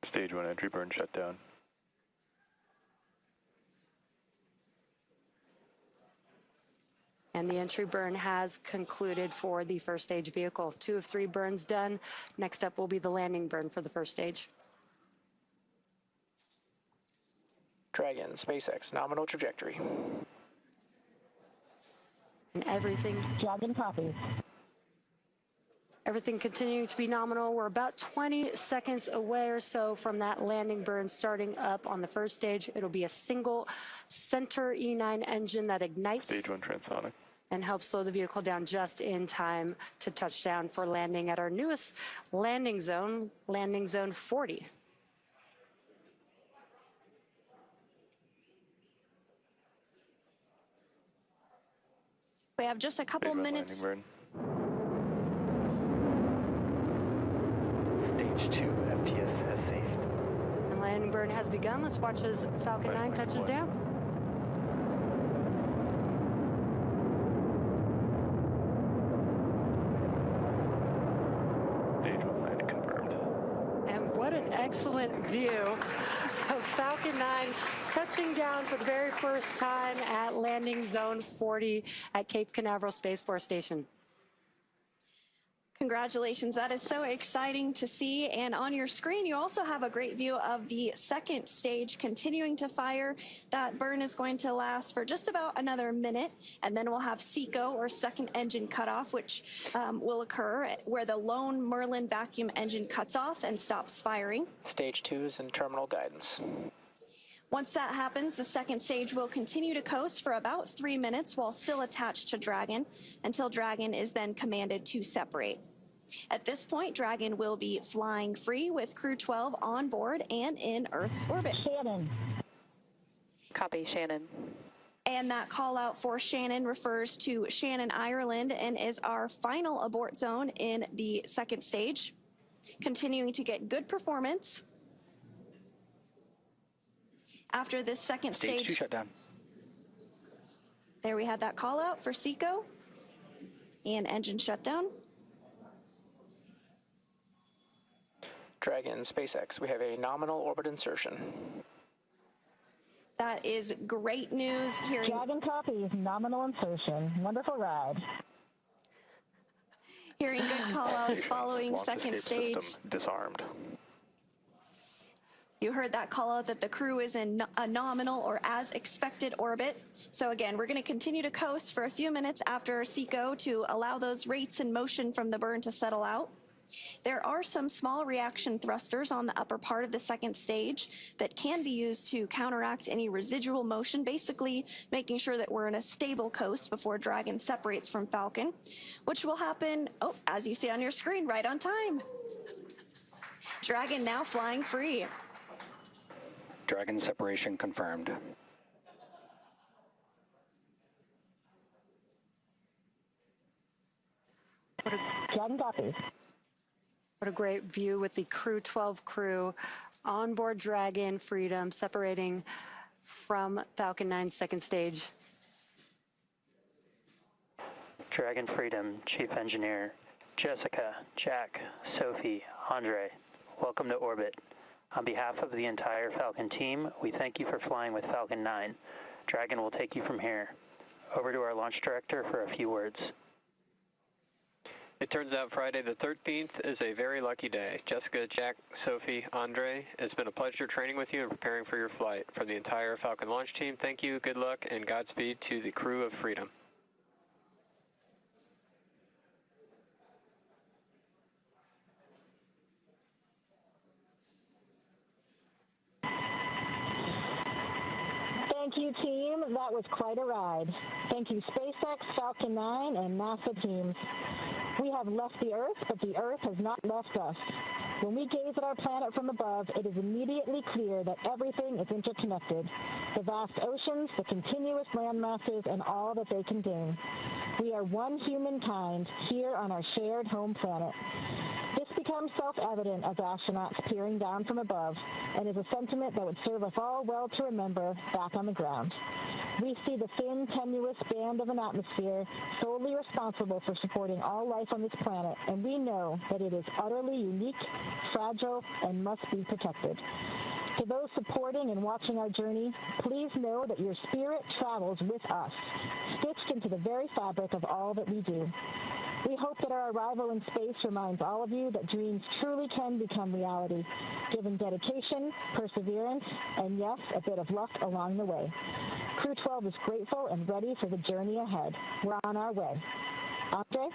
Stage 1 entry burn shut down. And the entry burn has concluded for the first stage vehicle. 2 of 3 burns done. Next up will be the landing burn for the first stage. Dragon, SpaceX, nominal trajectory. And everything. Dragon copy. Everything continuing to be nominal. We're about 20 seconds away or so from that landing burn starting up on the first stage. It'll be a single center E9 engine that ignites. Stage 1 transonic. And helps slow the vehicle down just in time to touch down for landing at our newest landing zone 40. We have just a couple minutes. Stage 2 FPS has ceased. And landing burn has begun. Let's watch as Falcon 9 touches down. Stage 1 landing confirmed. And what an excellent view of Falcon 9 touching down for the very first time at landing zone 40 at Cape Canaveral Space Force Station. Congratulations, that is so exciting to see. And on your screen, you also have a great view of the second stage continuing to fire. That burn is going to last for just about another minute, and then we'll have SECO, or second engine cutoff, which will occur where the lone Merlin vacuum engine cuts off and stops firing. Stage 2 is in terminal guidance. Once that happens, the second stage will continue to coast for about 3 minutes while still attached to Dragon, until Dragon is then commanded to separate. At this point, Dragon will be flying free with Crew 12 on board and in Earth's orbit. Shannon. Copy, Shannon. And that call out for Shannon refers to Shannon, Ireland, and is our final abort zone in the second stage. Continuing to get good performance. After this second Stage 2 shut down. There we had that call out for SECO and engine shutdown. Dragon, SpaceX, we have a nominal orbit insertion. That is great news. Dragon copy, nominal insertion. Wonderful ride. Hearing good call-outs following second stage. Disarmed. You heard that call out that the crew is in a nominal or as expected orbit. So again, we're going to continue to coast for a few minutes after SECO to allow those rates and motion from the burn to settle out. There are some small reaction thrusters on the upper part of the second stage that can be used to counteract any residual motion, basically making sure that we're in a stable coast before Dragon separates from Falcon, which will happen, as you see on your screen, right on time. Dragon now flying free. Dragon separation confirmed. Dragon copy. What a great view with the Crew 12 crew on board Dragon Freedom separating from Falcon 9's second stage. Dragon Freedom, Chief Engineer, Jessica, Jack, Sophie, Andrey, welcome to orbit. On behalf of the entire Falcon team, we thank you for flying with Falcon 9. Dragon will take you from here. Over to our launch director for a few words. It turns out Friday the 13th is a very lucky day. Jessica, Jack, Sophie, Andrey, it's been a pleasure training with you and preparing for your flight. From the entire Falcon launch team, thank you, good luck, and Godspeed to the crew of Freedom. Thank you, team. That was quite a ride. Thank you, SpaceX, Falcon 9, and NASA teams. We have left the Earth, but the Earth has not left us. When we gaze at our planet from above, it is immediately clear that everything is interconnected. The vast oceans, the continuous land masses, and all that they contain. We are one humankind here on our shared home planet. This becomes become self-evident as astronauts peering down from above, and is a sentiment that would serve us all well to remember back on the ground. We see the thin, tenuous band of an atmosphere solely responsible for supporting all life on this planet, and we know that it is utterly unique, fragile, and must be protected. To those supporting and watching our journey, please know that your spirit travels with us, stitched into the very fabric of all that we do. We hope that our arrival in space reminds all of you that dreams truly can become reality, given dedication, perseverance, and yes, a bit of luck along the way. Crew 12 is grateful and ready for the journey ahead. We're on our way. Andrey?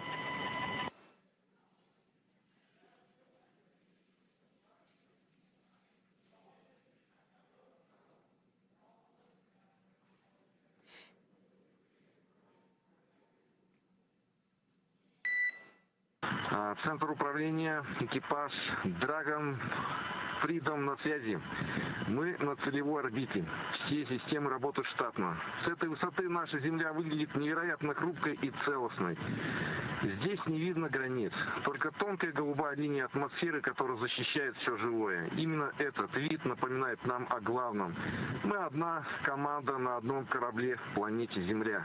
Центр управления, экипаж Dragon, Freedom на связи. Мы на целевой орбите. Все системы работают штатно. С этой высоты наша Земля выглядит невероятно хрупкой и целостной. Здесь не видно границ, только тонкая голубая линия атмосферы, которая защищает все живое. Именно этот вид напоминает нам о главном. Мы одна команда на одном корабле планете Земля.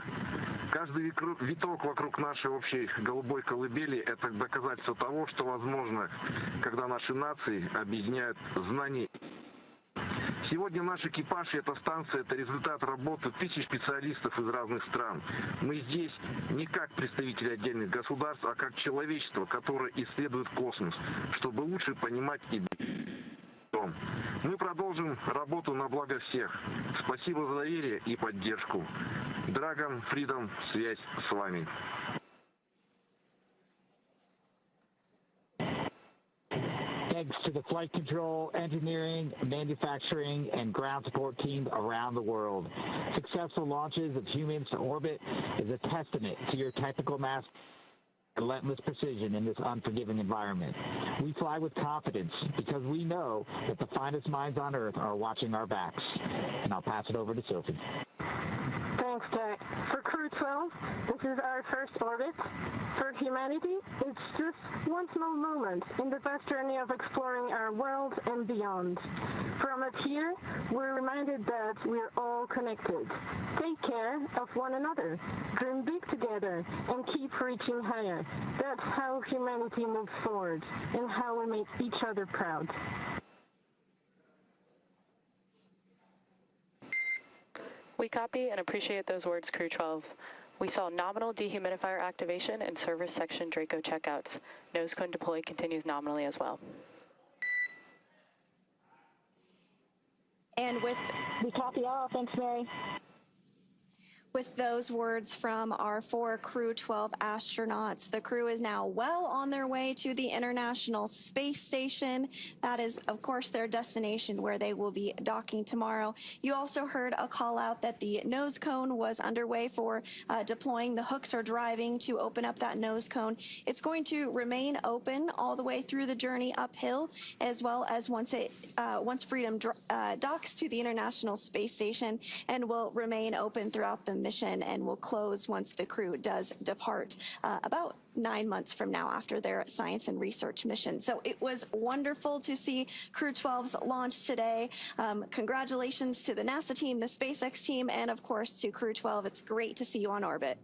Каждый виток вокруг нашей общей голубой колыбели – это доказательство того, что возможно, когда наши нации объединяют знания. Сегодня наш экипаж и эта станция – это результат работы тысяч специалистов из разных стран. Мы здесь не как представители отдельных государств, а как человечество, которое исследует космос, чтобы лучше понимать и дом. Мы продолжим работу на благо всех. Спасибо за доверие и поддержку. Dragon, Freedom, связь с вами. Thanks to the flight control, engineering, manufacturing, and ground support teams around the world. Successful launches of humans to orbit is a testament to your technical mastery and relentless precision in this unforgiving environment. We fly with confidence because we know that the finest minds on Earth are watching our backs. And I'll pass it over to Sophie. Thanks, Jack. For Crew 12, this is our first orbit. For humanity, it's just one small moment in the vast journey of exploring our world and beyond. From up here, we're reminded that we're all connected. Take care of one another, dream big together, and keep reaching higher. That's how humanity moves forward and how we make each other proud. We copy and appreciate those words, Crew 12. We saw nominal dehumidifier activation and service section Draco checkouts. Nose cone deploy continues nominally as well. And we copy all. Thanks, Mary. With those words from our 4 Crew 12 astronauts, the crew is now well on their way to the International Space Station. That is, of course, their destination where they will be docking tomorrow. You also heard a call out that the nose cone was underway for deploying. The hooks are driving to open up that nose cone. It's going to remain open all the way through the journey uphill, as well as once Freedom docks to the International Space Station, and will remain open throughout the mission and will close once the crew does depart about 9 months from now after their science and research mission. So it was wonderful to see Crew 12's launch today. Congratulations to the NASA team, the SpaceX team, and of course to Crew 12. It's great to see you on orbit.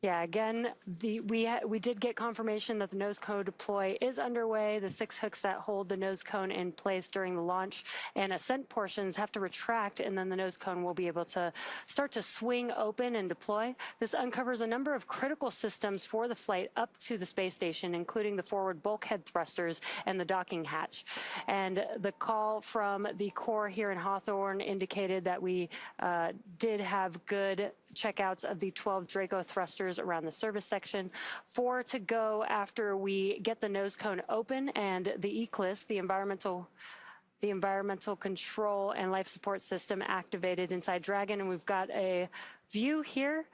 Yeah, again, we did get confirmation that the nose cone deploy is underway. The 6 hooks that hold the nose cone in place during the launch and ascent portions have to retract, and then the nose cone will be able to start to swing open and deploy. This uncovers a number of critical systems for the flight up to the space station, including the forward bulkhead thrusters and the docking hatch. And the call from the core here in Hawthorne indicated that we did have good checkouts of the 12 Draco thrusters around the service section. 4 to go after we get the nose cone open and the ECLIS, the environmental control and life support system, activated inside Dragon. And we've got a view here,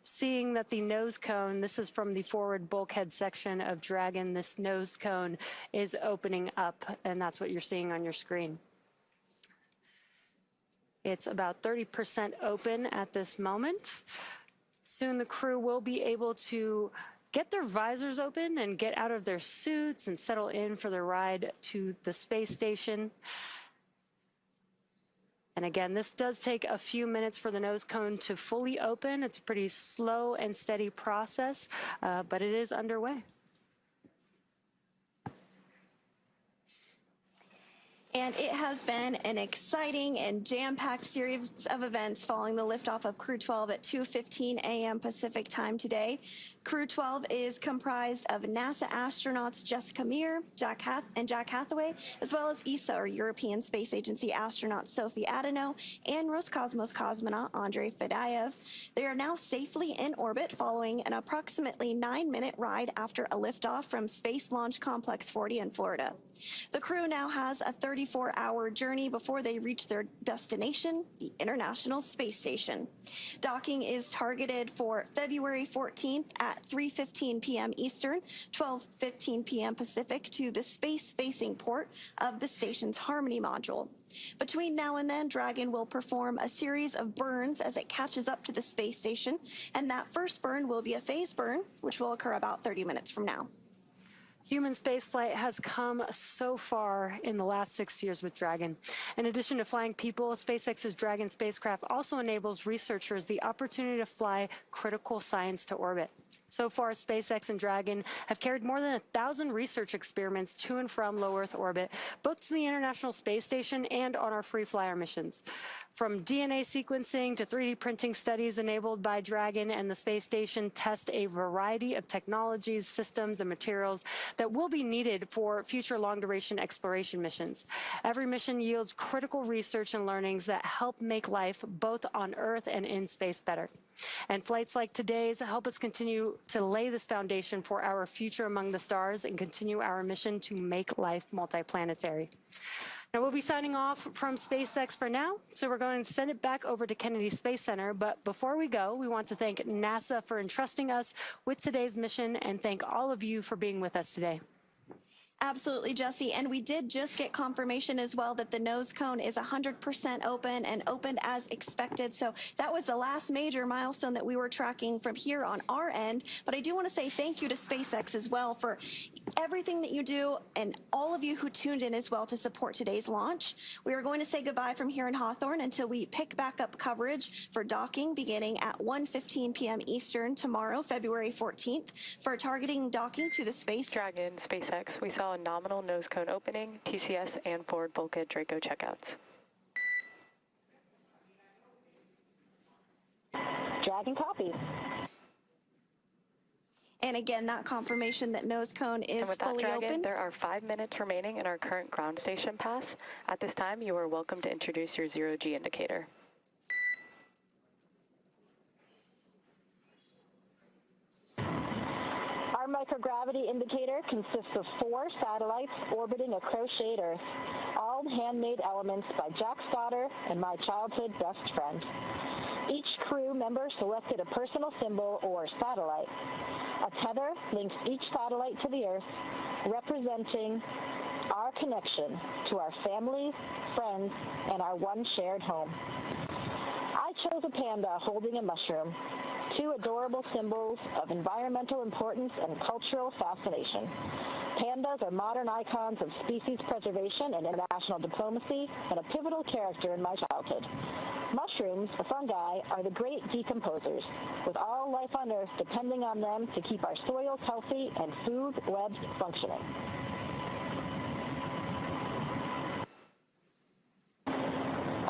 seeing that the nose cone, this is from the forward bulkhead section of Dragon, this nose cone is opening up, and that's what you're seeing on your screen. It's about 30% open at this moment. Soon the crew will be able to get their visors open and get out of their suits and settle in for the ride to the space station. And again, this does take a few minutes for the nose cone to fully open. It's a pretty slow and steady process, but it is underway. And it has been an exciting and jam-packed series of events following the liftoff of Crew 12 at 2:15 a.m. Pacific time today. Crew 12 is comprised of NASA astronauts Jessica Meir, Jack Hathaway, as well as ESA, or European Space Agency astronaut Sophie Adenot, and Roscosmos cosmonaut Andrey Fedyaev. They are now safely in orbit following an approximately 9-minute ride after a liftoff from Space Launch Complex 40 in Florida. The crew now has a 34-hour journey before they reach their destination, the International Space Station. Docking is targeted for February 14th at 3:15 p.m. Eastern, 12:15 p.m. Pacific to the space-facing port of the station's Harmony module. Between now and then, Dragon will perform a series of burns as it catches up to the space station, and that first burn will be a phase burn, which will occur about 30 minutes from now. Human spaceflight has come so far in the last 6 years with Dragon. In addition to flying people, SpaceX's Dragon spacecraft also enables researchers the opportunity to fly critical science to orbit. So far, SpaceX and Dragon have carried more than 1,000 research experiments to and from low Earth orbit, both to the International Space Station and on our free flyer missions. From DNA sequencing to 3D printing studies enabled by Dragon and the space station test a variety of technologies, systems, and materials that will be needed for future long-duration exploration missions. Every mission yields critical research and learnings that help make life both on Earth and in space better. And flights like today's help us continue to lay this foundation for our future among the stars and continue our mission to make life multiplanetary. Now, we'll be signing off from SpaceX for now, so we're going to send it back over to Kennedy Space Center. But before we go, we want to thank NASA for entrusting us with today's mission and thank all of you for being with us today. Absolutely, Jesse. And we did just get confirmation as well that the nose cone is 100% open and opened as expected. So that was the last major milestone that we were tracking from here on our end. But I do want to say thank you to SpaceX as well for everything that you do and all of you who tuned in as well to support today's launch. We are going to say goodbye from here in Hawthorne until we pick back up coverage for docking beginning at 1:15 p.m. Eastern tomorrow, February 14th, for targeting docking to the space. Dragon, SpaceX, we saw a nominal nose cone opening, TCS, and forward bulkhead Draco checkouts. Dragon copies. And again, that confirmation that nose cone is fully open. There are 5 minutes remaining in our current ground station pass. At this time, you are welcome to introduce your zero-G indicator. Our microgravity indicator consists of 4 satellites orbiting a crocheted Earth, all handmade elements by Jack Stoddard and my childhood best friend. Each crew member selected a personal symbol or satellite. A tether links each satellite to the Earth, representing our connection to our families, friends, and our one shared home. I chose a panda holding a mushroom, 2 adorable symbols of environmental importance and cultural fascination. Pandas are modern icons of species preservation and international diplomacy, and a pivotal character in my childhood. Mushrooms, the fungi, are the great decomposers, with all life on Earth depending on them to keep our soils healthy and food webs functioning.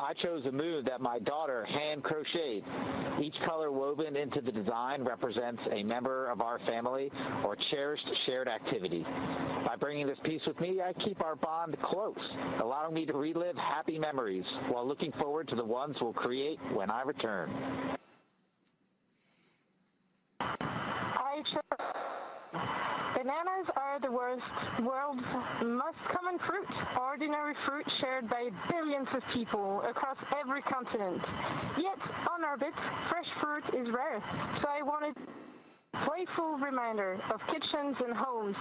I chose a moon that my daughter hand crocheted. Each color woven into the design represents a member of our family or cherished shared activity. By bringing this piece with me, I keep our bond close, allowing me to relive happy memories while looking forward to the ones we'll create when I return. Bananas are the world's most common fruit, ordinary fruit shared by billions of people across every continent. Yet, on orbit, fresh fruit is rare, so I wanted a playful reminder of kitchens and homes,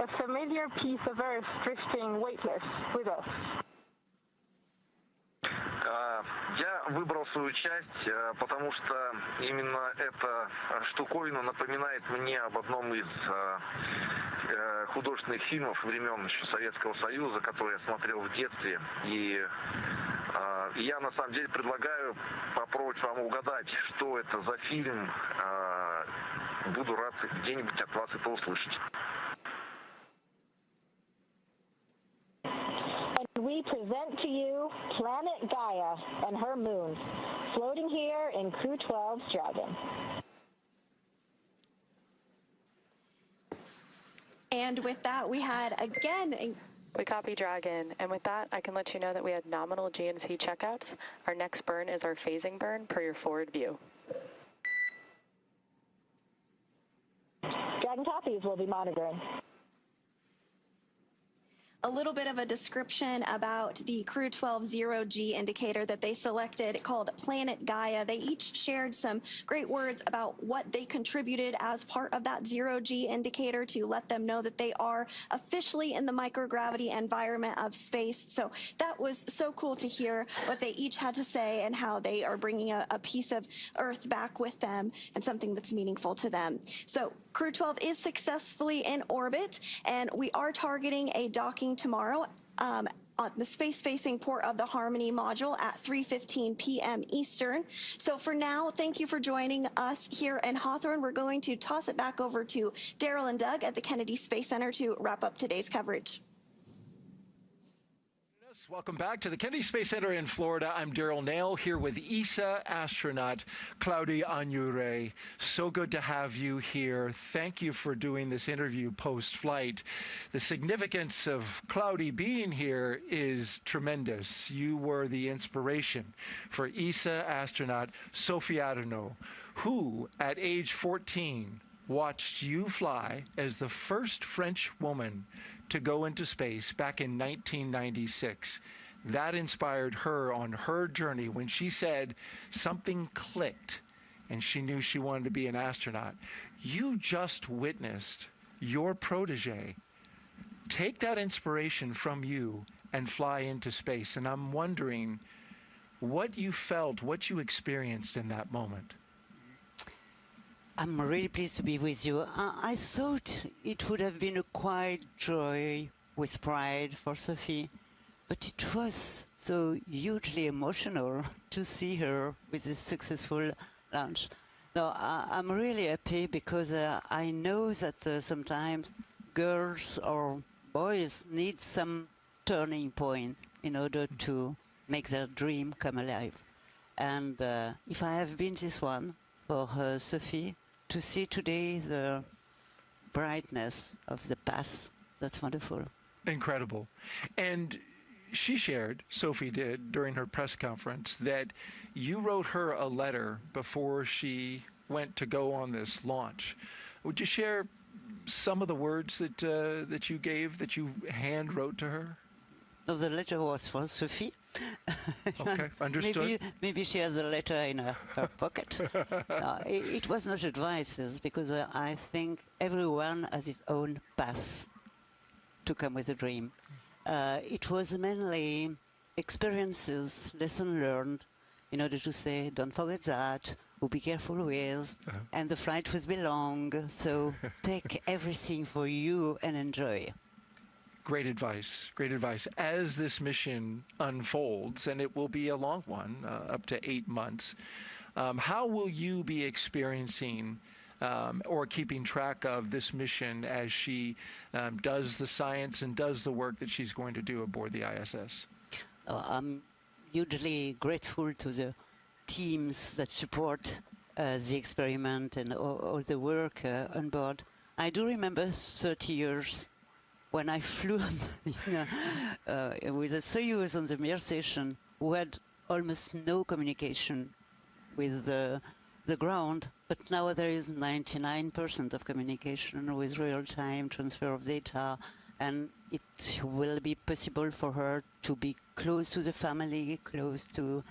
a familiar piece of Earth drifting weightless with us. Я выбрал свою часть, потому что именно эта штуковина напоминает мне об одном из художественных фильмов времен еще Советского Союза, который я смотрел в детстве. И я на самом деле предлагаю попробовать вам угадать, что это за фильм. Буду рад где-нибудь от вас это услышать. We present to you Planet Gaia and her moon, floating here in Crew 12's Dragon. And with that, we had again... We copy Dragon, and with that, I can let you know that we had nominal GNC checkouts. Our next burn is our phasing burn per your forward view. Dragon copies will be monitoring. A little bit of a description about the Crew 12 0G indicator that they selected called Planet Gaia. They each shared some great words about what they contributed as part of that 0G indicator to let them know that they are officially in the microgravity environment of space. So that was so cool to hear what they each had to say and how they are bringing a piece of Earth back with them and something that's meaningful to them. So Crew 12 is successfully in orbit, and we are targeting a docking tomorrow on the space-facing port of the Harmony module at 3:15 p.m. Eastern. So for now, thank you for joining us here in Hawthorne. We're going to toss it back over to Daryl and Doug at the Kennedy Space Center to wrap up today's coverage. Welcome back to the Kennedy Space Center in Florida. I'm Daryl Nail here with ESA astronaut Claudia Agnure. So good to have you here. Thank you for doing this interview post-flight. The significance of Claudia being here is tremendous. You were the inspiration for ESA astronaut Sophie Adenot, who at age 14 watched you fly as the first French woman to go into space back in 1996. That inspired her on her journey when she said something clicked and she knew she wanted to be an astronaut. You just witnessed your protege take that inspiration from you and fly into space. And I'm wondering what you felt, what you experienced in that moment. I'm really pleased to be with you. I thought it would have been a quiet joy with pride for Sophie, but it was so hugely emotional to see her with this successful launch. Now, I'm really happy because I know that sometimes girls or boys need some turning point in order to make their dream come alive. And if I have been this one for Sophie, to see today the brightness of the past, that's wonderful. Incredible. And she shared, Sophie did, during her press conference, that you wrote her a letter before she went to go on this launch. Would you share some of the words that you gave, that you hand wrote to her? No, the letter was for Sophie. Okay, understood. Maybe she has a letter in her pocket. It was not advices, because I think everyone has his own path to come with a dream. It was mainly experiences, lessons learned, in order to say, don't forget that, or be careful with, and the flight will be long, so take everything for you and enjoy. Great advice, great advice. As this mission unfolds, and it will be a long one, up to 8 months, how will you be experiencing or keeping track of this mission as she does the science and does the work that she's going to do aboard the ISS? I'm hugely grateful to the teams that support the experiment and all the work on board. I do remember 30 years when I flew with a Soyuz on the Meir station, who had almost no communication with the ground, but now there is 99% of communication with real-time transfer of data, and it will be possible for her to be close to the family, close to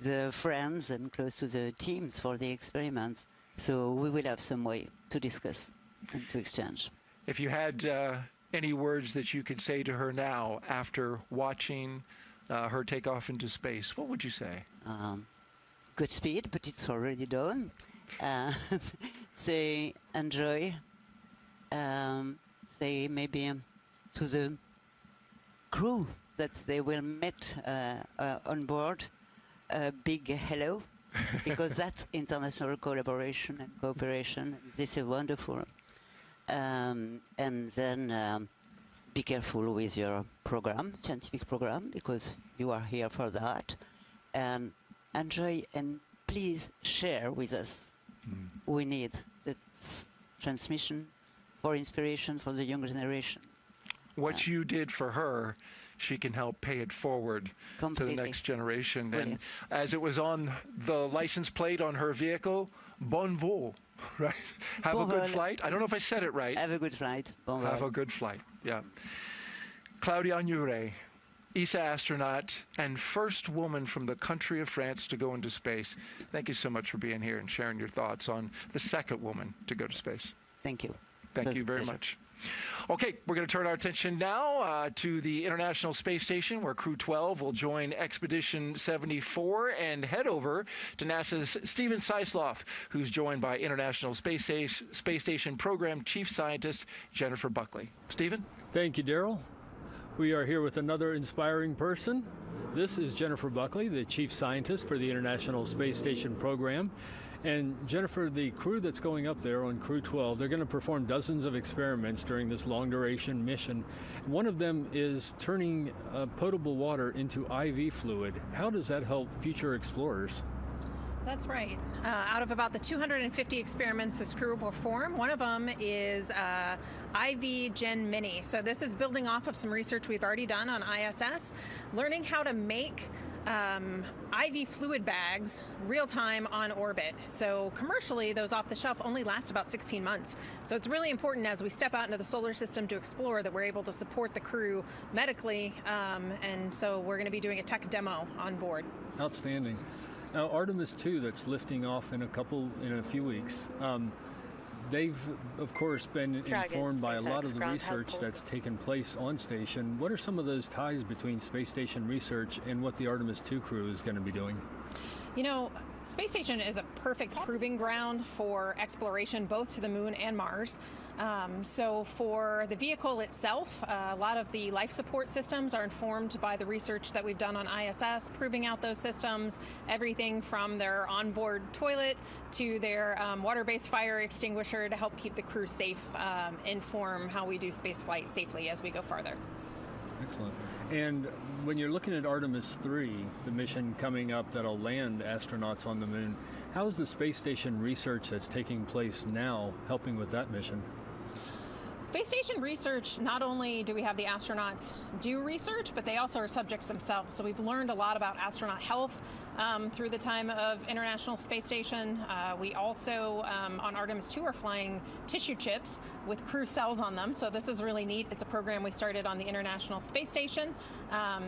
the friends, and close to the teams for the experiments. So we will have some way to discuss and to exchange. If you had any words that you could say to her now after watching her takeoff into space, what would you say? Good speed, but it's already done. They enjoy. They maybe to the crew that they will meet on board a big hello, because that's international collaboration and cooperation. This is wonderful. And then be careful with your program, scientific program, because you are here for that. And enjoy and please share with us. We need that transmission for inspiration for the younger generation. What you did for her, she can help pay it forward to the next generation. Brilliant. And as it was on the license plate on her vehicle, bon vol, right? Have a good flight. I don't know if I said it right. Have a good flight. Bon vol. Have a good flight, yeah. Claudia Agnure, ESA astronaut and first woman from the country of France to go into space. Thank you so much for being here and sharing your thoughts on the second woman to go to space. Thank you. Thank you very much. Okay, we're going to turn our attention now to the International Space Station, where Crew 12 will join Expedition 74 and head over to NASA's Stephen Sisloff, who's joined by International Space Station Program Chief Scientist Jennifer Buckley. Stephen? Thank you, Daryl. We are here with another inspiring person. This is Jennifer Buckley, the Chief Scientist for the International Space Station Program. And Jennifer, the crew that's going up there on Crew 12, they're going to perform dozens of experiments during this long-duration mission. One of them is turning potable water into IV fluid. How does that help future explorers? That's right. Out of about the 250 experiments this crew will perform, one of them is IV Gen Mini. So this is building off of some research we've already done on ISS, learning how to make IV fluid bags real-time on orbit. So commercially, those off the shelf only last about 16 months. So it's really important as we step out into the solar system to explore that we're able to support the crew medically. And so we're going to be doing a tech demo on board. Outstanding. Now, Artemis 2, that's lifting off in a few weeks. They've, of course, been informed by a lot of the research that's taken place on station. What are some of those ties between space station research and what the Artemis 2 crew is going to be doing? You know, Space Station is a perfect proving ground for exploration both to the moon and Mars. So for the vehicle itself, a lot of the life support systems are informed by the research that we've done on ISS, proving out those systems, everything from their onboard toilet to their water-based fire extinguisher to help keep the crew safe, inform how we do spaceflight safely as we go farther. Excellent. And when you're looking at Artemis 3, the mission coming up that'll land astronauts on the moon, how is the space station research that's taking place now helping with that mission? Space station research, not only do we have the astronauts do research, but they also are subjects themselves. So we've learned a lot about astronaut health through the time of International Space Station. We also, on Artemis 2, are flying tissue chips with crew cells on them. So this is really neat. It's a program we started on the International Space Station.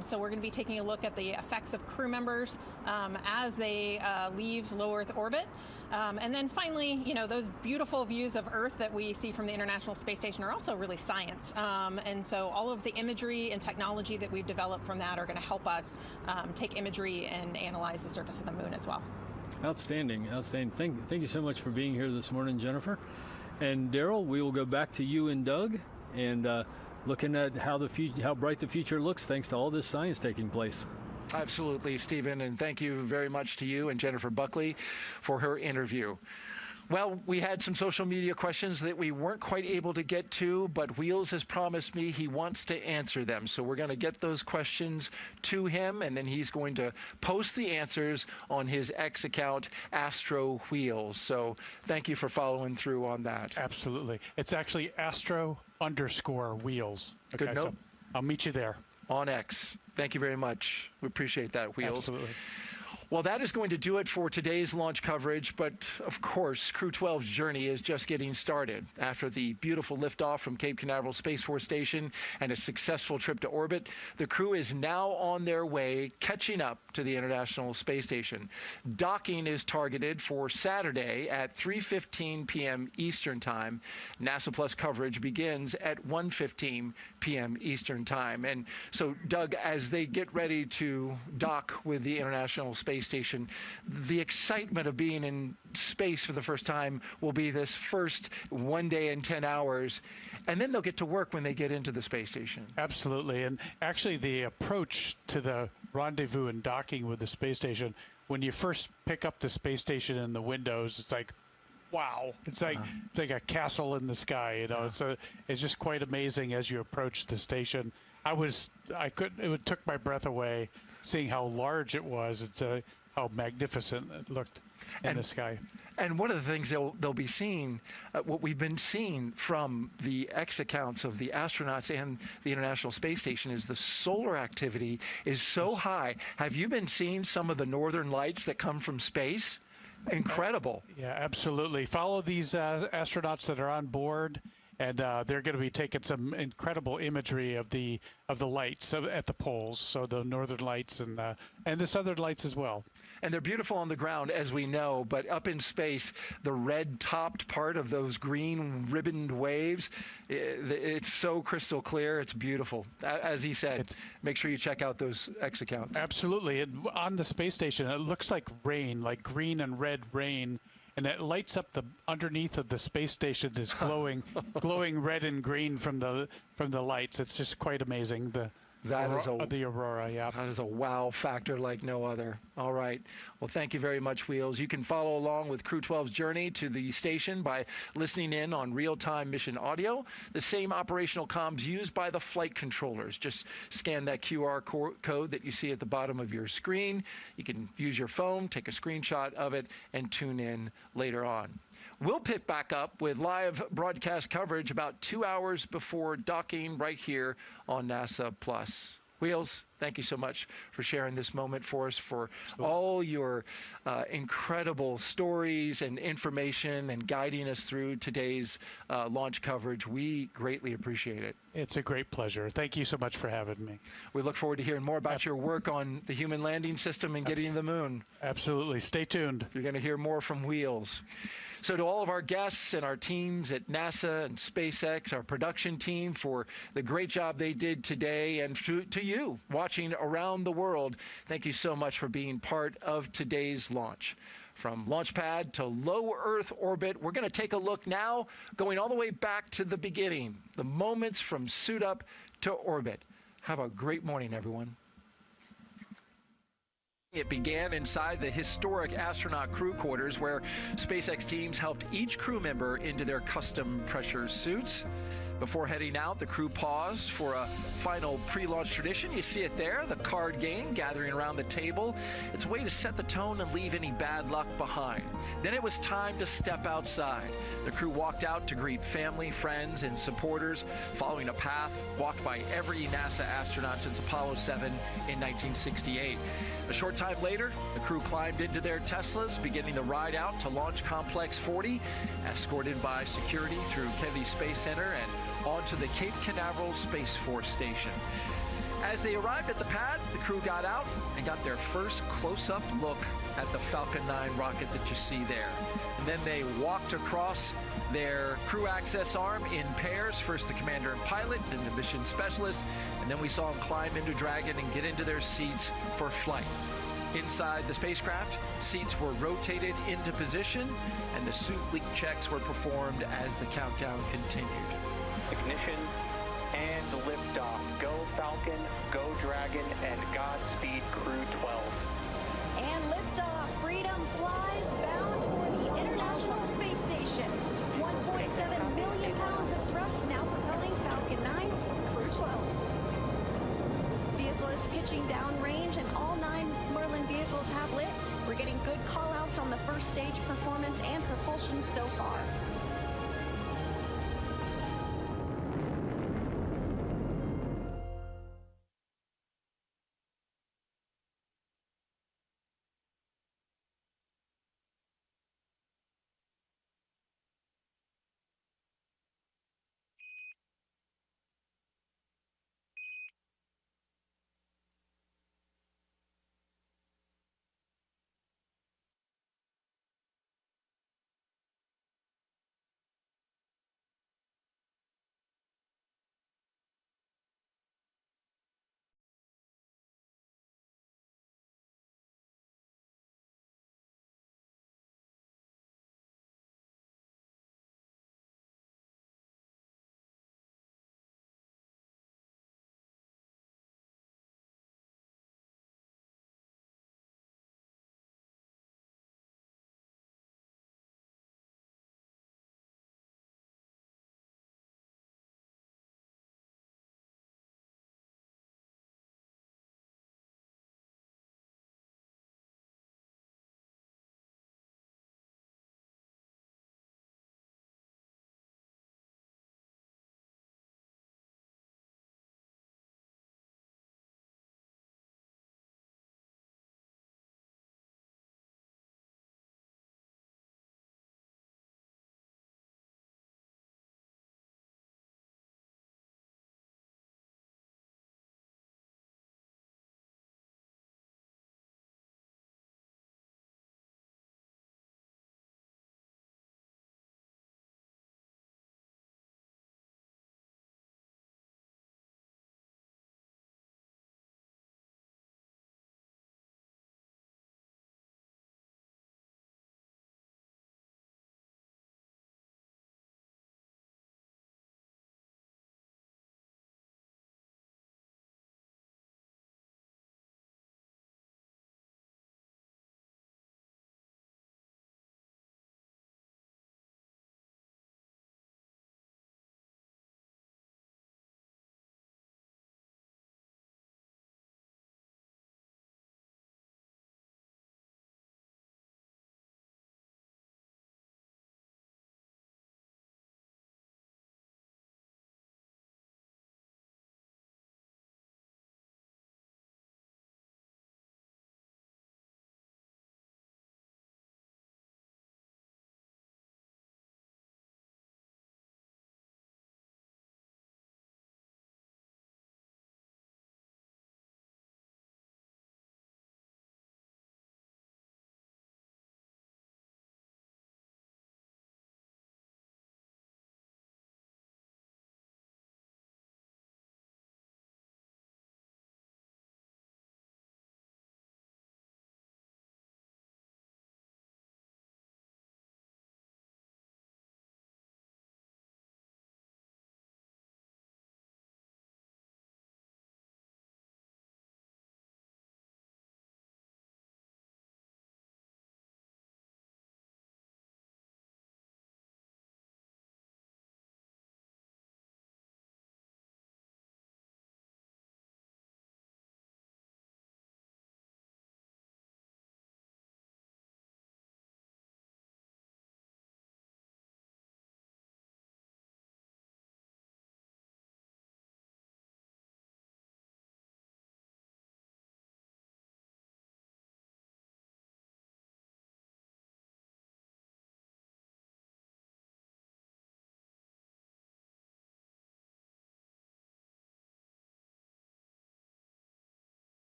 So we're going to be taking a look at the effects of crew members as they leave low Earth orbit. And then finally, you know, those beautiful views of Earth that we see from the International Space Station are also really science. And so all of the imagery and technology that we've developed from that are going to help us take imagery and analyze the surface of the moon as well. Outstanding, outstanding. Thank you so much for being here this morning, Jennifer. And Daryl, we will go back to you and Doug, and looking at how bright the future looks thanks to all this science taking place. Absolutely, Stephen, and thank you very much to you and Jennifer Buckley for her interview. Well, we had some social media questions that we weren't quite able to get to, but Wheels has promised me he wants to answer them. So we're going to get those questions to him, and then he's going to post the answers on his X account, Astro Wheels. So thank you for following through on that. Absolutely. It's actually Astro_Wheels. Okay, Good note. So I'll meet you there. On X. Thank you very much. We appreciate that, Wheels. Absolutely. Well, that is going to do it for today's launch coverage, but of course, Crew 12's journey is just getting started. After the beautiful liftoff from Cape Canaveral Space Force Station and a successful trip to orbit, the crew is now on their way, catching up to the International Space Station. Docking is targeted for Saturday at 3:15 p.m. Eastern Time. NASA Plus coverage begins at 1:15 p.m. Eastern Time. And so, Doug, as they get ready to dock with the International Space Station, the excitement of being in space for the first time will be this first 1 day and 10 hours, and then they'll get to work when they get into the space station. Absolutely. And actually the approach to the rendezvous and docking with the space station, when you first pick up the space station in the windows, it's like, wow, it's like a castle in the sky, you know. It's just quite amazing as you approach the station. It took my breath away seeing how large it was. It's how magnificent it looked in the sky. And one of the things they'll be seeing, what we've been seeing from the X accounts of the astronauts and the International Space Station, is the solar activity is so high. Have you been seeing some of the northern lights that come from space? Incredible. Yeah, absolutely. Follow these astronauts that are on board, and they're going to be taking some incredible imagery of the lights at the poles, so the northern lights and the southern lights as well. And they're beautiful on the ground, as we know, but up in space, the red-topped part of those green ribboned waves, it's so crystal clear. It's beautiful. As he said, make sure you check out those X accounts. Absolutely. And on the space station, it looks like rain, like green and red rain. And it lights up underneath of the space station is glowing red and green from the lights. It's just quite amazing. The aurora, yeah. That is a wow factor like no other. All right. Well, thank you very much, Wheels. You can follow along with Crew 12's journey to the station by listening in on real-time mission audio, the same operational comms used by the flight controllers. Just scan that QR code that you see at the bottom of your screen. You can use your phone, take a screenshot of it, and tune in later on. We'll pick back up with live broadcast coverage about 2 hours before docking right here on NASA Plus. Wheels, thank you so much for sharing this moment for us, for all your incredible stories and information and guiding us through today's launch coverage. We greatly appreciate it. It's a great pleasure. Thank you so much for having me. We look forward to hearing more about your work on the human landing system and getting to the moon. Absolutely. Stay tuned. You're going to hear more from Wheels. So to all of our guests and our teams at NASA and SpaceX, our production team, for the great job they did today, and to you watching around the world, thank you so much for being part of today's launch. From launch pad to low Earth orbit, we're going to take a look now, going all the way back to the beginning, the moments from suit up to orbit. Have a great morning, everyone. It began inside the historic astronaut crew quarters, where SpaceX teams helped each crew member into their custom pressure suits. Before heading out, the crew paused for a final pre-launch tradition. You see it there, the card game, gathering around the table. It's a way to set the tone and leave any bad luck behind. Then it was time to step outside. The crew walked out to greet family, friends, and supporters, following a path walked by every NASA astronaut since Apollo 7 in 1968. A short time later, the crew climbed into their Teslas, beginning the ride out to Launch Complex 40, escorted by security through Kennedy Space Center and onto the Cape Canaveral Space Force Station. As they arrived at the pad, the crew got out and got their first close-up look at the Falcon 9 rocket that you see there. And then they walked across their crew access arm in pairs, first the commander and pilot, then the mission specialist, and then we saw them climb into Dragon and get into their seats for flight. Inside the spacecraft, seats were rotated into position, and the suit leak checks were performed as the countdown continued. Ignition and liftoff. Go Falcon, go Dragon, and Godspeed Crew 12. And liftoff. Freedom flies bound for the International Space Station. 1.7 million pounds of thrust now propelling Falcon 9, Crew 12. Vehicle is pitching downrange, and all 9 Merlin vehicles have lit. We're getting good call-outs on the first stage performance and propulsion so far.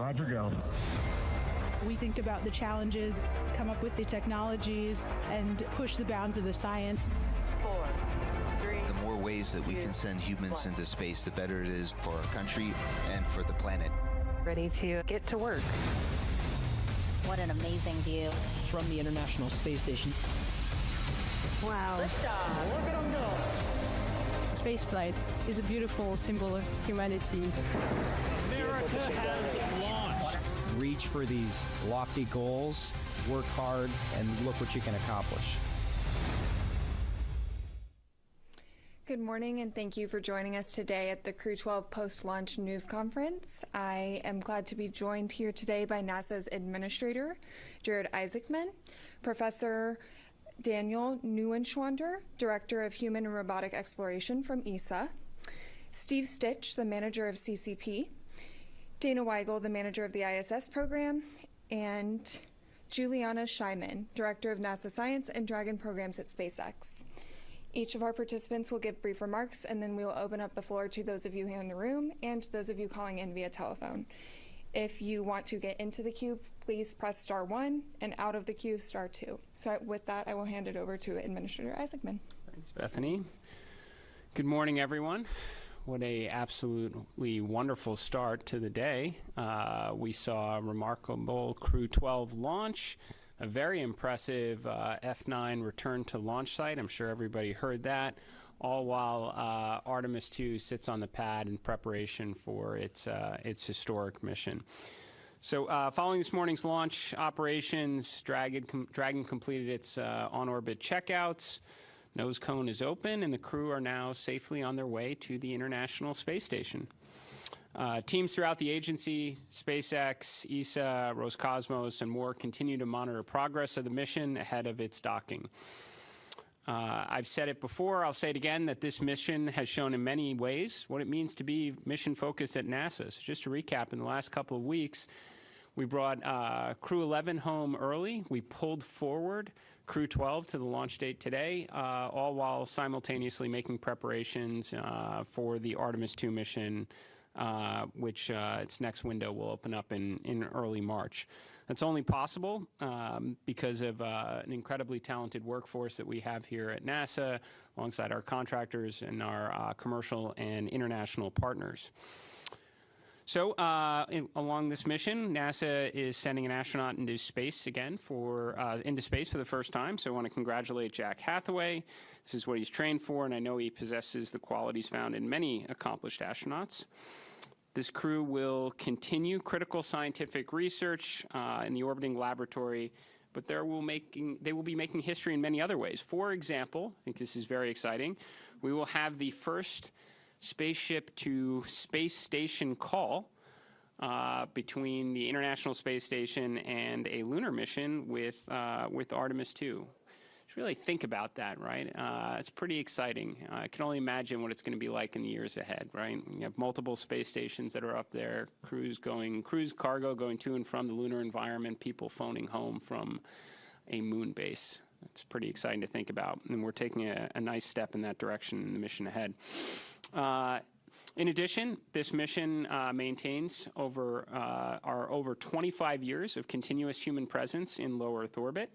Roger, go. We think about the challenges, come up with the technologies, and push the bounds of the science. 4, 3. The more ways that we can send humans into space, the better it is for our country and for the planet. Ready to get to work. What an amazing view. From the International Space Station. Wow. Look at them go. Spaceflight is a beautiful symbol of humanity. America has launched. Reach for these lofty goals, work hard, and look what you can accomplish. Good morning, and thank you for joining us today at the Crew 12 post-launch news conference. I am glad to be joined here today by NASA's administrator, Jared Isaacman, Professor Daniel Neuenschwander, Director of Human and Robotic Exploration from ESA, Steve Stitch, the Manager of CCP, Dana Weigel, the Manager of the ISS program, and Juliana Scheiman, Director of NASA Science and Dragon programs at SpaceX. Each of our participants will give brief remarks, and then we will open up the floor to those of you here in the room and those of you calling in via telephone. If you want to get into the queue, please press *1, and out of the queue, *2. So with that, I will hand it over to Administrator Isaacman. Thanks, Bethany. Good morning, everyone. What a absolutely wonderful start to the day. We saw a remarkable Crew 12 launch, a very impressive F9 return to launch site. I'm sure everybody heard that, all while Artemis 2 sits on the pad in preparation for its historic mission. So following this morning's launch operations, Dragon completed its on-orbit checkouts. Nose cone is open, and the crew are now safely on their way to the International Space Station. Teams throughout the agency, SpaceX, ESA, Roscosmos, and more continue to monitor progress of the mission ahead of its docking. I've said it before, I'll say it again, that this mission has shown in many ways what it means to be mission-focused at NASA. So just to recap, in the last couple of weeks, we brought Crew 11 home early. We pulled forward Crew 12 to the launch date today, all while simultaneously making preparations for the Artemis 2 mission, which its next window will open up in early March. That's only possible because of an incredibly talented workforce that we have here at NASA, alongside our contractors and our commercial and international partners. So along this mission, NASA is sending an astronaut into space again into space for the first time. So I want to congratulate Jack Hathaway. This is what he's trained for, and I know he possesses the qualities found in many accomplished astronauts. This crew will continue critical scientific research in the orbiting laboratory, but they will be making history in many other ways. For example, I think this is very exciting, we will have the first spaceship to space station call between the International Space Station and a lunar mission with Artemis 2. Just really think about that, right? It's pretty exciting. I can only imagine what it's going to be like in the years ahead, right? You have multiple space stations that are up there, cruise cargo going to and from the lunar environment, people phoning home from a moon base. It's pretty exciting to think about, and we're taking a nice step in that direction in the mission ahead. In addition, this mission maintains our over 25 years of continuous human presence in low Earth orbit.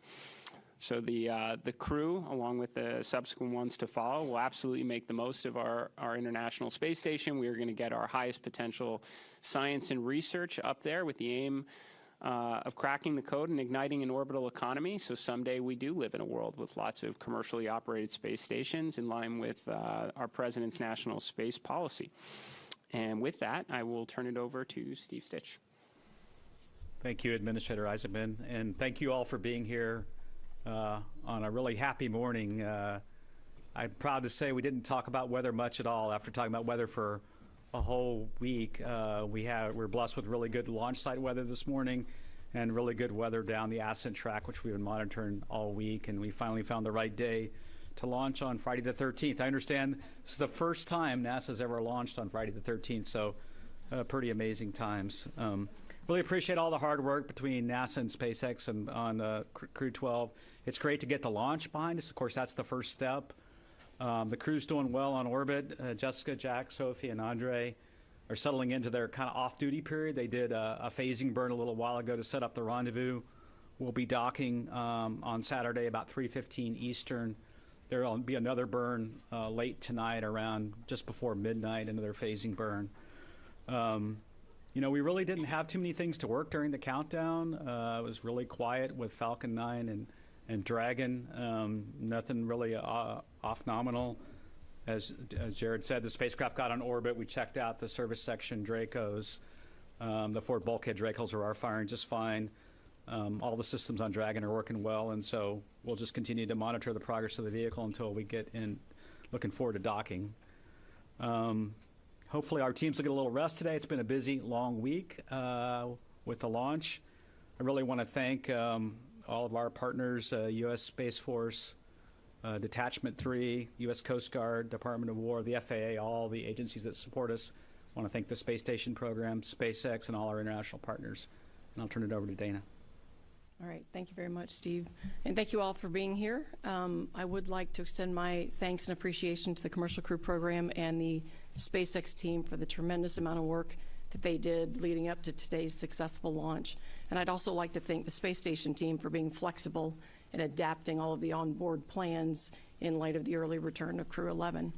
So the crew, along with the subsequent ones to follow, will absolutely make the most of our International Space Station. We are going to get our highest potential science and research up there with the aim of cracking the code and igniting an orbital economy. So someday we do live in a world with lots of commercially operated space stations in line with our President's national space policy. And with that, I will turn it over to Steve Stitch. Thank you, Administrator Isaacman, and thank you all for being here on a really happy morning. I'm proud to say we didn't talk about weather much at all after talking about weather for a whole week. We're blessed with really good launch site weather this morning and really good weather down the ascent track, which we've been monitoring all week, and we finally found the right day to launch on Friday the 13th. I understand this is the first time NASA's ever launched on Friday the 13th, so pretty amazing times. Really appreciate all the hard work between NASA and SpaceX and on Crew 12. It's great to get the launch behind us. Of course, that's the first step. The crew's doing well on orbit. Jessica, Jack, Sophie, and Andrey are settling into their kind of off-duty period. They did a phasing burn a little while ago to set up the rendezvous. We'll be docking on Saturday about 3:15 Eastern. There will be another burn late tonight around just before midnight into their phasing burn. You know, we really didn't have too many things to work during the countdown. It was really quiet with Falcon 9 and Dragon. Nothing really off nominal. As Jared said, the spacecraft got on orbit. We checked out the service section Dracos. The forward bulkhead Dracos are firing just fine. All the systems on Dragon are working well, and so we'll just continue to monitor the progress of the vehicle until we get in. Looking forward to docking. Hopefully our teams will get a little rest today. It's been a busy, long week with the launch. I really want to thank all of our partners, U.S. Space Force, Detachment 3, U.S. Coast Guard, Department of War, the FAA, all the agencies that support us. I want to thank the Space Station program, SpaceX, and all our international partners. And I'll turn it over to Dana. All right, thank you very much, Steve. And thank you all for being here. I would like to extend my thanks and appreciation to the Commercial Crew Program and the SpaceX team for the tremendous amount of work that they did leading up to today's successful launch. And I'd also like to thank the Space Station team for being flexible and adapting all of the onboard plans in light of the early return of Crew 11.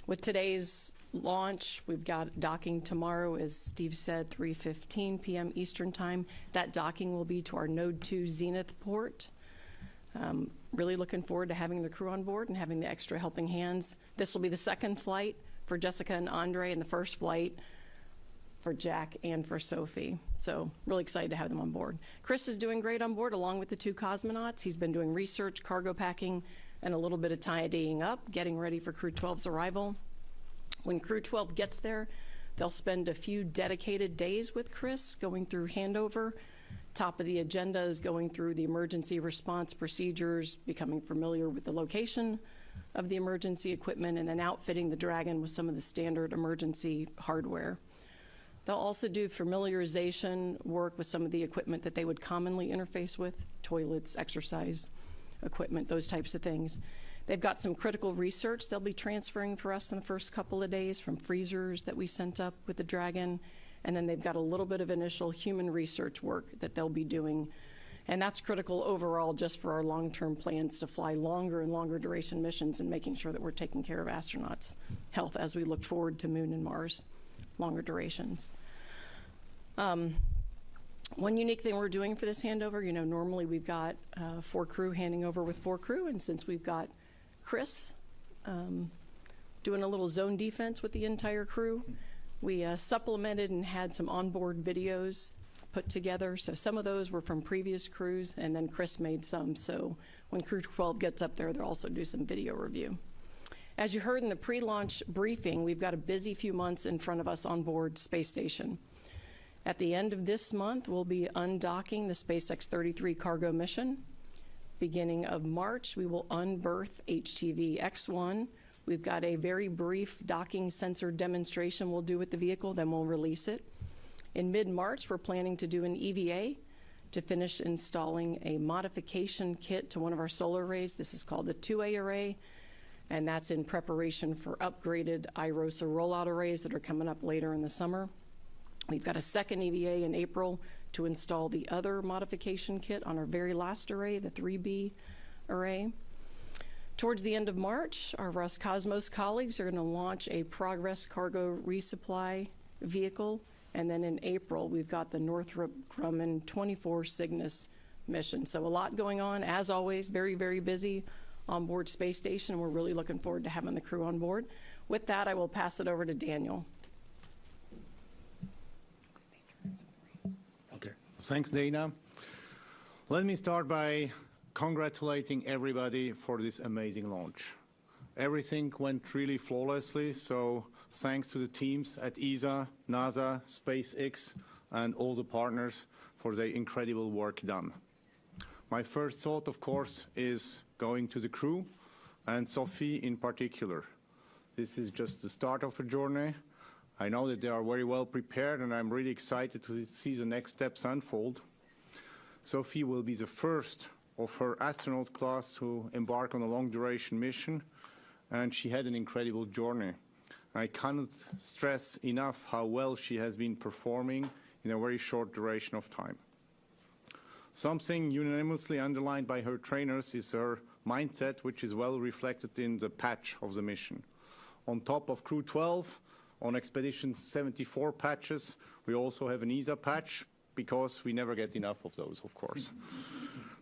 With today's launch, we've got docking tomorrow, as Steve said, 3:15 p.m. Eastern Time. That docking will be to our Node 2 Zenith port. Really looking forward to having the crew on board and having the extra helping hands. This will be the second flight for Jessica and Andrey, and the first flight for Jack and for Sophie. So really excited to have them on board. Chris is doing great on board along with the two cosmonauts. He's been doing research, cargo packing, and a little bit of tidying up, getting ready for Crew 12's arrival. When Crew 12 gets there, they'll spend a few dedicated days with Chris going through handover. Top of the agenda is going through the emergency response procedures, becoming familiar with the location of the emergency equipment, and then outfitting the Dragon with some of the standard emergency hardware. They'll also do familiarization work with some of the equipment that they would commonly interface with, toilets, exercise equipment, those types of things. They've got some critical research they'll be transferring for us in the first couple of days from freezers that we sent up with the Dragon. And then they've got a little bit of initial human research work that they'll be doing. And that's critical overall just for our long-term plans to fly longer and longer duration missions and making sure that we're taking care of astronauts' health as we look forward to Moon and Mars, longer durations. One unique thing we're doing for this handover, you know, normally we've got 4 crew handing over with 4 crew, and since we've got Chris doing a little zone defense with the entire crew, we supplemented and had some onboard videos put together. So some of those were from previous crews, and then Chris made some. So when Crew 12 gets up there, they'll also do some video review. As you heard in the pre-launch briefing, we've got a busy few months in front of us on board Space Station. At the end of this month, we'll be undocking the SpaceX 33 cargo mission. Beginning of March, we will unberth HTV X1. We've got a very brief docking sensor demonstration we'll do with the vehicle, then we'll release it. In mid-March, we're planning to do an EVA to finish installing a modification kit to one of our solar arrays. This is called the 2A array, and that's in preparation for upgraded IROSA rollout arrays that are coming up later in the summer. We've got a second EVA in April to install the other modification kit on our very last array, the 3B array. Towards the end of March, our Roscosmos colleagues are going to launch a Progress cargo resupply vehicle. And then in April, we've got the Northrop Grumman 24 Cygnus mission. So a lot going on, as always, very, very busy on board Space Station, and we're really looking forward to having the crew on board. With that, I will pass it over to Daniel. Okay, thanks, Dana. Let me start by congratulating everybody for this amazing launch. Everything went really flawlessly, so thanks to the teams at ESA, NASA, SpaceX, and all the partners for their incredible work done. My first thought, of course, is going to the crew, and Sophie in particular. This is just the start of a journey. I know that they are very well prepared, and I'm really excited to see the next steps unfold. Sophie will be the first of her astronaut class to embark on a long-duration mission, and she had an incredible journey. I cannot stress enough how well she has been performing in a very short duration of time. Something unanimously underlined by her trainers is her mindset, which is well reflected in the patch of the mission. On top of Crew 12, on Expedition 74 patches, we also have an ESA patch, because we never get enough of those, of course.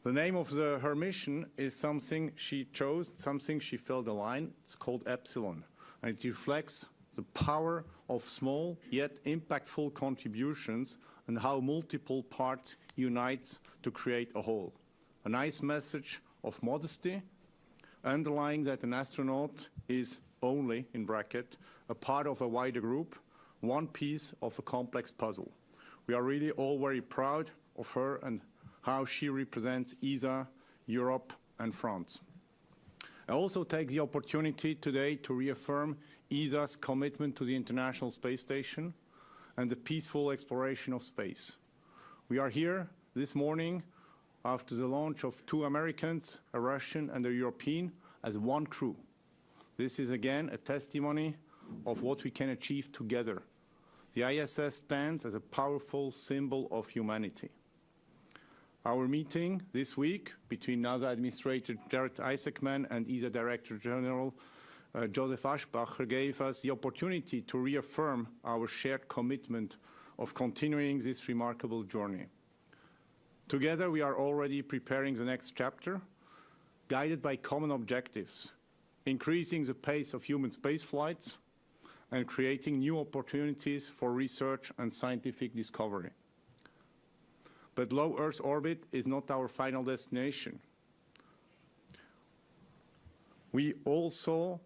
The name of her mission is something she chose, something she felt aligned. It's called Epsilon, and it reflects the power of small yet impactful contributions and how multiple parts unite to create a whole. A nice message of modesty, underlying that an astronaut is only, in bracket, a part of a wider group, one piece of a complex puzzle. We are really all very proud of her and how she represents ESA, Europe, and France. I also take the opportunity today to reaffirm ESA's commitment to the International Space Station and the peaceful exploration of space. We are here this morning after the launch of 2 Americans, a Russian and a European, as one crew. This is again a testimony of what we can achieve together. The ISS stands as a powerful symbol of humanity. Our meeting this week between NASA Administrator Jared Isaacman and ESA Director General Joseph Aschbacher gave us the opportunity to reaffirm our shared commitment of continuing this remarkable journey. Together, we are already preparing the next chapter, guided by common objectives, increasing the pace of human space flights and creating new opportunities for research and scientific discovery. But low Earth orbit is not our final destination. We also,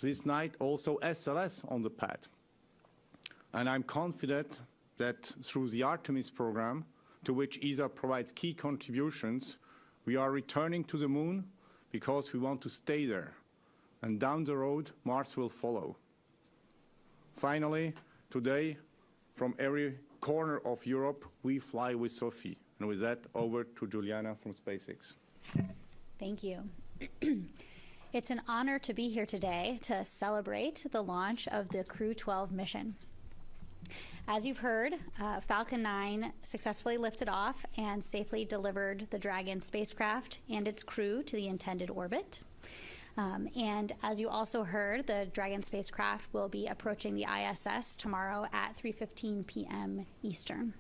this night, also SLS on the pad. And I'm confident that through the Artemis program, to which ESA provides key contributions, we are returning to the moon because we want to stay there. And down the road, Mars will follow. Finally, today, from every corner of Europe, we fly with Sophie. And with that, over to Juliana from SpaceX. Thank you. It's an honor to be here today to celebrate the launch of the Crew 12 mission. As you've heard, Falcon 9 successfully lifted off and safely delivered the Dragon spacecraft and its crew to the intended orbit. And as you also heard, the Dragon spacecraft will be approaching the ISS tomorrow at 3:15 p.m. Eastern.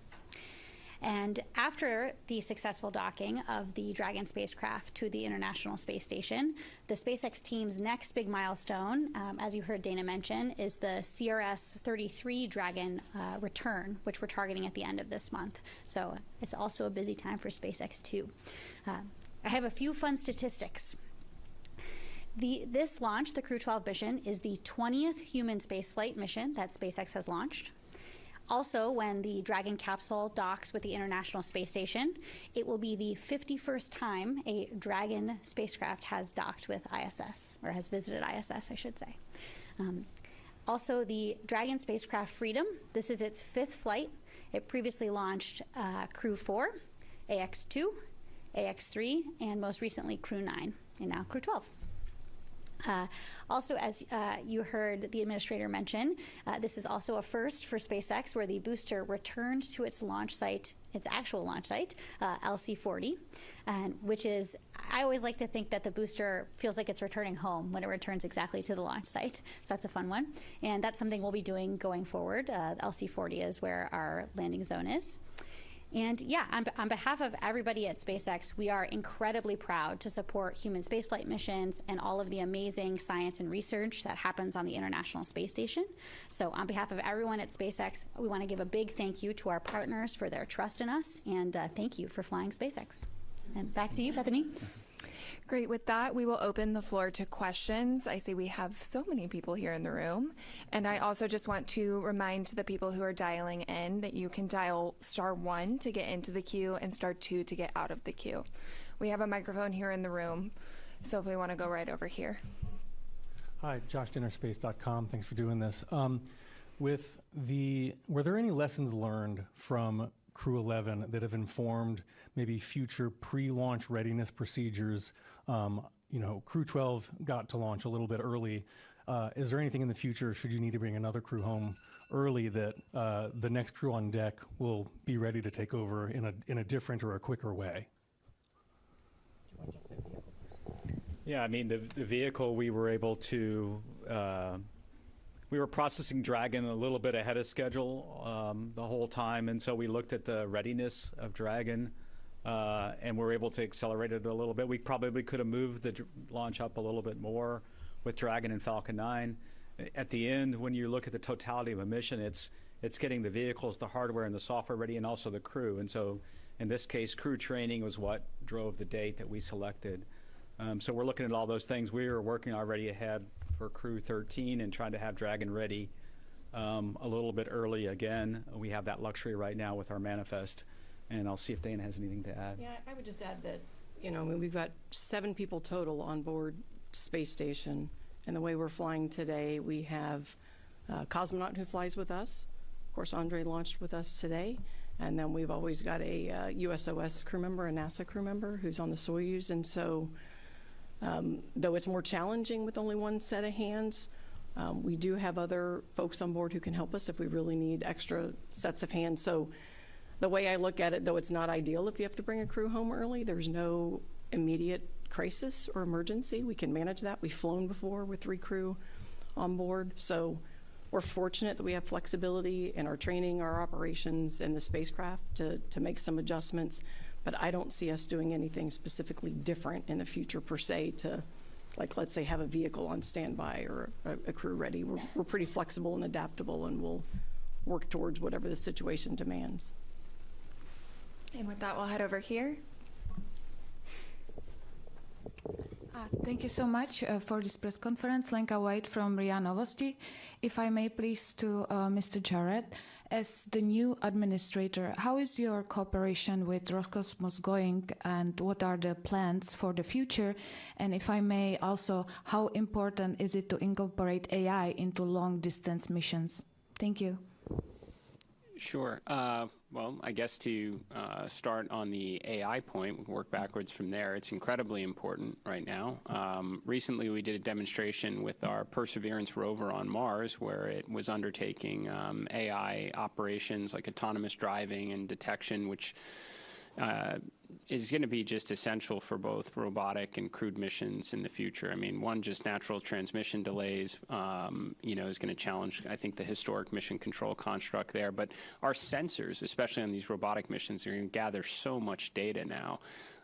And after the successful docking of the Dragon spacecraft to the International Space Station, the SpaceX team's next big milestone, as you heard Dana mention, is the CRS-33 Dragon return, which we're targeting at the end of this month. So it's also a busy time for SpaceX too. I have a few fun statistics. This launch, the Crew 12 mission, is the 20th human spaceflight mission that SpaceX has launched. Also, when the Dragon capsule docks with the International Space Station, it will be the 51st time a Dragon spacecraft has docked with ISS, or has visited ISS, I should say. Also, the Dragon spacecraft Freedom, this is its 5th flight. It previously launched Crew 4, AX2, AX3, and most recently Crew 9, and now Crew 12. Also, as you heard the administrator mention, this is also a first for SpaceX, where the booster returned to its launch site, its actual launch site, LC-40, and which is, I always like to think that the booster feels like it's returning home when it returns exactly to the launch site. So that's a fun one. And that's something we'll be doing going forward. LC-40 is where our landing zone is. And yeah, on behalf of everybody at SpaceX, we are incredibly proud to support human spaceflight missions and all of the amazing science and research that happens on the International Space Station. So on behalf of everyone at SpaceX, we want to give a big thank you to our partners for their trust in us, and thank you for flying SpaceX. And back to you, Bethany. Great. With that, we will open the floor to questions. I see we have so many people here in the room. And I also just want to remind the people who are dialing in that you can dial *1 to get into the queue and *2 to get out of the queue. We have a microphone here in the room, so if we want to go right over here. Hi, JoshDinnerspace.com. Thanks for doing this. Were there any lessons learned from Crew 11 that have informed maybe future pre-launch readiness procedures? Crew 12 got to launch a little bit early. Is there anything in the future, should you need to bring another crew home early, that the next crew on deck will be ready to take over in a different or a quicker way? Yeah, I mean, the vehicle, we were able to, we were processing Dragon a little bit ahead of schedule the whole time, and so we looked at the readiness of Dragon, and we're able to accelerate it a little bit. We probably could have moved the launch up a little bit more with Dragon and Falcon 9. At the end, when you look at the totality of a mission, it's getting the vehicles, the hardware, and the software ready, and also the crew. And so, in this case, crew training was what drove the date that we selected. So we're looking at all those things. We were working already ahead for Crew 13 and trying to have Dragon ready a little bit early again. We have that luxury right now with our manifest, and I'll see if Dana has anything to add. Yeah, I would just add that, I mean, we've got 7 people total on board Space Station, and the way we're flying today, we have a cosmonaut who flies with us. Of course, Andrey launched with us today. And then we've always got a USOS crew member, a NASA crew member who's on the Soyuz. And so, though it's more challenging with only one set of hands, we do have other folks on board who can help us if we really need extra sets of hands. So the way I look at it, though it's not ideal if you have to bring a crew home early, there's no immediate crisis or emergency. We can manage that. We've flown before with 3 crew on board. So we're fortunate that we have flexibility in our training, our operations, and the spacecraft to make some adjustments. But I don't see us doing anything specifically different in the future per se to, like, let's say, have a vehicle on standby or a crew ready. We're pretty flexible and adaptable, and we'll work towards whatever the situation demands. And with that, we'll head over here. Thank you so much for this press conference. Lenka White from RIA Novosti. If I may please to Mr. Jared, as the new administrator, how is your cooperation with Roscosmos going, and what are the plans for the future? And if I may also, how important is it to incorporate AI into long-distance missions? Thank you. Sure. Well, I guess to start on the AI point, we can work backwards from there. It's incredibly important right now. Recently, we did a demonstration with our Perseverance rover on Mars, where it was undertaking AI operations like autonomous driving and detection, which is going to be just essential for both robotic and crewed missions in the future. I mean, one, just natural transmission delays, is going to challenge, I think, the historic mission control construct there. But our sensors, especially on these robotic missions, are going to gather so much data now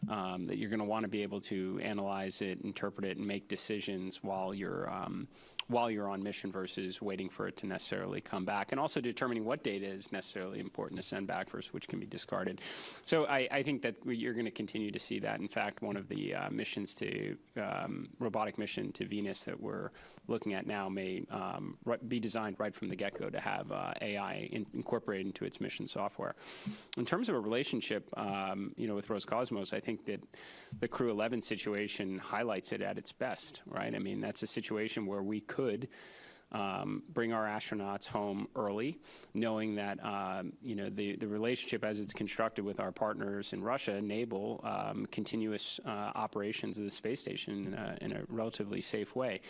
that you're going to want to be able to analyze it, interpret it, and make decisions while you're on mission versus waiting for it to necessarily come back, and also determining what data is necessarily important to send back versus which can be discarded. So I think that you're going to continue to see that. In fact, one of the missions to robotic mission to Venus that we're looking at now may be designed right from the get-go to have AI incorporated into its mission software. In terms of a relationship, with Roscosmos, I think that the Crew 11 situation highlights it at its best, right? I mean, that's a situation where we could bring our astronauts home early, knowing that the relationship as it's constructed with our partners in Russia enable continuous operations of the space station in a relatively safe way.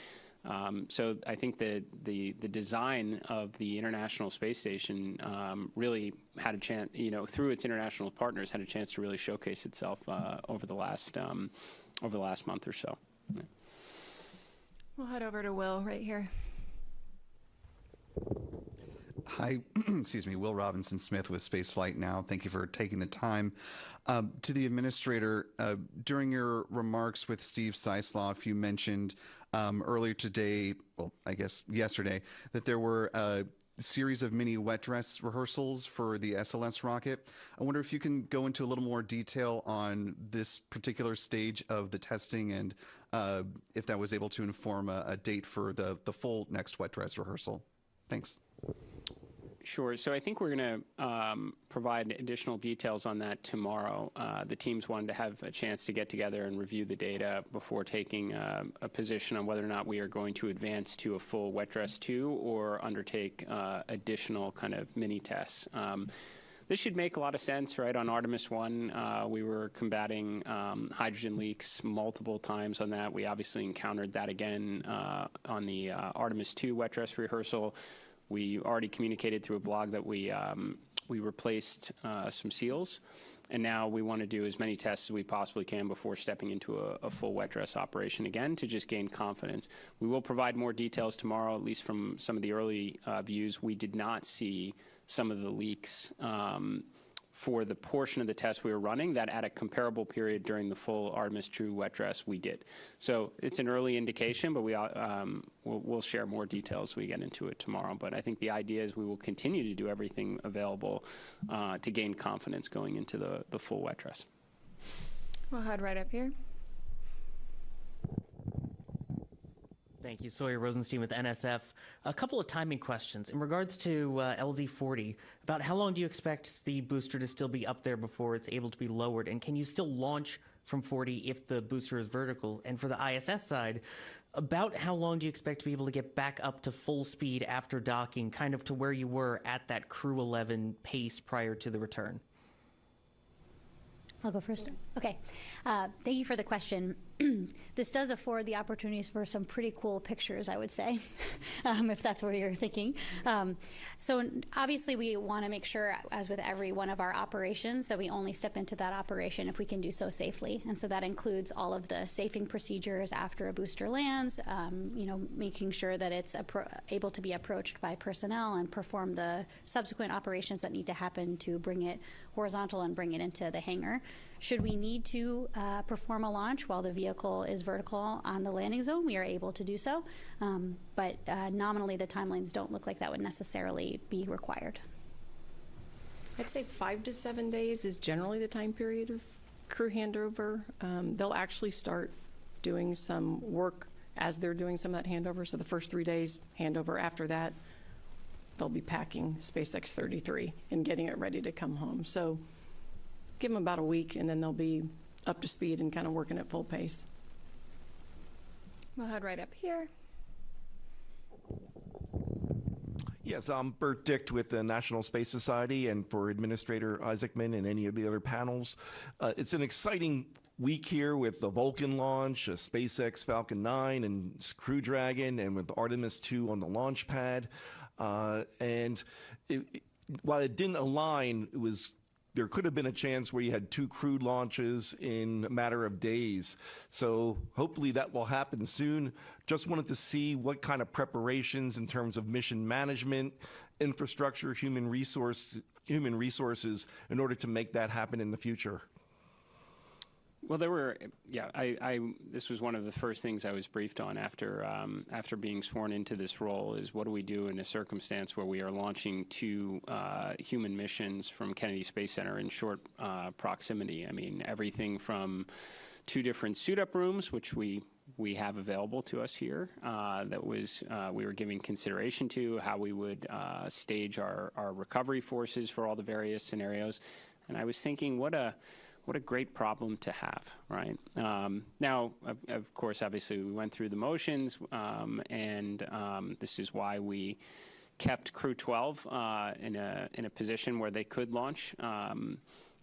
So I think that the design of the International Space Station really had a chance, through its international partners, had a chance to really showcase itself over the last month or so. Yeah. We'll head over to Will right here. Hi, excuse me, Will Robinson Smith with Spaceflight Now. Thank you for taking the time. To the administrator, during your remarks with Steve Sisloff, you mentioned earlier today, well, I guess yesterday, that there were a series of mini wet dress rehearsals for the SLS rocket. I wonder if you can go into a little more detail on this particular stage of the testing, and if that was able to inform a date for the full next wet dress rehearsal. Thanks. Sure. So I think we're going to provide additional details on that tomorrow. The teams wanted to have a chance to get together and review the data before taking a position on whether or not we are going to advance to a full wet dress 2 or undertake additional kind of mini tests. this should make a lot of sense, right? On Artemis 1, we were combating hydrogen leaks multiple times on that. We obviously encountered that again on the Artemis 2 wet dress rehearsal. We already communicated through a blog that we replaced some seals, and now we want to do as many tests as we possibly can before stepping into a full wet dress operation again to just gain confidence. We will provide more details tomorrow, at least from some of the early views. We did not see some of the leaks for the portion of the test we were running that at a comparable period during the full Artemis True wet dress we did. So it's an early indication, but we'll share more details as we get into it tomorrow. But I think the idea is we will continue to do everything available to gain confidence going into the full wet dress. We'll head right up here. Thank you. Sawyer Rosenstein with NSF. A couple of timing questions. In regards to LZ-40, about how long do you expect the booster to still be up there before it's able to be lowered? And can you still launch from 40 if the booster is vertical? And for the ISS side, about how long do you expect to be able to get back up to full speed after docking, kind of to where you were at that Crew 11 pace prior to the return? I'll go first. Okay. Thank you for the question. This does afford the opportunities for some pretty cool pictures, I would say, if that's what you're thinking. So obviously we want to make sure, as with every one of our operations, that we only step into that operation if we can do so safely. And so that includes all of the safing procedures after a booster lands, making sure that it's able to be approached by personnel and perform the subsequent operations that need to happen to bring it horizontal and bring it into the hangar. Should we need to perform a launch while the vehicle is vertical on the landing zone, we are able to do so. But nominally, the timelines don't look like that would necessarily be required. I'd say 5 to 7 days is generally the time period of crew handover. They'll actually start doing some work as they're doing some of that handover. So the first 3 days, handover. After that, they'll be packing SpaceX 33 and getting it ready to come home. So give them about a week, and then they'll be up to speed and kind of working at full pace. We'll head right up here. Yes, I'm Bert Dicht with the National Space Society, and for Administrator Isaacman and any of the other panels. It's an exciting week here with the Vulcan launch, SpaceX Falcon 9 and Crew Dragon, and with Artemis 2 on the launch pad. While it didn't align, there could have been a chance where you had 2 crewed launches in a matter of days. So hopefully that will happen soon. Just wanted to see what kind of preparations in terms of mission management, infrastructure, human resources in order to make that happen in the future. Well, this was one of the first things I was briefed on after being sworn into this role is what do we do in a circumstance where we are launching 2 human missions from Kennedy Space Center in short proximity. I mean, everything from 2 different suit-up rooms, which we have available to us here, we were giving consideration to how we would stage our recovery forces for all the various scenarios. And I was thinking, what a great problem to have, right? Now, of course, obviously, we went through the motions, and this is why we kept Crew 12 in a position where they could launch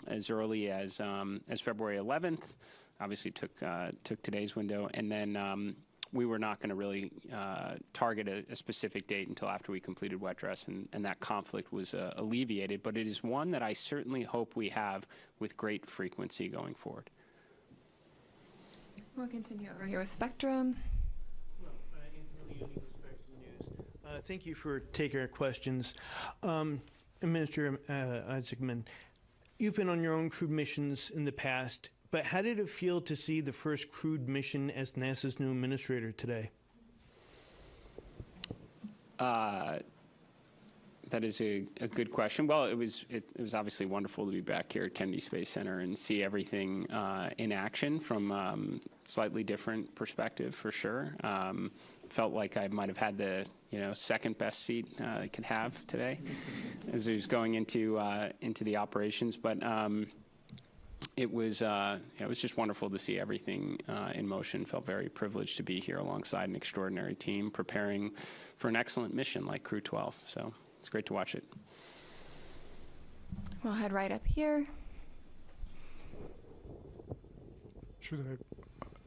as early as February 11th. Obviously, took today's window, and then we were not going to really target a specific date until after we completed wet dress, and that conflict was alleviated. But it is one that I certainly hope we have with great frequency going forward. We'll continue over here with Spectrum. Thank you for taking our questions. Administrator Isaacman, you've been on your own crewed missions in the past, but how did it feel to see the first crewed mission as NASA's new administrator today? That is a good question. Well, it was obviously wonderful to be back here at Kennedy Space Center and see everything in action from slightly different perspective, for sure. Felt like I might have had the second best seat I could have today as I was going into the operations, but. It was just wonderful to see everything in motion. Felt very privileged to be here alongside an extraordinary team preparing for an excellent mission like Crew 12. So it's great to watch it. We'll head right up here.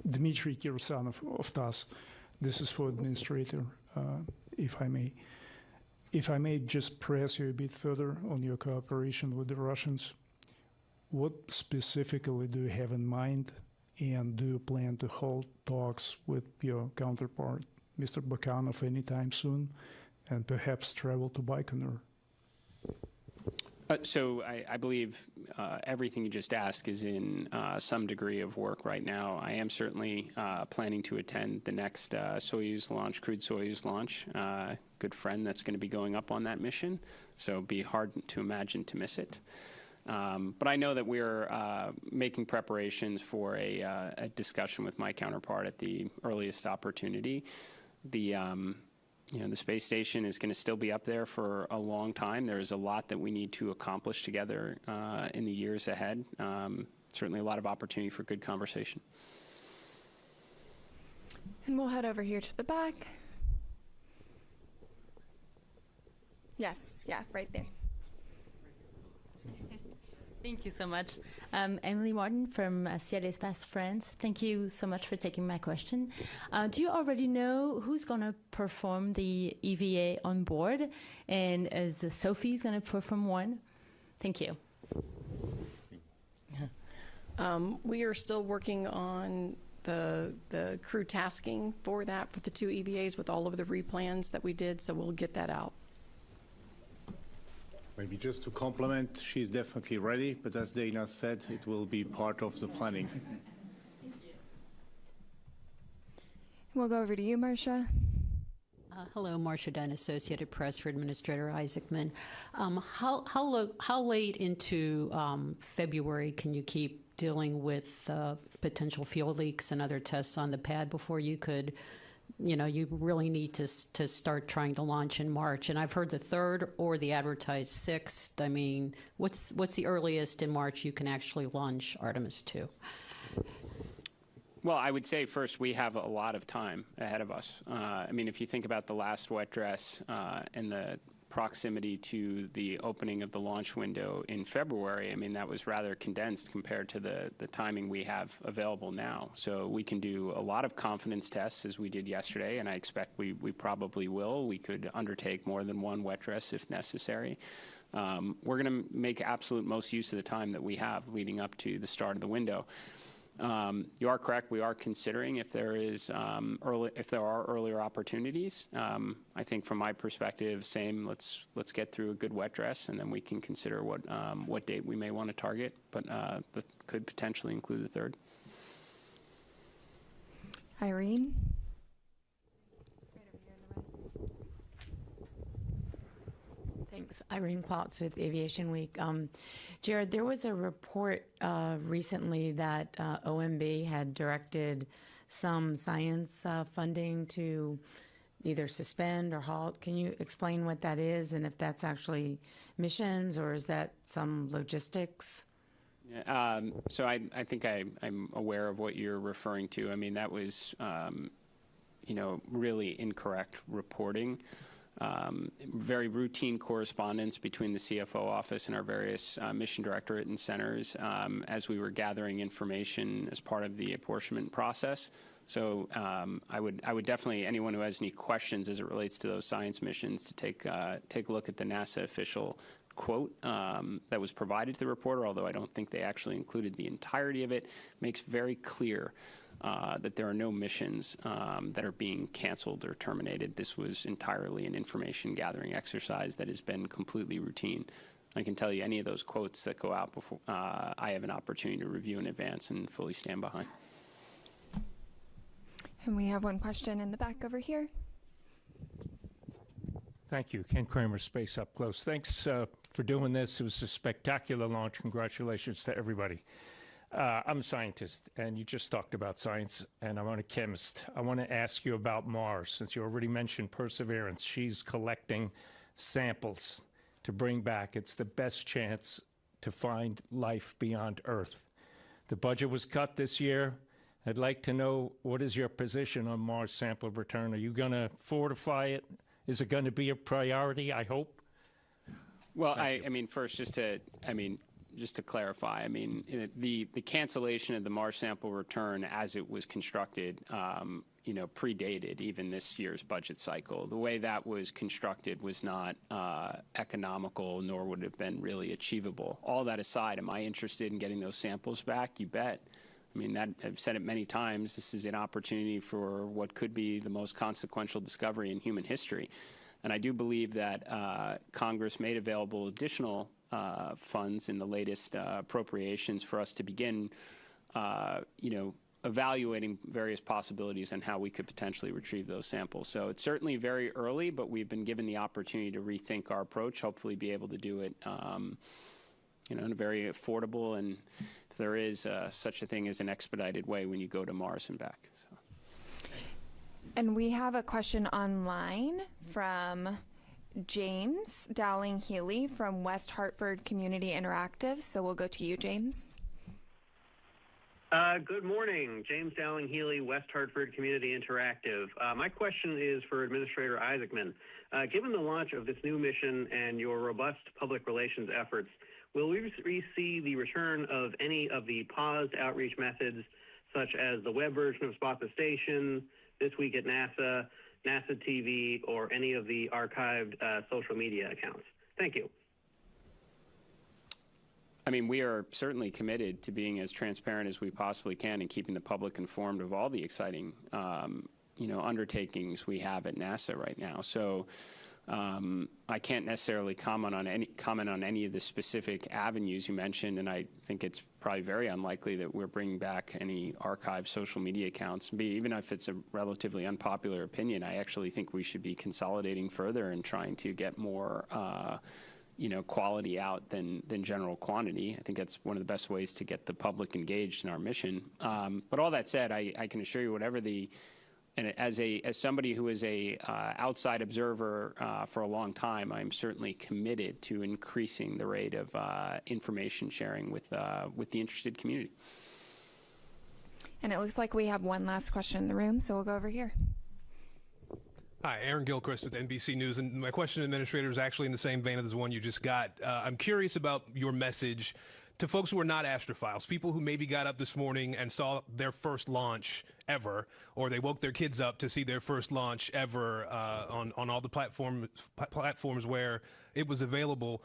Dmitry Kirsanov of TASS. This is for administrator, if I may. If I may just press you a bit further on your cooperation with the Russians, what specifically do you have in mind, and do you plan to hold talks with your counterpart, Mr. Bakanov, anytime soon, and perhaps travel to Baikonur? So I believe everything you just asked is in some degree of work right now. I am certainly planning to attend the next Soyuz launch, crewed Soyuz launch. Good friend that's going to be going up on that mission, so it'd be hard to imagine to miss it. But I know that we're making preparations for a discussion with my counterpart at the earliest opportunity. The space station is going to still be up there for a long time. There's a lot that we need to accomplish together in the years ahead. Certainly a lot of opportunity for good conversation. And we'll head over here to the back. Yes, yeah, right there. Thank you so much. Emily Martin from Ciel Espace France. Thank you so much for taking my question. Do you already know who's going to perform the EVA on board? And is Sophie's going to perform one? Thank you. We are still working on the crew tasking for that, for the 2 EVAs with all of the replans that we did, so we'll get that out. Maybe just to complement, she's definitely ready, but as Dana said, it will be part of the planning. We'll go over to you, Marcia. Hello, Marcia Dunn, Associated Press for Administrator Isaacman. How late into February can you keep dealing with potential fuel leaks and other tests on the pad before you could, you really need to start trying to launch in March? And I've heard the 3rd or the advertised 6th. I mean, what's the earliest in March you can actually launch Artemis 2? Well, I would say first we have a lot of time ahead of us. I mean, if you think about the last wet dress and the proximity to the opening of the launch window in February, I mean, that was rather condensed compared to the timing we have available now. So we can do a lot of confidence tests as we did yesterday, and I expect we probably will. We could undertake more than one wet dress if necessary. We're going to make absolute most use of the time that we have leading up to the start of the window. You are correct. We are considering if there are earlier opportunities. I think from my perspective, same. Let's get through a good wet dress, and then we can consider what date we may want to target. But that could potentially include the 3rd. Irene. Thanks. Irene Klotz with Aviation Week. Jared, there was a report recently that OMB had directed some science funding to either suspend or halt. Can you explain what that is, and if that's actually missions or is that some logistics? So I think I'm aware of what you're referring to. I mean, that was, really incorrect reporting. Very routine correspondence between the CFO office and our various mission directorate and centers as we were gathering information as part of the apportionment process. So I would definitely, anyone who has any questions as it relates to those science missions, to take a look at the NASA official quote that was provided to the reporter, although I don't think they actually included the entirety of it. Makes very clear that there are no missions that are being canceled or terminated. This was entirely an information gathering exercise that has been completely routine. I can tell you any of those quotes that go out before I have an opportunity to review in advance and fully stand behind. And we have one question in the back over here. Thank you. Ken Kramer, Space Up Close. Thanks for doing this. It was a spectacular launch. Congratulations to everybody. I'm a scientist, and you just talked about science, and I'm a chemist. I want to ask you about Mars, since you already mentioned Perseverance. She's collecting samples to bring back. It's the best chance to find life beyond Earth. The budget was cut this year. I'd like to know, what is your position on Mars sample return? Are you going to fortify it? Is it going to be a priority, I hope? Well, I mean, first, just to clarify, I mean, the cancellation of the Mars sample return as it was constructed, predated even this year's budget cycle. The way that was constructed was not economical, nor would it have been really achievable. All that aside, am I interested in getting those samples back? You bet. I mean, I've said it many times. This is an opportunity for what could be the most consequential discovery in human history. And I do believe that Congress made available additional funds in the latest appropriations for us to begin, evaluating various possibilities on how we could potentially retrieve those samples. So it's certainly very early, but we've been given the opportunity to rethink our approach, hopefully be able to do it in a very affordable, and if there is such a thing as an expedited way when you go to Mars and back. So. And we have a question online from James Dowling-Healy from West Hartford Community Interactive. So we'll go to you, James. Good morning. James Dowling-Healy, West Hartford Community Interactive. My question is for Administrator Isaacman. Given the launch of this new mission and your robust public relations efforts, will we see the return of any of the paused outreach methods, such as the web version of Spot the Station, This Week at NASA, NASA TV, or any of the archived social media accounts? Thank you. I mean, we are certainly committed to being as transparent as we possibly can and keeping the public informed of all the exciting, undertakings we have at NASA right now. So I can't necessarily comment on any of the specific avenues you mentioned, and I think it's probably very unlikely that we're bringing back any archived social media accounts. Even if it's a relatively unpopular opinion, I actually think we should be consolidating further and trying to get more quality out than general quantity. I think that's one of the best ways to get the public engaged in our mission. But all that said, I can assure you, and as somebody who is a outside observer for a long time, I'm certainly committed to increasing the rate of information sharing with the interested community. And it looks like we have one last question in the room, so we'll go over here. Hi, Aaron Gilchrist with NBC News, and my question, Administrator, is actually in the same vein as the one you just got. I'm curious about your message to folks who are not astrophiles, people who maybe got up this morning and saw their first launch ever, or they woke their kids up to see their first launch ever on all the platforms where it was available.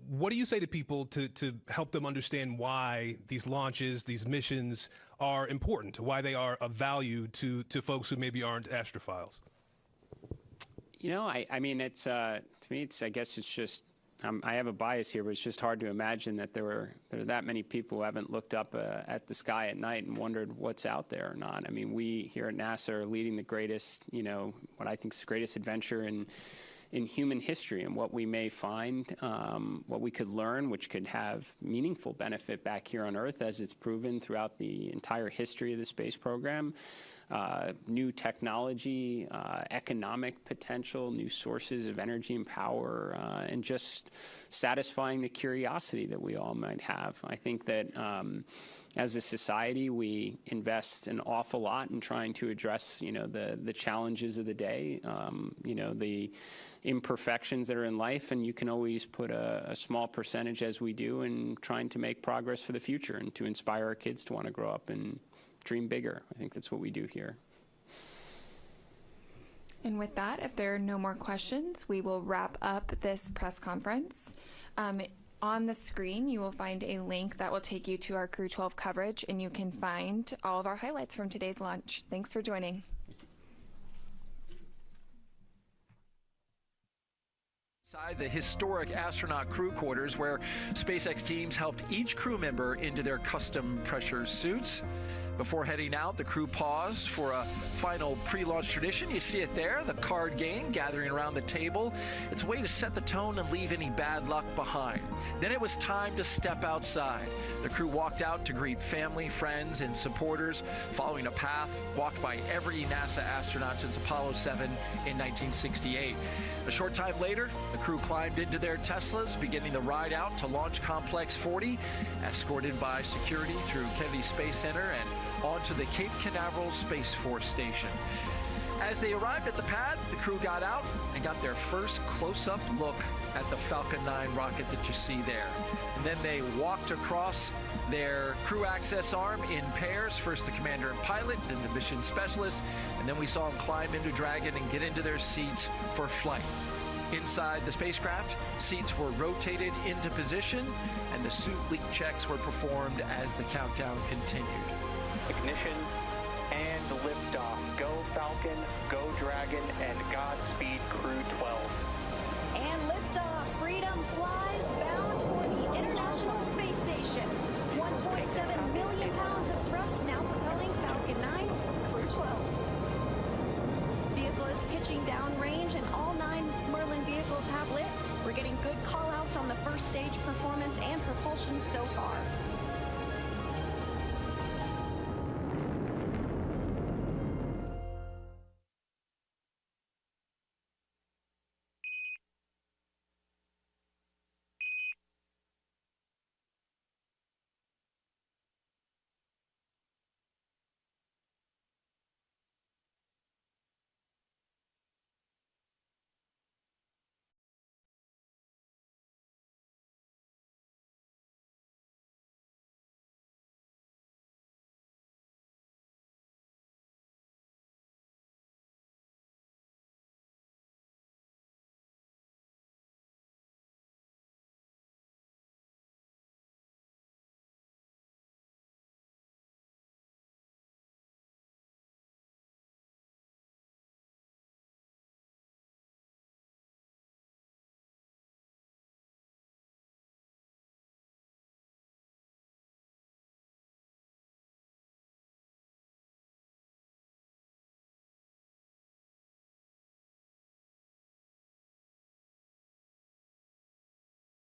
What do you say to people to help them understand why these launches, these missions are important, why they are of value to folks who maybe aren't astrophiles? I mean, it's to me, I guess it's just, I have a bias here, but it's just hard to imagine that there are that many people who haven't looked up at the sky at night and wondered what's out there or not. I mean, we here at NASA are leading the greatest, what I think is the greatest adventure in human history, and what we may find, what we could learn, which could have meaningful benefit back here on Earth, as it's proven throughout the entire history of the space program. New technology, economic potential, new sources of energy and power, and just satisfying the curiosity that we all might have. I think that as a society, we invest an awful lot in trying to address, the challenges of the day, the imperfections that are in life, and you can always put a small percentage, as we do, in trying to make progress for the future and to inspire our kids to want to grow up and dream bigger. I think that's what we do here. And with that, if there are no more questions, we will wrap up this press conference. On the screen, you will find a link that will take you to our Crew 12 coverage, and you can find all of our highlights from today's launch. Thanks for joining. Inside the historic astronaut crew quarters, where SpaceX teams helped each crew member into their custom pressure suits. Before heading out, the crew paused for a final pre-launch tradition. You see it there, the card game gathering around the table. It's a way to set the tone and leave any bad luck behind. Then it was time to step outside. The crew walked out to greet family, friends, and supporters, following a path walked by every NASA astronaut since Apollo 7 in 1968. A short time later, the crew climbed into their Teslas, beginning the ride out to Launch Complex 40, escorted by security through Kennedy Space Center and onto the Cape Canaveral Space Force Station. As they arrived at the pad, the crew got out and got their first close-up look at the Falcon 9 rocket that you see there. And then they walked across their crew access arm in pairs, first the commander and pilot, then the mission specialist, and then we saw them climb into Dragon and get into their seats for flight. Inside the spacecraft, seats were rotated into position, and the suit leak checks were performed as the countdown continued. Ignition and liftoff. Go Falcon, go Dragon, and Godspeed Crew 12. And liftoff. Freedom flies bound for the International Space Station. 1.7 million pounds of thrust now propelling Falcon 9, Crew 12. Vehicle is pitching downrange, and all 9 Merlin vehicles have lit. We're getting good call-outs on the first stage performance and propulsion so far.